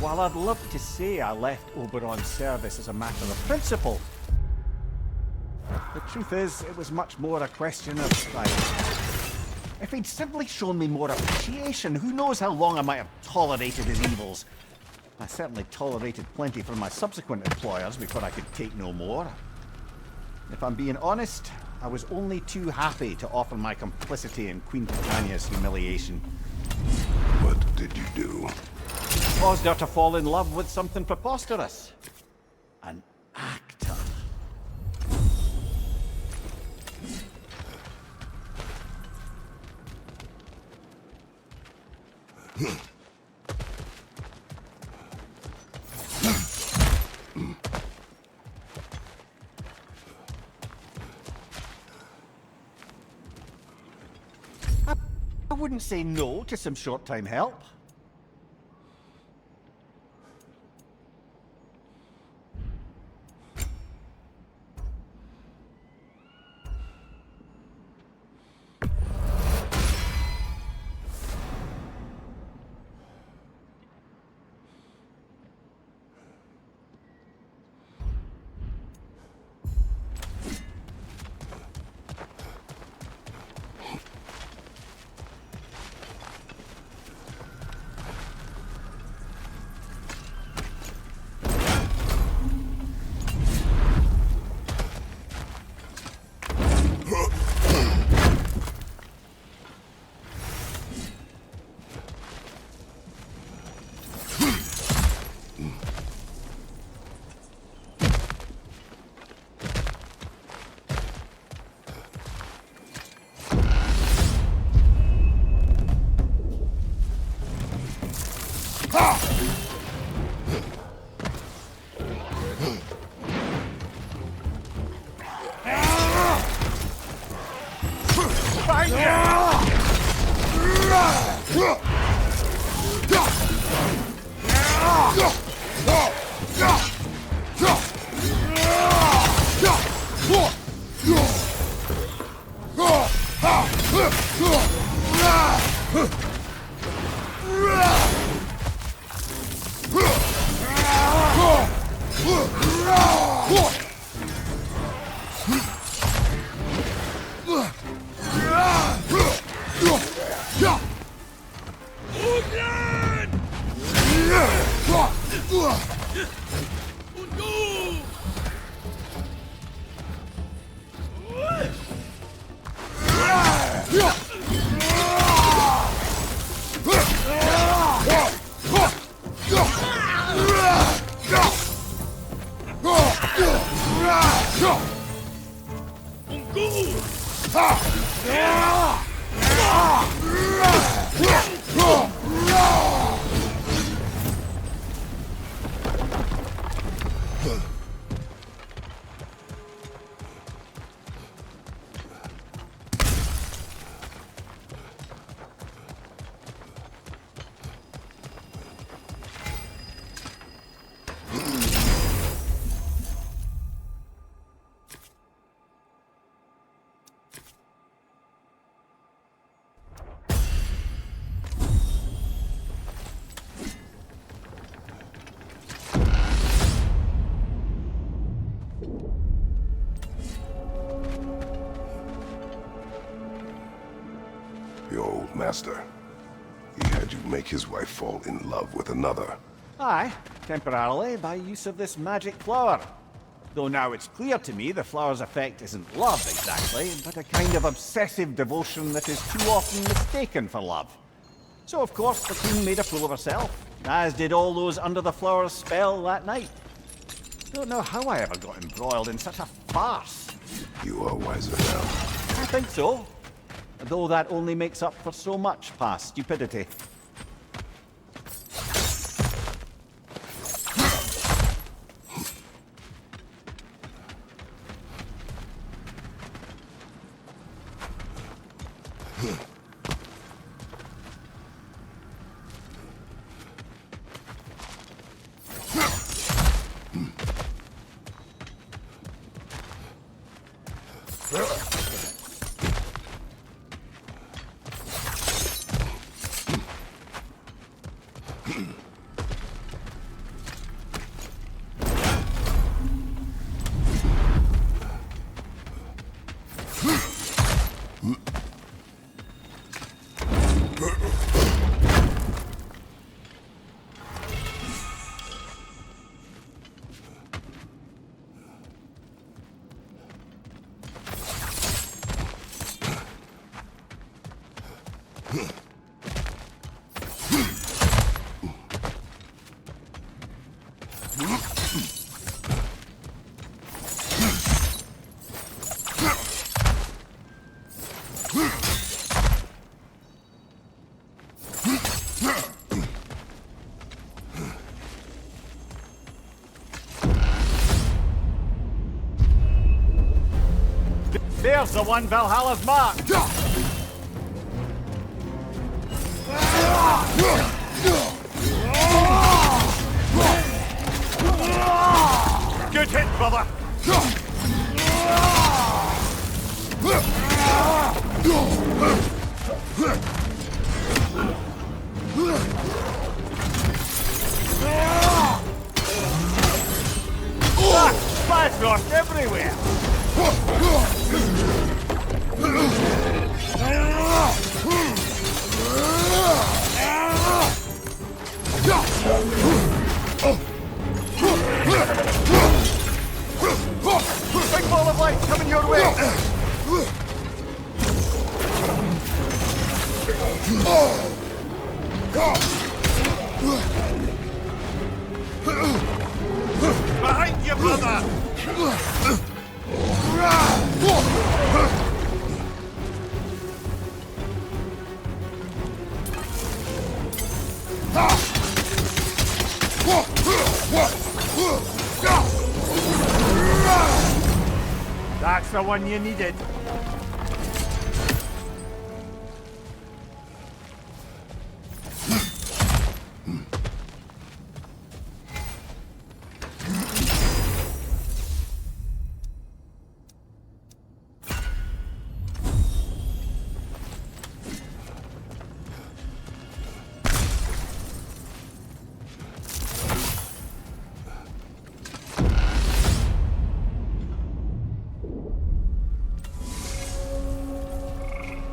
While I'd love to say I left Oberon's service as a matter of principle, the truth is, it was much more a question of style. If he'd simply shown me more appreciation, who knows how long I might have tolerated his evils. I certainly tolerated plenty from my subsequent employers before I could take no more. If I'm being honest, I was only too happy to offer my complicity in Queen Titania's humiliation. What did you do? Caused her to fall in love with something preposterous. An actor. I wouldn't say no to some short-time help. Your old master. He had you make his wife fall in love with another. Aye, temporarily, by use of this magic flower. Though now it's clear to me the flower's effect isn't love exactly, but a kind of obsessive devotion that is too often mistaken for love. So of course the queen made a fool of herself, as did all those under the flower's spell that night. Don't know how I ever got embroiled in such a farce. You are wiser now. I think so. Though that only makes up for so much past stupidity. There's the one Valhalla's marked! Good hit, brother! Splash rocks everywhere! Big ball of light coming your way! Behind you, brother! That's the one you needed.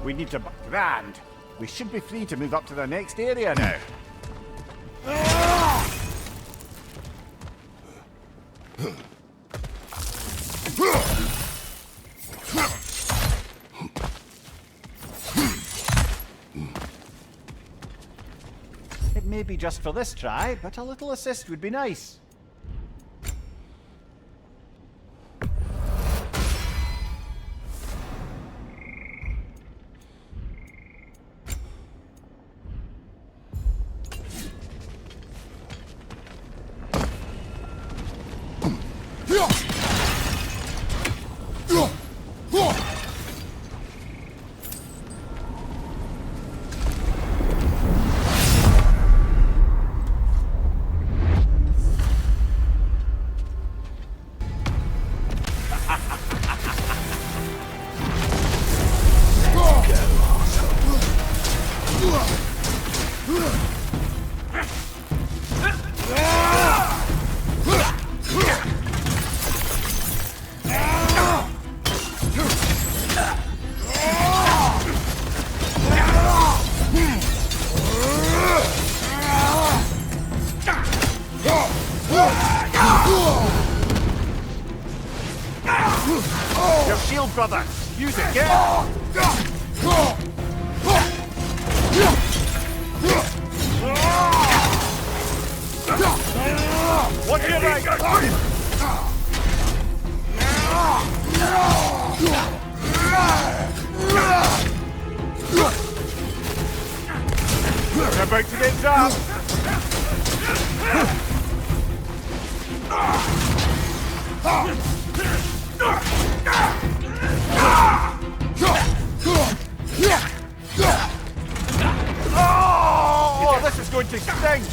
We need to... Grand! We should be free to move up to the next area now. It may be just for this try, but a little assist would be nice. shield, brother! Use it, get! What's your right? We're about to get zapped! Oh, this is going to sting!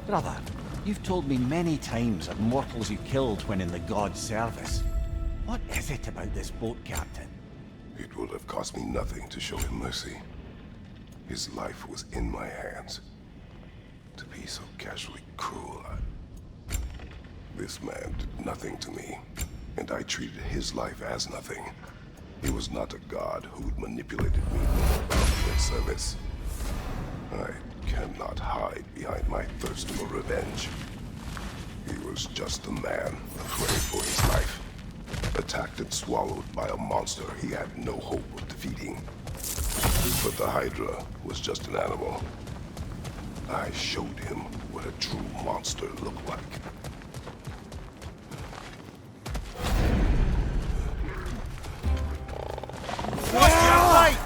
Brother, you've told me many times of mortals you killed when in the god's service. What is it about this boat captain? It would have cost me nothing to show him mercy. His life was in my hands. To be so casually cruel, This man did nothing to me, and I treated his life as nothing. He was not a god who'd manipulated me in service. I cannot hide behind my thirst for revenge. He was just a man afraid for his life, attacked and swallowed by a monster he had no hope of defeating. But the Hydra was just an animal. I showed him what a true monster looked like. Watch your light!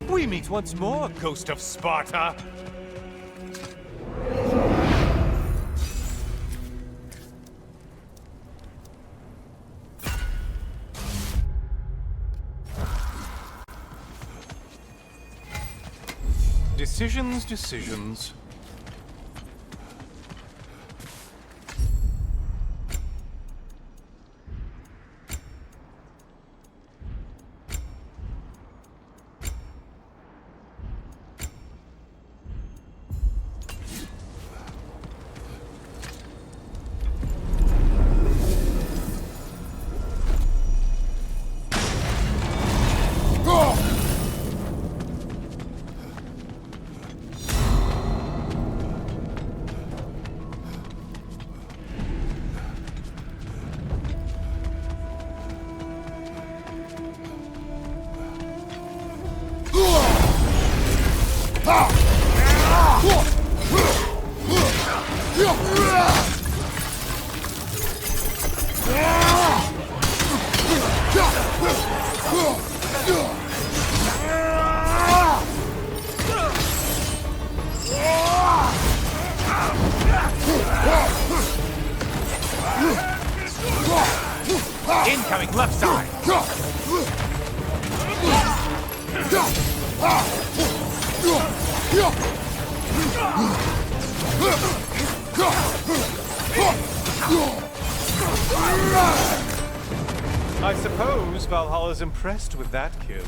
We meet once more, Ghost of Sparta! Decisions. Incoming left side! I suppose Valhalla's impressed with that kill.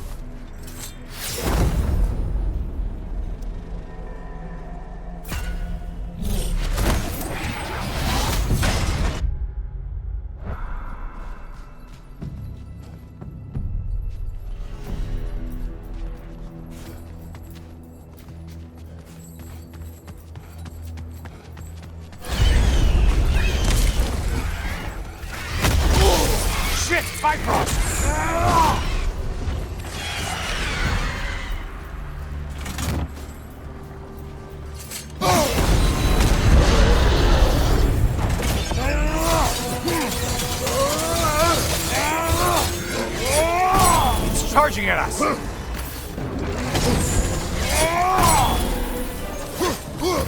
Charging at us!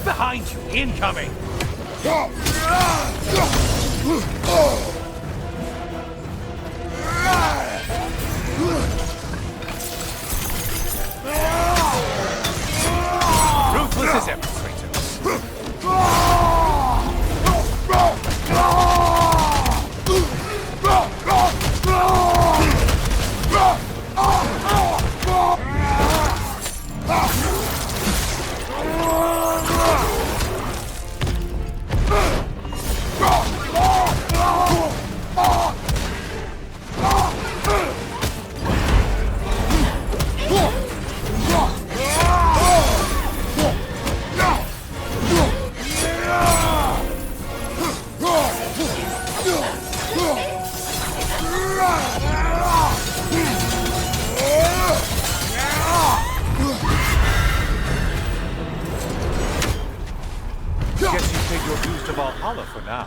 Behind you! Incoming! Ruthless as ever, Kratos. Guess you paid your dues to Valhalla for now.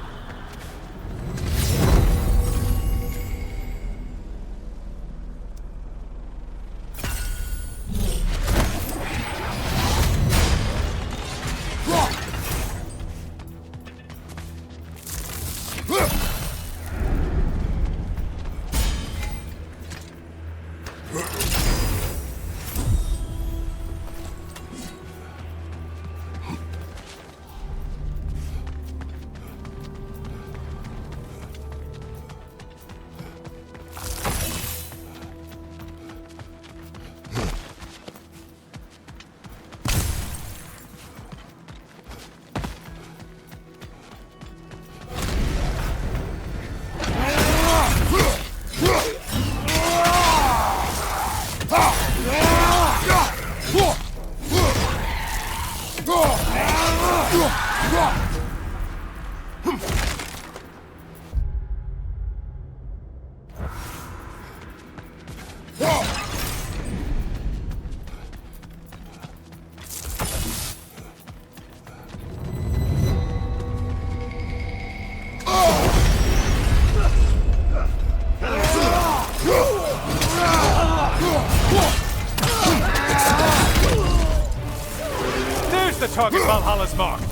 The target Valhalla's marked.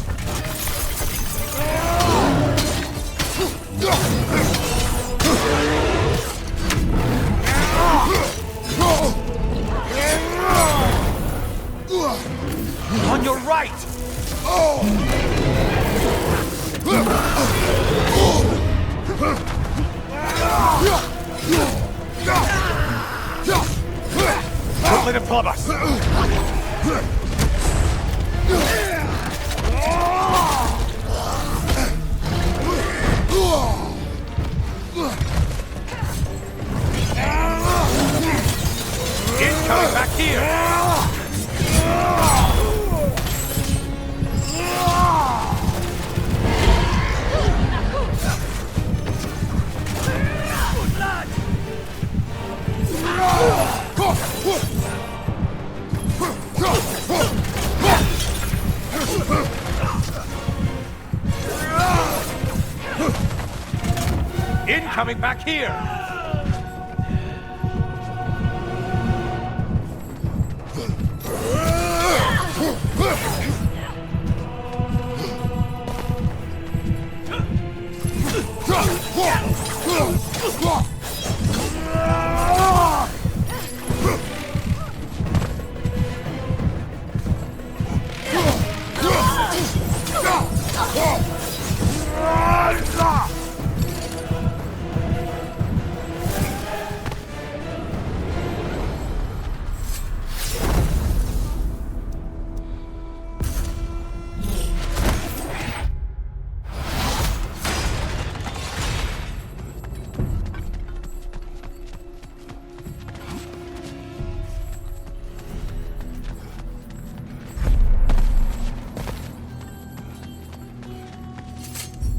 On your right. Don't let him club us. coming back here!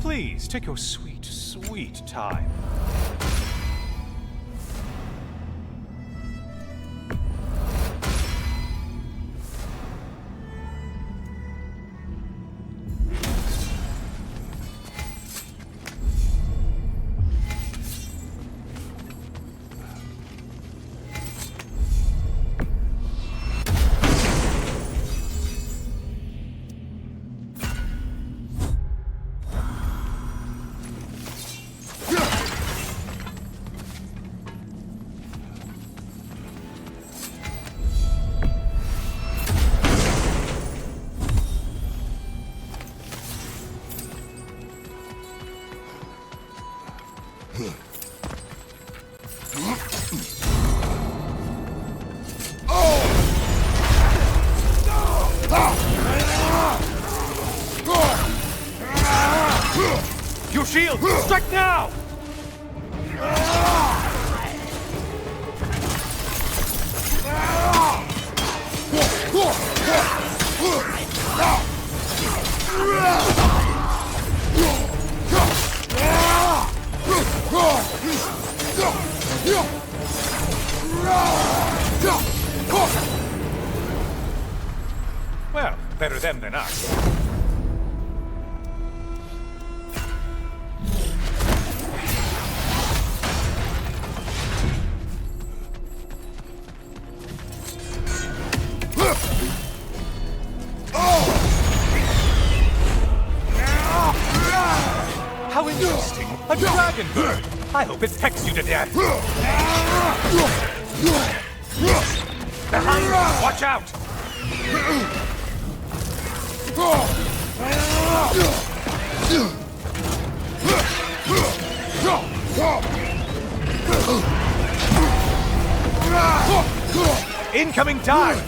Please, take your sweet, sweet time. Your shield! Strike now! Well, better them than us. How interesting! A dragon bird! I hope it pecks you to death! Behind you! Watch out! Incoming dive!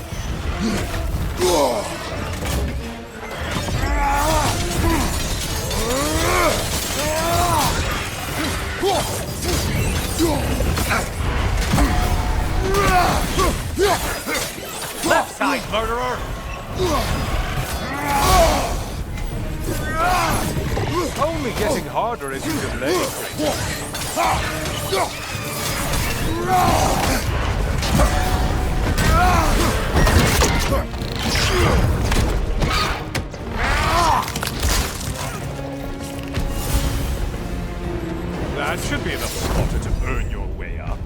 Left side, murderer! Only getting harder as you delay. That should be enough slaughter to burn your way up.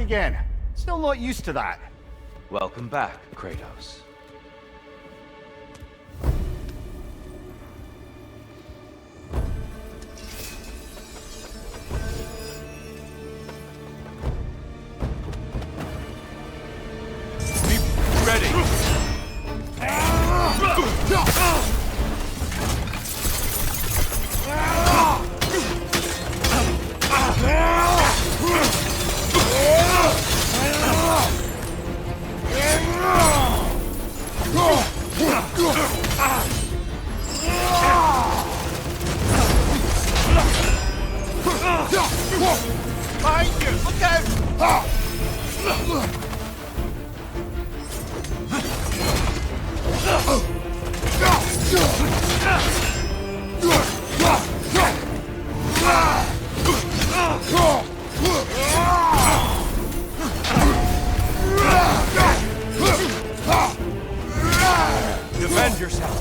again. Still not used to that. Welcome back, Kratos. Be ready! Behind you! Look out! Defend yourself!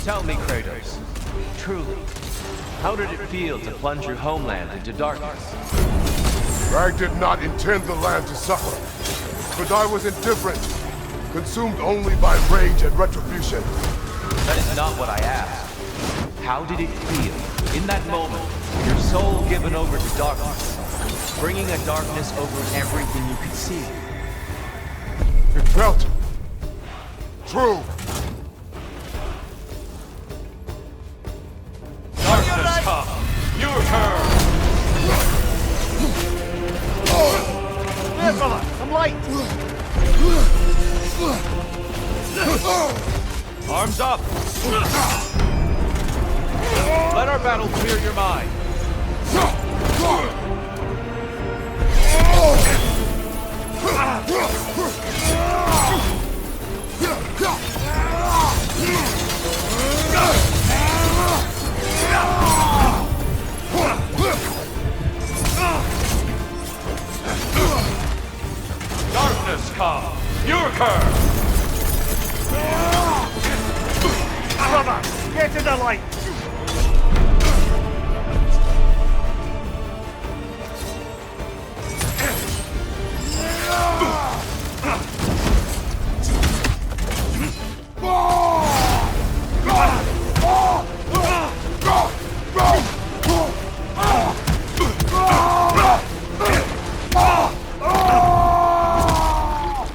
Tell me, Kratos, truly, how did it feel to plunge your homeland into darkness? Rag did not intend the land to suffer, but I was indifferent, consumed only by rage and retribution. That is not what I asked. How did it feel, in that moment, your soul given over to darkness, bringing a darkness over everything you could see? It felt true. Darkness come, you return! There, brother! I'm light! Arms up! Let our battle clear your mind. Darkness come, your curse! Brother! Get in the light!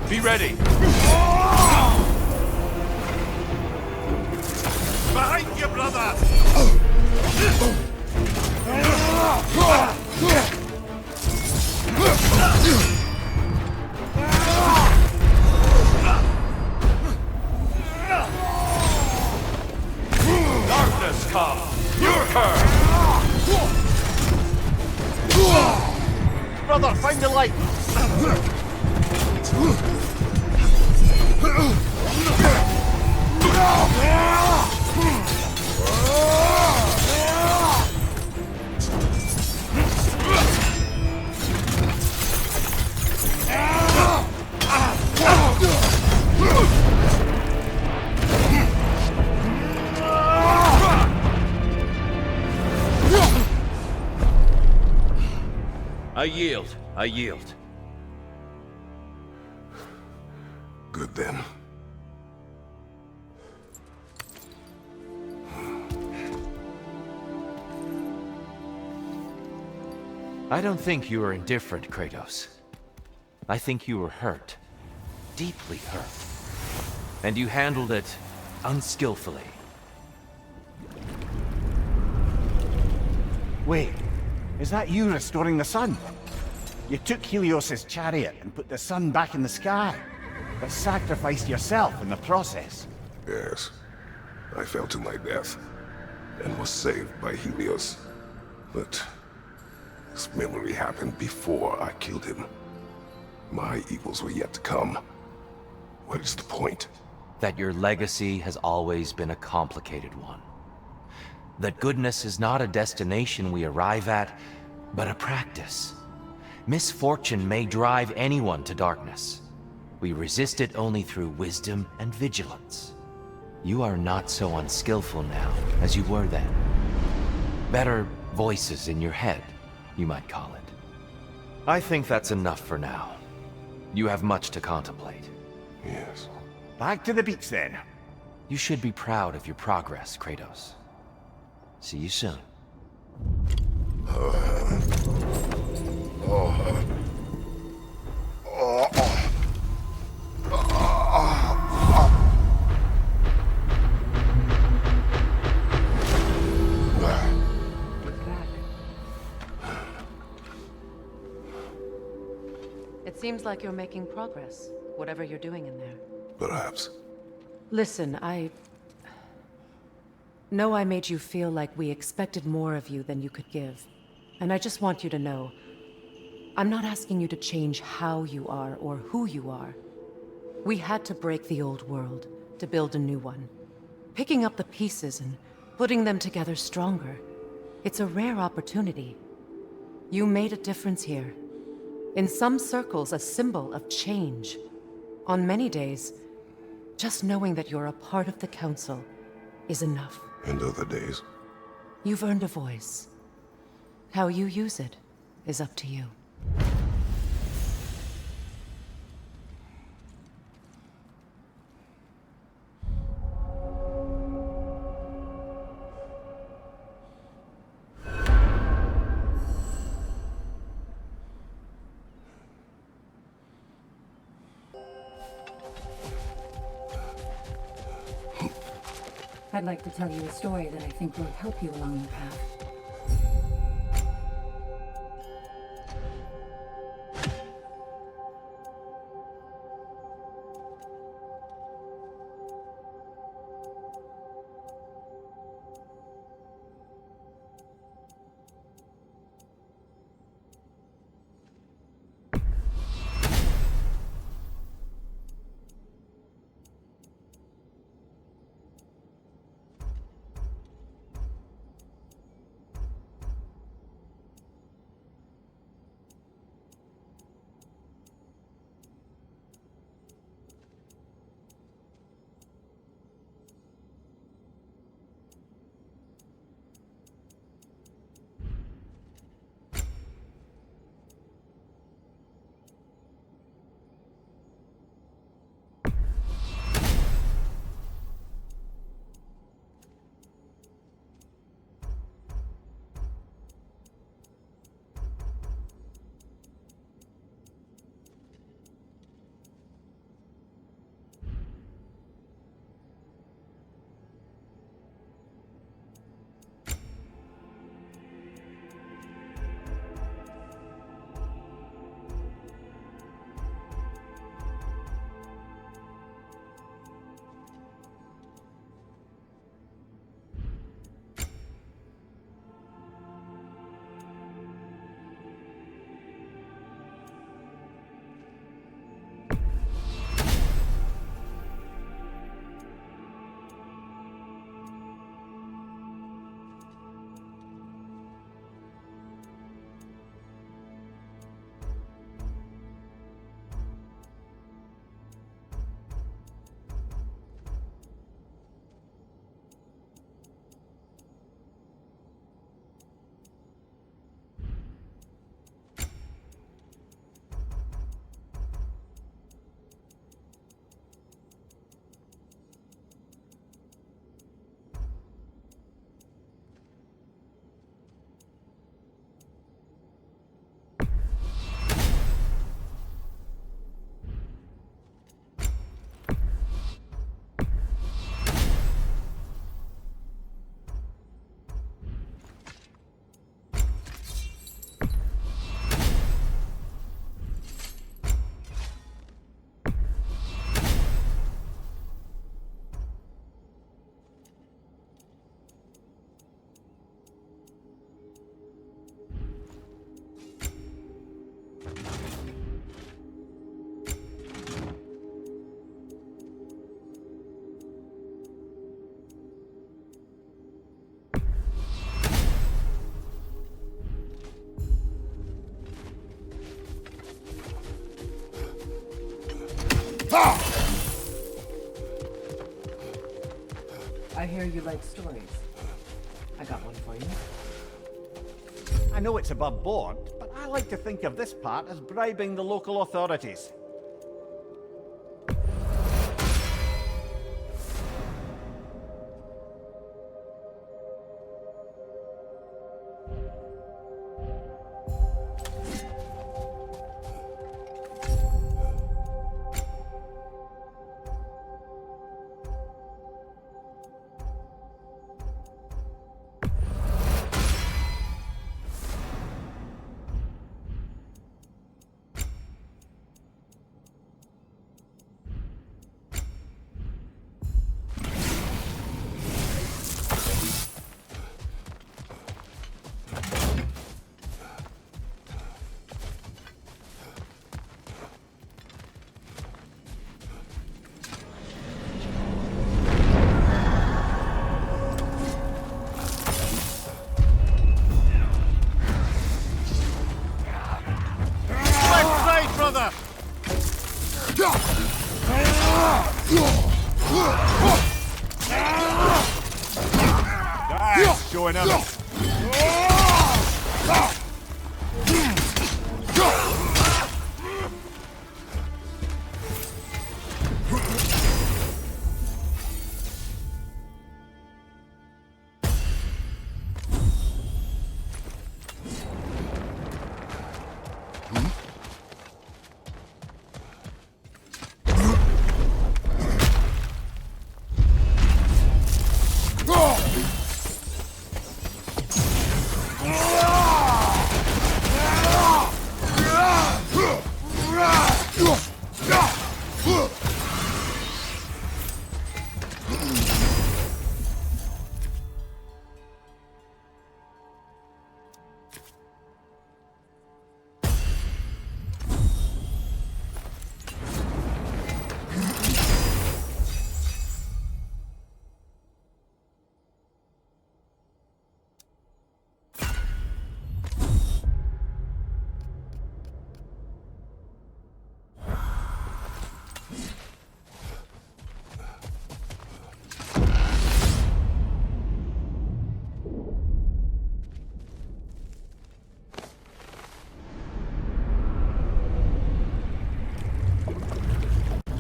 Be ready! Behind you, brother! Darkness come, your curse! Brother, find the light! I yield. Good then. I don't think you were indifferent, Kratos. I think you were hurt. Deeply hurt. And you handled it unskillfully. Wait, is that you restoring the sun? You took Helios's chariot and put the sun back in the sky, but sacrificed yourself in the process. Yes. I fell to my death, and was saved by Helios. But this memory happened before I killed him. My evils were yet to come. What is the point? That your legacy has always been a complicated one. That goodness is not a destination we arrive at, but a practice. Misfortune may drive anyone to darkness. We resist it only through wisdom and vigilance. You are not so unskillful now as you were then. Better voices in your head, you might call it. I think that's enough for now. You have much to contemplate. Yes. Back to the beach then. You should be proud of your progress, Kratos. See you soon. It seems like you're making progress, whatever you're doing in there. Perhaps. Listen, I know I made you feel like we expected more of you than you could give. And I just want you to know, I'm not asking you to change how you are or who you are. We had to break the old world to build a new one. Picking up the pieces and putting them together stronger. It's a rare opportunity. You made a difference here. In some circles, a symbol of change. On many days, just knowing that you're a part of the Council is enough. And other days. You've earned a voice. How you use it is up to you. I'd like to tell you a story that I think will help you along the path. I hear you like stories. I got one for you. I know it's above board, but I like to think of this part as bribing the local authorities. Showing up.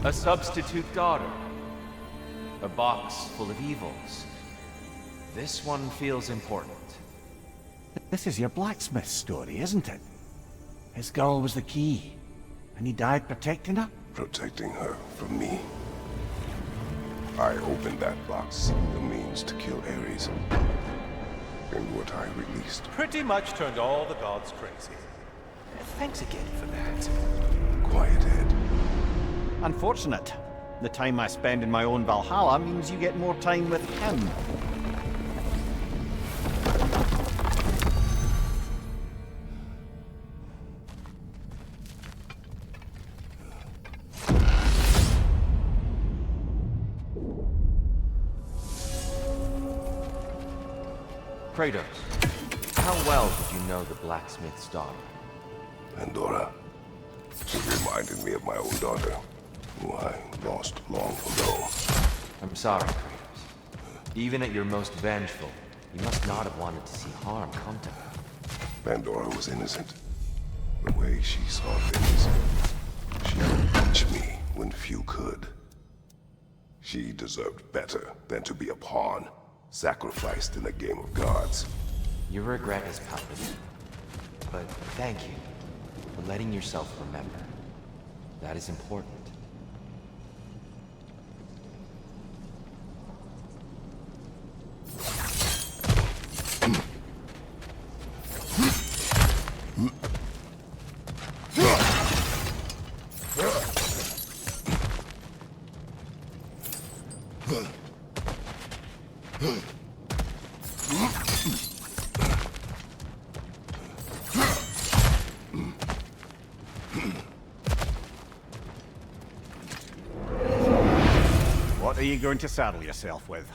A substitute daughter. A box full of evils. This one feels important. This is your blacksmith story, isn't it? His girl was the key, and he died protecting her? Protecting her from me. I opened that box seeking the means to kill Ares. And what I released. Pretty much turned all the gods crazy. Thanks again for that. Quiet, Ed. Unfortunate. The time I spend in my own Valhalla means you get more time with him. Kratos, how well did you know the blacksmith's daughter? Pandora. She reminded me of my own daughter, who I lost long ago. I'm sorry, Kratos. Even at your most vengeful, you must not have wanted to see harm come to her. Pandora was innocent. The way she saw things. She could reach me when few could. She deserved better than to be a pawn, sacrificed in a game of gods. Your regret is palpable. But thank you for letting yourself remember. That is important. What are you going to saddle yourself with?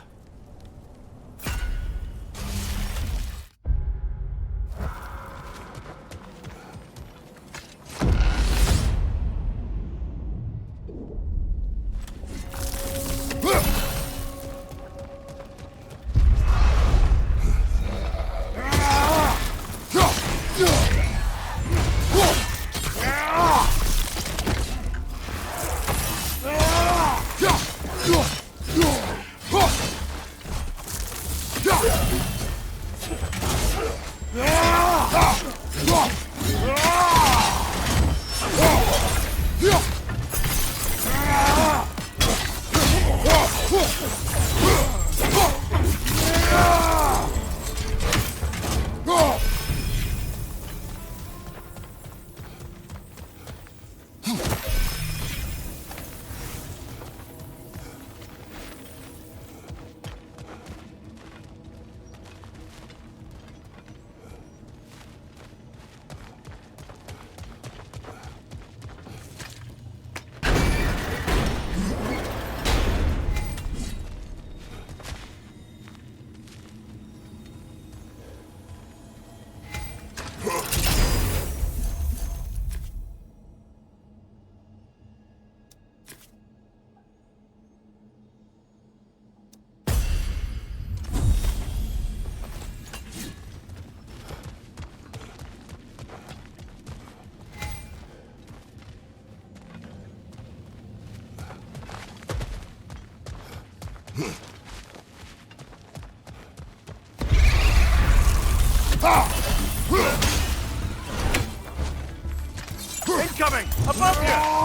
Incoming! Above you!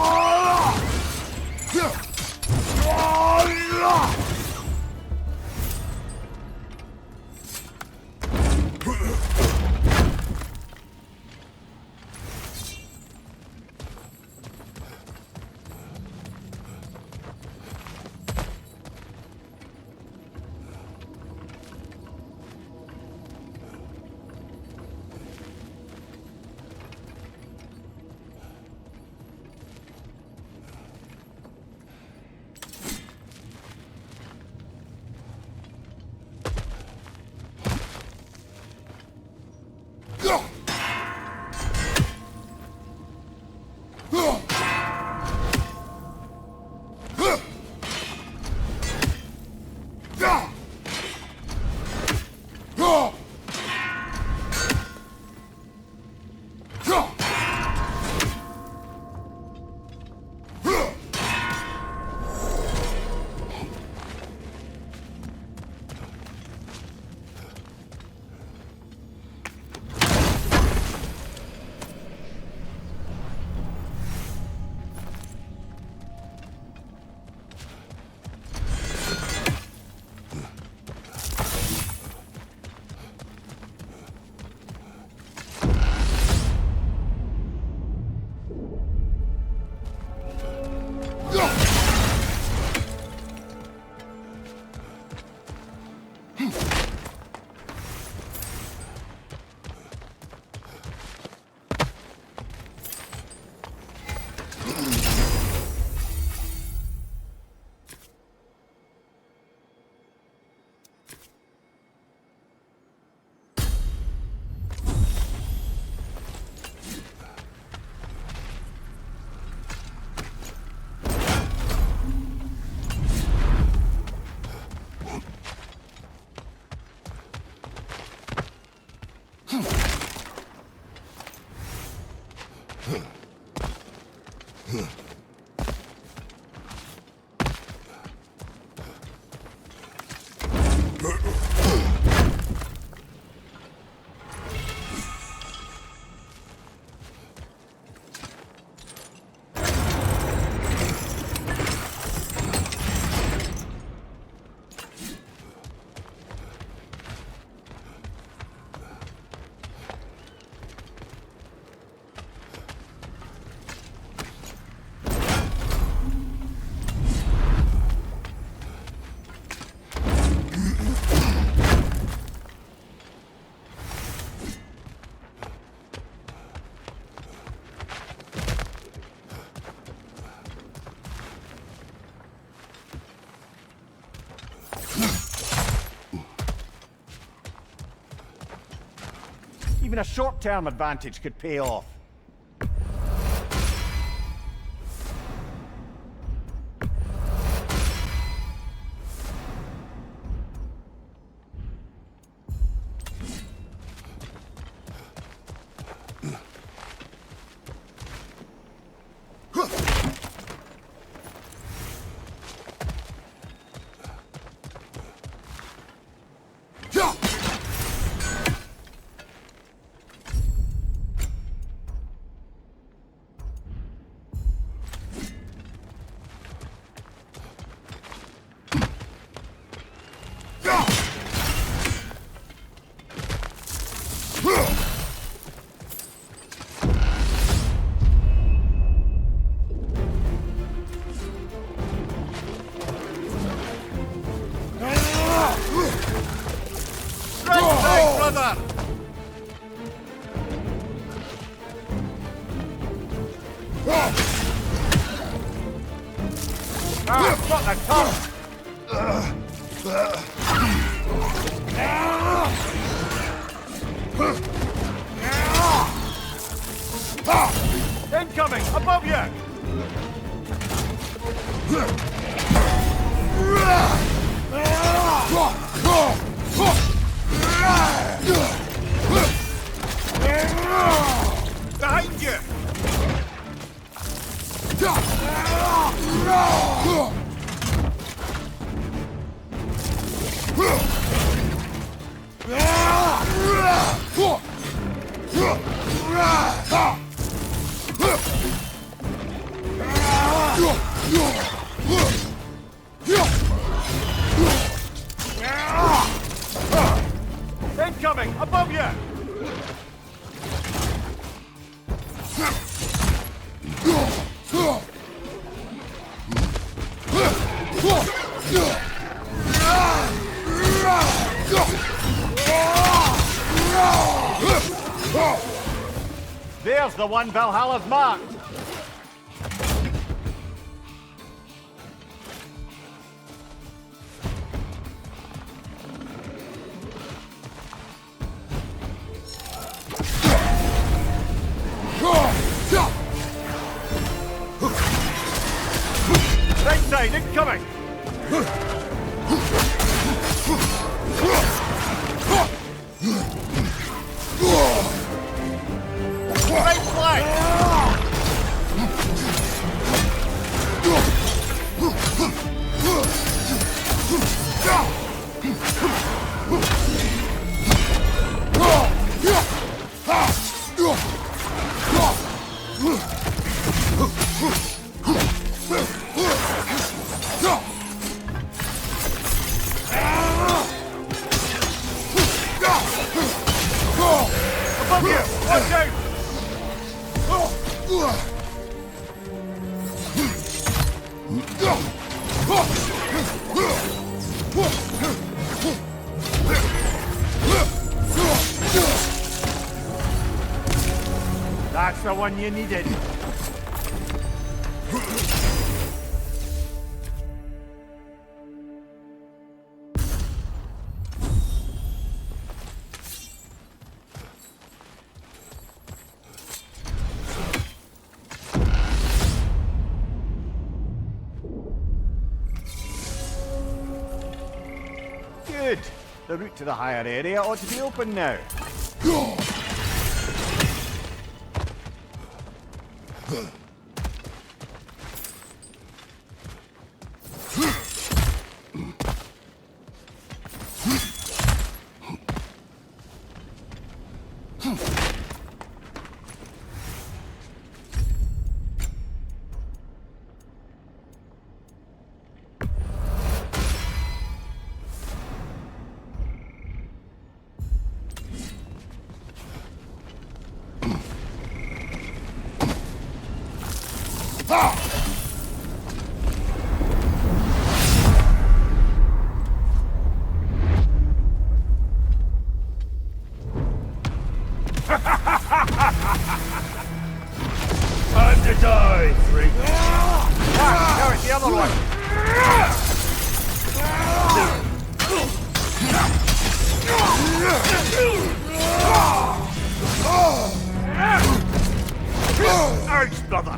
Even a short-term advantage could pay off. Incoming! Above you! Behind you! incoming! Above you! There's the one Valhalla's marked! Right side, incoming! Right flank! Above you! Watch out! That's the one you needed. Good. The route to the higher area ought to be open now. Time to die, freak! Now it's the other one. Ouch, brother!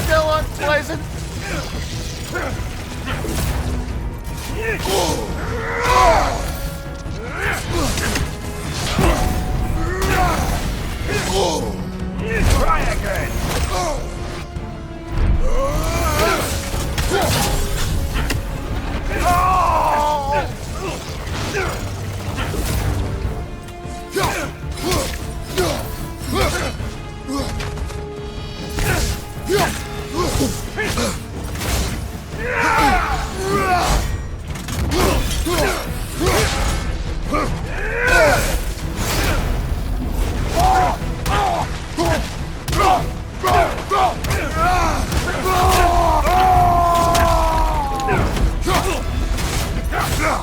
Still unpleasant. Try again.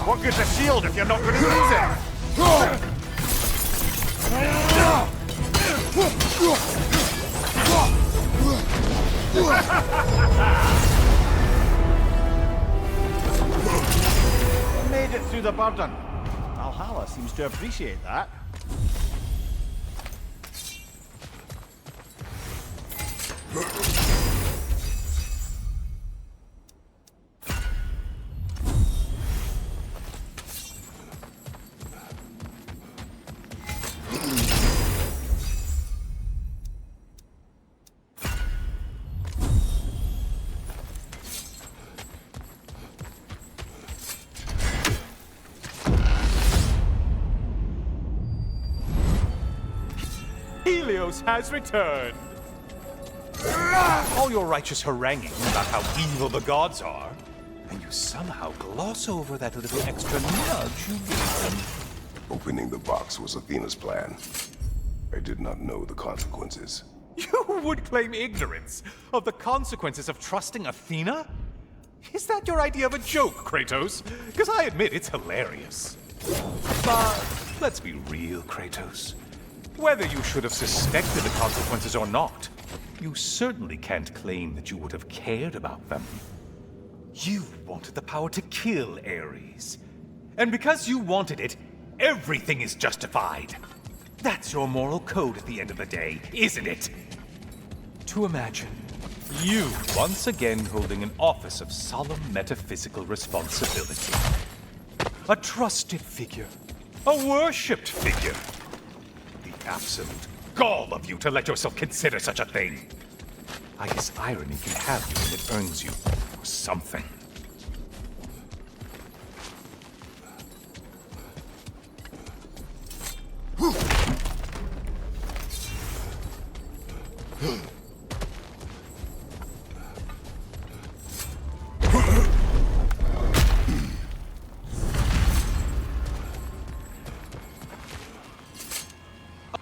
What good's a shield if you're not going to use it? Made it through the burden. Valhalla seems to appreciate that. Helios has returned. All your righteous haranguing about how evil the gods are And you somehow gloss over that little extra nudge you gave them. Opening the box was Athena's plan. I did not know the consequences. You would claim ignorance of the consequences of trusting Athena? Is that your idea of a joke, Kratos? Because I admit it's hilarious. But let's be real, Kratos. Whether you should have suspected the consequences or not, you certainly can't claim that you would have cared about them. You wanted the power to kill Ares. And because you wanted it, everything is justified. That's your moral code at the end of the day, isn't it? To imagine you once again holding an office of solemn metaphysical responsibility. A trusted figure. A worshipped figure. The absolute gall of you to let yourself consider such a thing. I guess irony can have you when it earns you something.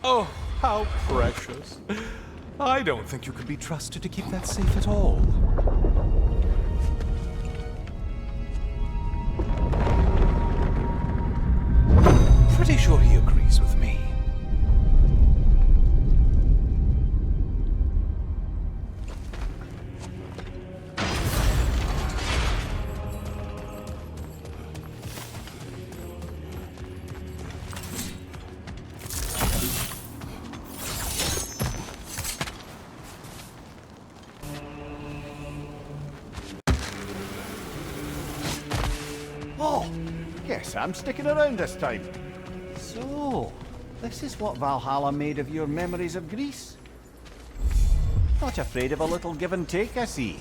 Oh, how precious. I don't think you can be trusted to keep that safe at all. Pretty sure he agrees with me. Oh, guess I'm sticking around this time. So, this is what Valhalla made of your memories of Greece? Not afraid of a little give and take, I see.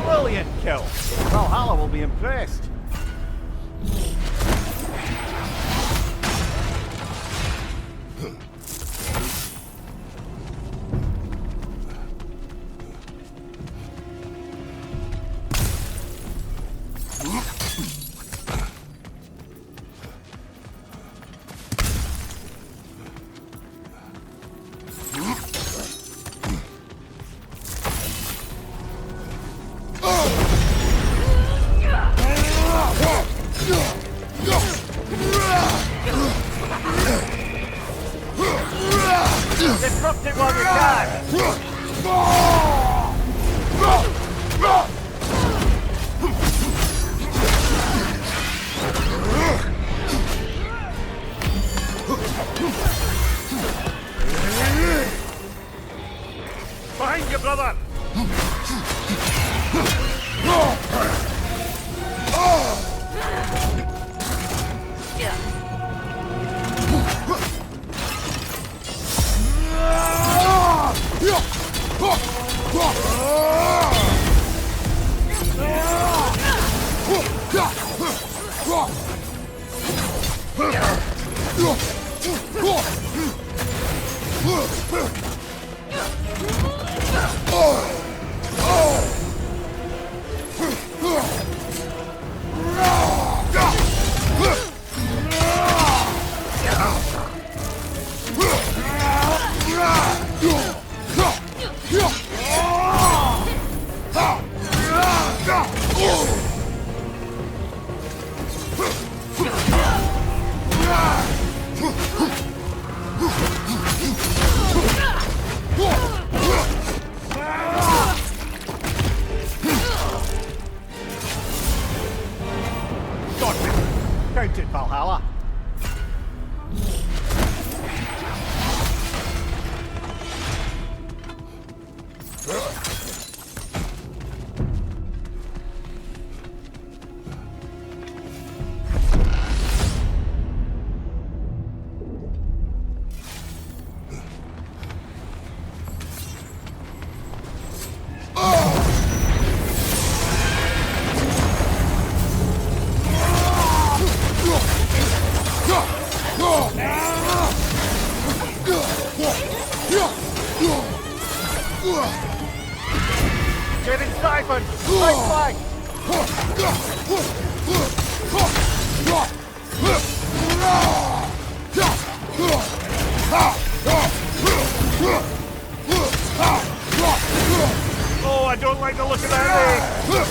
Brilliant kill. Valhalla will be impressed. Disrupt it while you can! Behind you, brother! Typhon! Right flank! Oh, I don't like the look of that leg!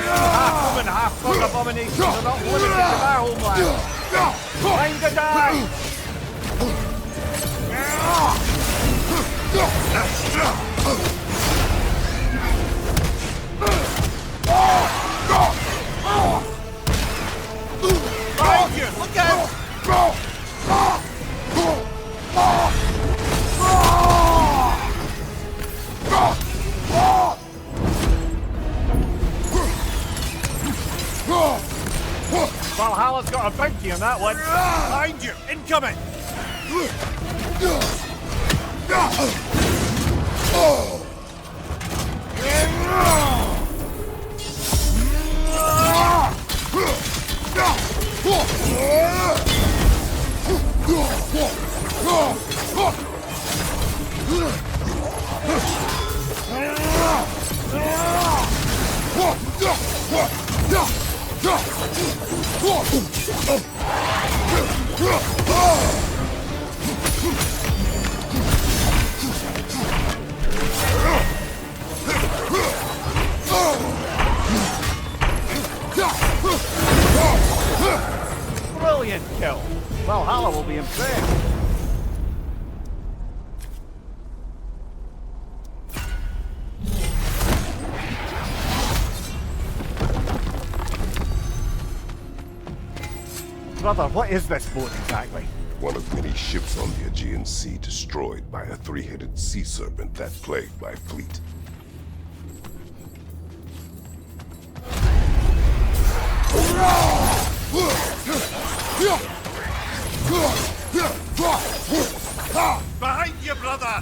Half woman, half bug abominations are not limited to our homeland. Time to die! Behind you! Look out! Valhalla's got a bounty on that one. Behind you! Incoming! Brilliant kill! Valhalla will be impressed. Brother, what is this boat exactly? One of many ships on the Aegean Sea destroyed by a three-headed sea serpent that plagued my fleet. Behind you, brother!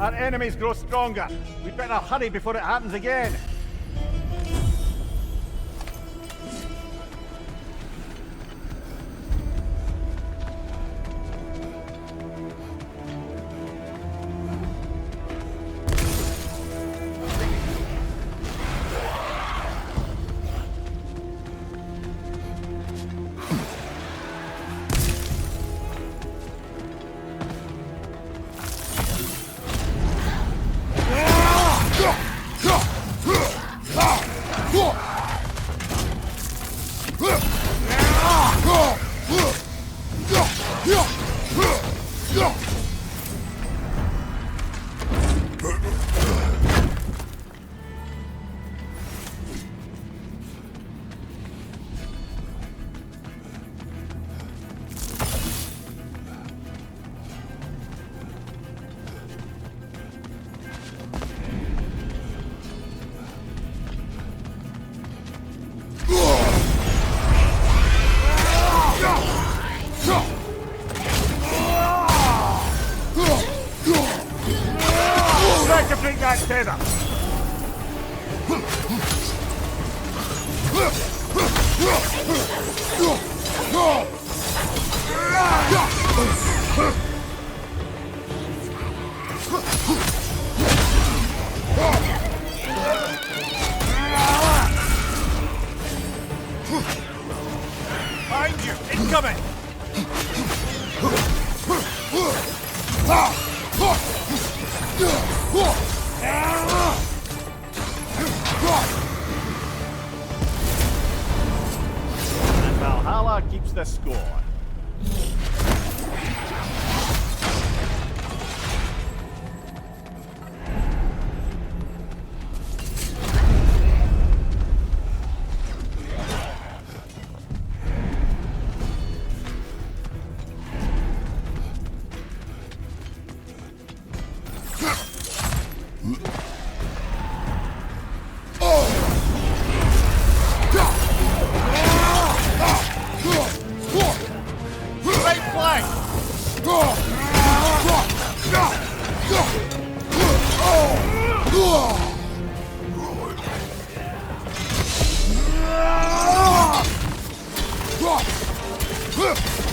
Our enemies grow stronger. We'd better hurry before it happens again. Tether. Behind you! Incoming! And Valhalla keeps the score.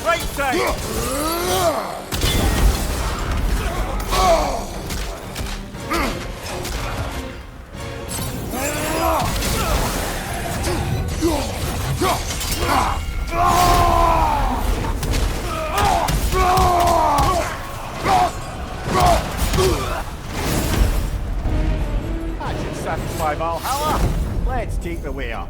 Right side! That should satisfy Valhalla. Let's take the way up.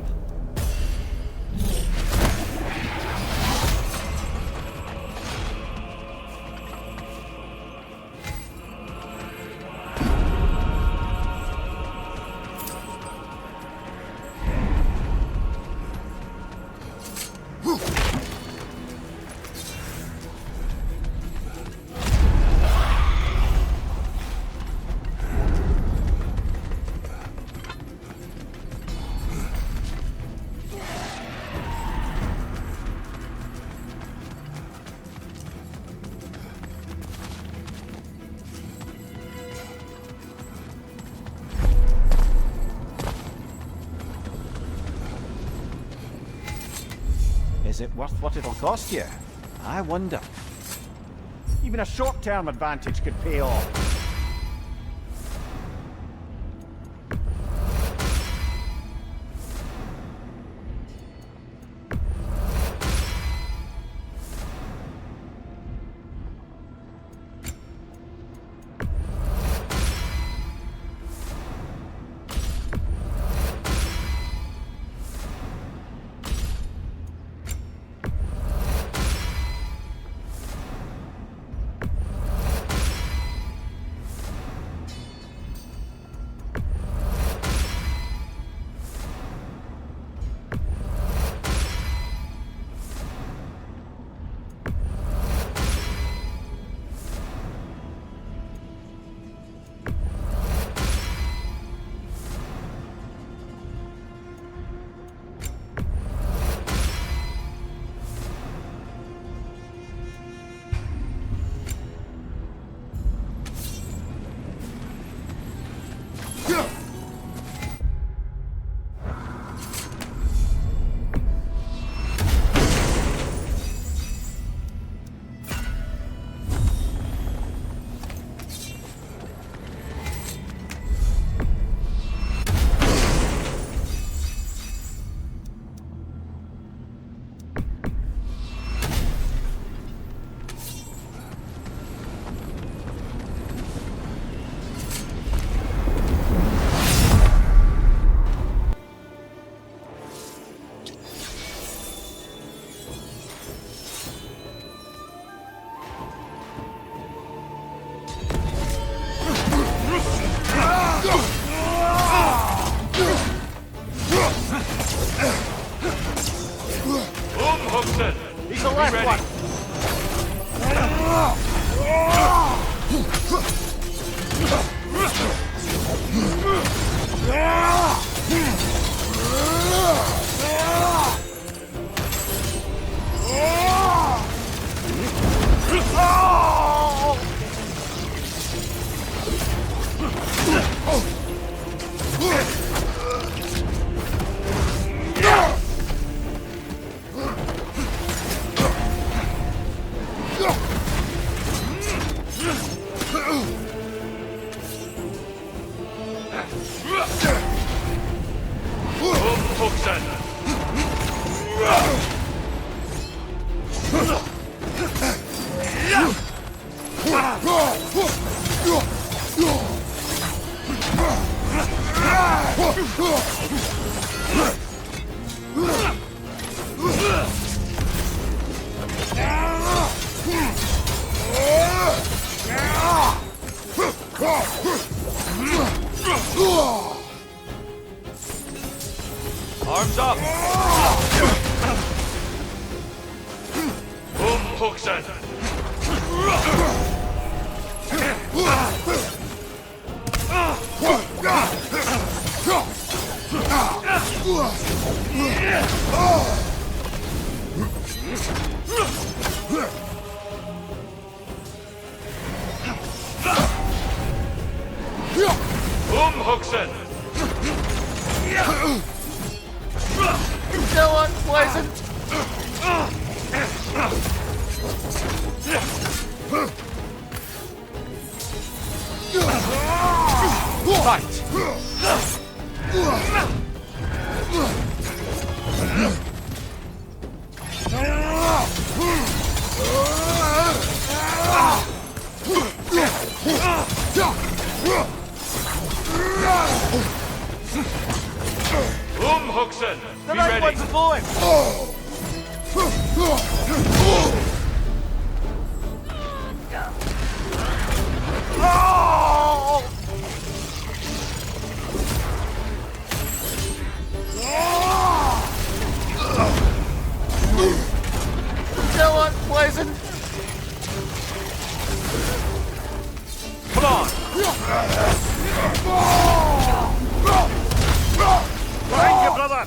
Is it worth what it'll cost you? I wonder. Even a short-term advantage could pay off. He's the left one. Arms up! Umhuxen! Umhuxen! So unpleasant! Fight! Umhuxen! Be ready! What's the point? So unpleasant! Come on! Thank you, brother!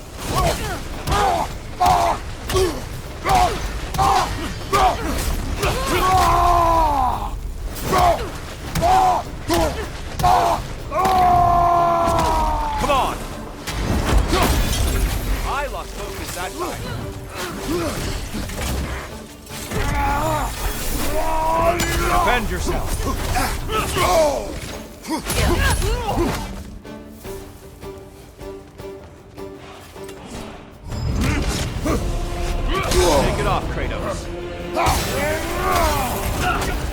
Come on! I lost focus that time. Defend yourself! Take it off, Kratos.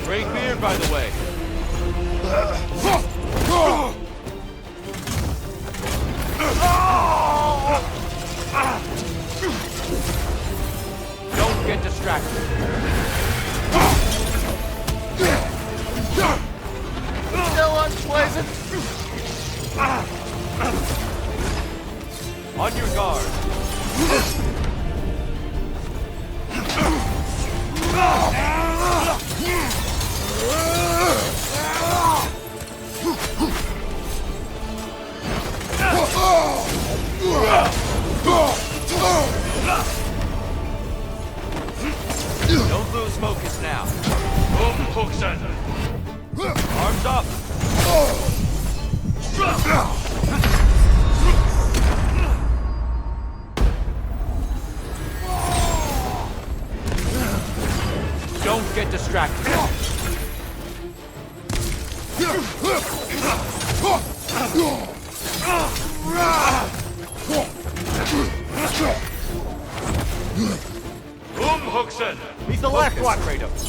Great beard, by the way. Don't get distracted. So unpleasant! On your guard. Don't lose focus now. Umhuxen! Arms up! Don't get distracted. Umhuxen! He's the left one! Kratos.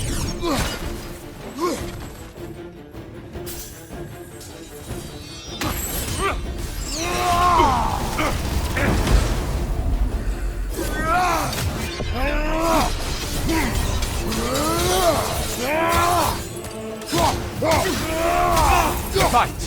Fight!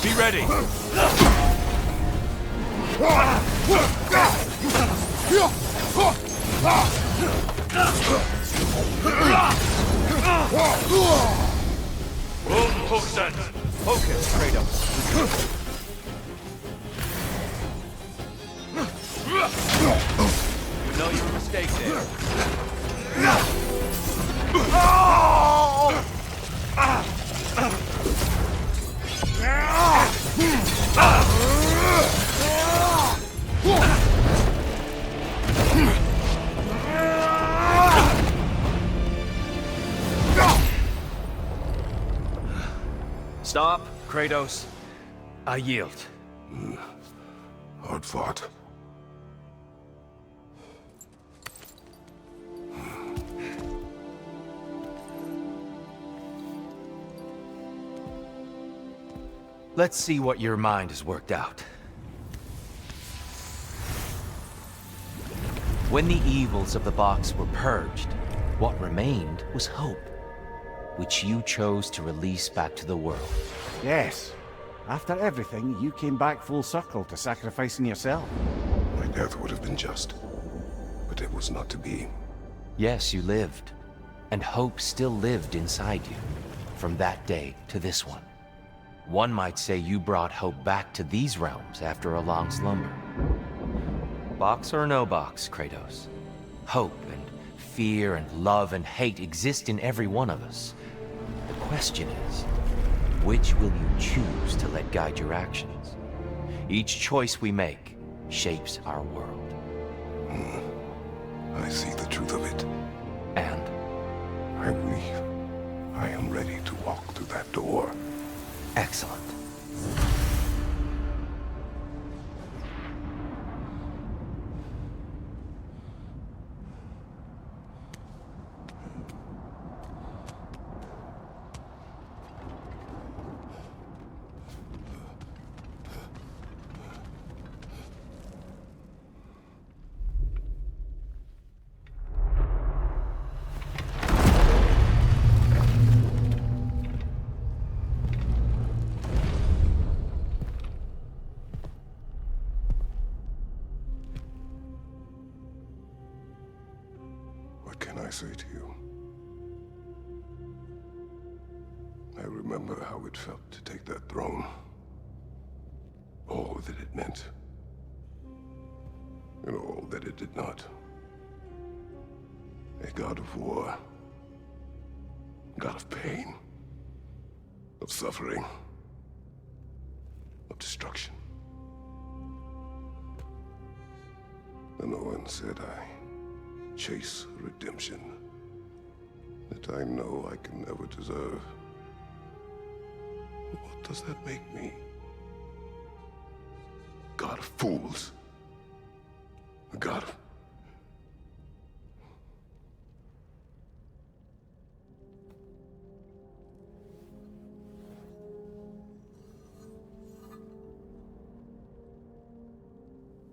Be ready! Umhuxen! Focus, Kratos. You know your mistake there. Stop, Kratos. I yield. Hard fought. Let's see what your mind has worked out. When the evils of the box were purged, what remained was hope, which you chose to release back to the world. Yes. After everything, you came back full circle to sacrificing yourself. My death would have been just, but it was not to be. Yes, you lived, and hope still lived inside you, from that day to this one. One might say you brought hope back to these realms after a long slumber. Box or no box, Kratos. Hope and fear and love and hate exist in every one of us. The question is, which will you choose to let guide your actions? Each choice we make shapes our world. I see the truth of it. And? I believe I am ready to walk through that door. Excellent. What can I say to you? I remember how it felt to take that throne. All that it meant. And all that it did not. A god of war. God of pain. Of suffering. Of destruction. And Owen said I chase redemption that I know I can never deserve. What does that make me? God of fools. A god of...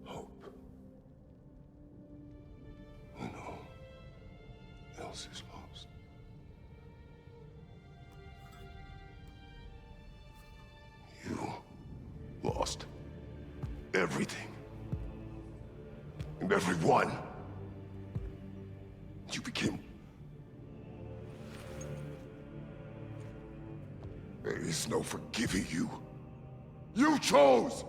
hope. When all else is lost. You lost everything. And everyone. You became... There is no forgiving you. You chose!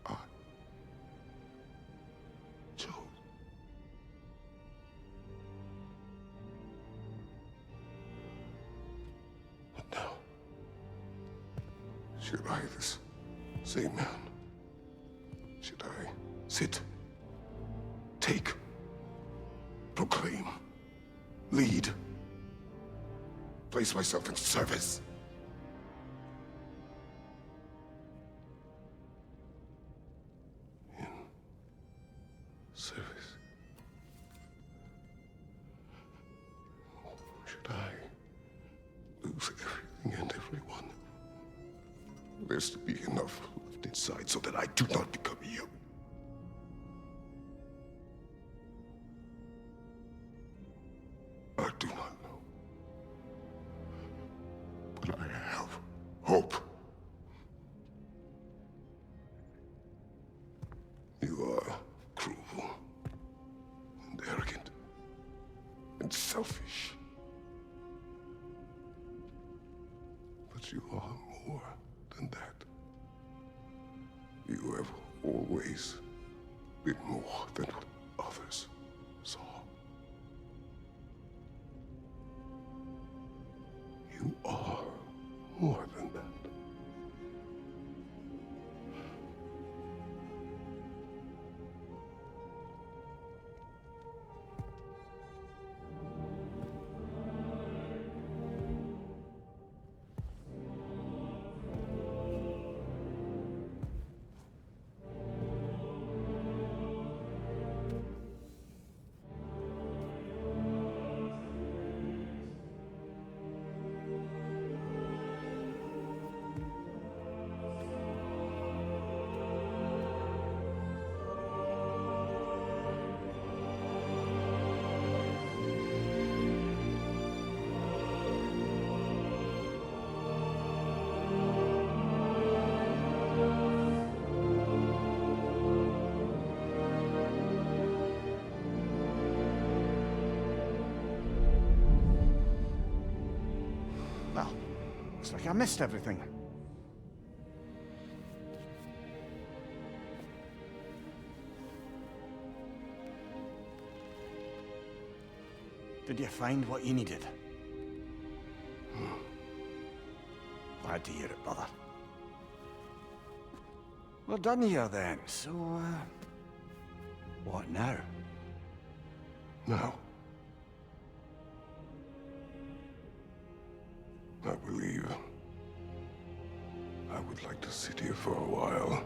I chose. But now, should I, this same man, should I sit, take, proclaim, lead, place myself in service? In service? Should I lose everything and everyone? There's to be enough left inside so that I do not become you. I do not know. But I have hope. You are cruel and arrogant and selfish. But you are more than that. You have always been more than what others saw. You are more than that. Well, looks like I missed everything. Did you find what you needed? Glad to hear it, brother. We're done here then, so, what now? Now, I believe I would like to sit here for a while.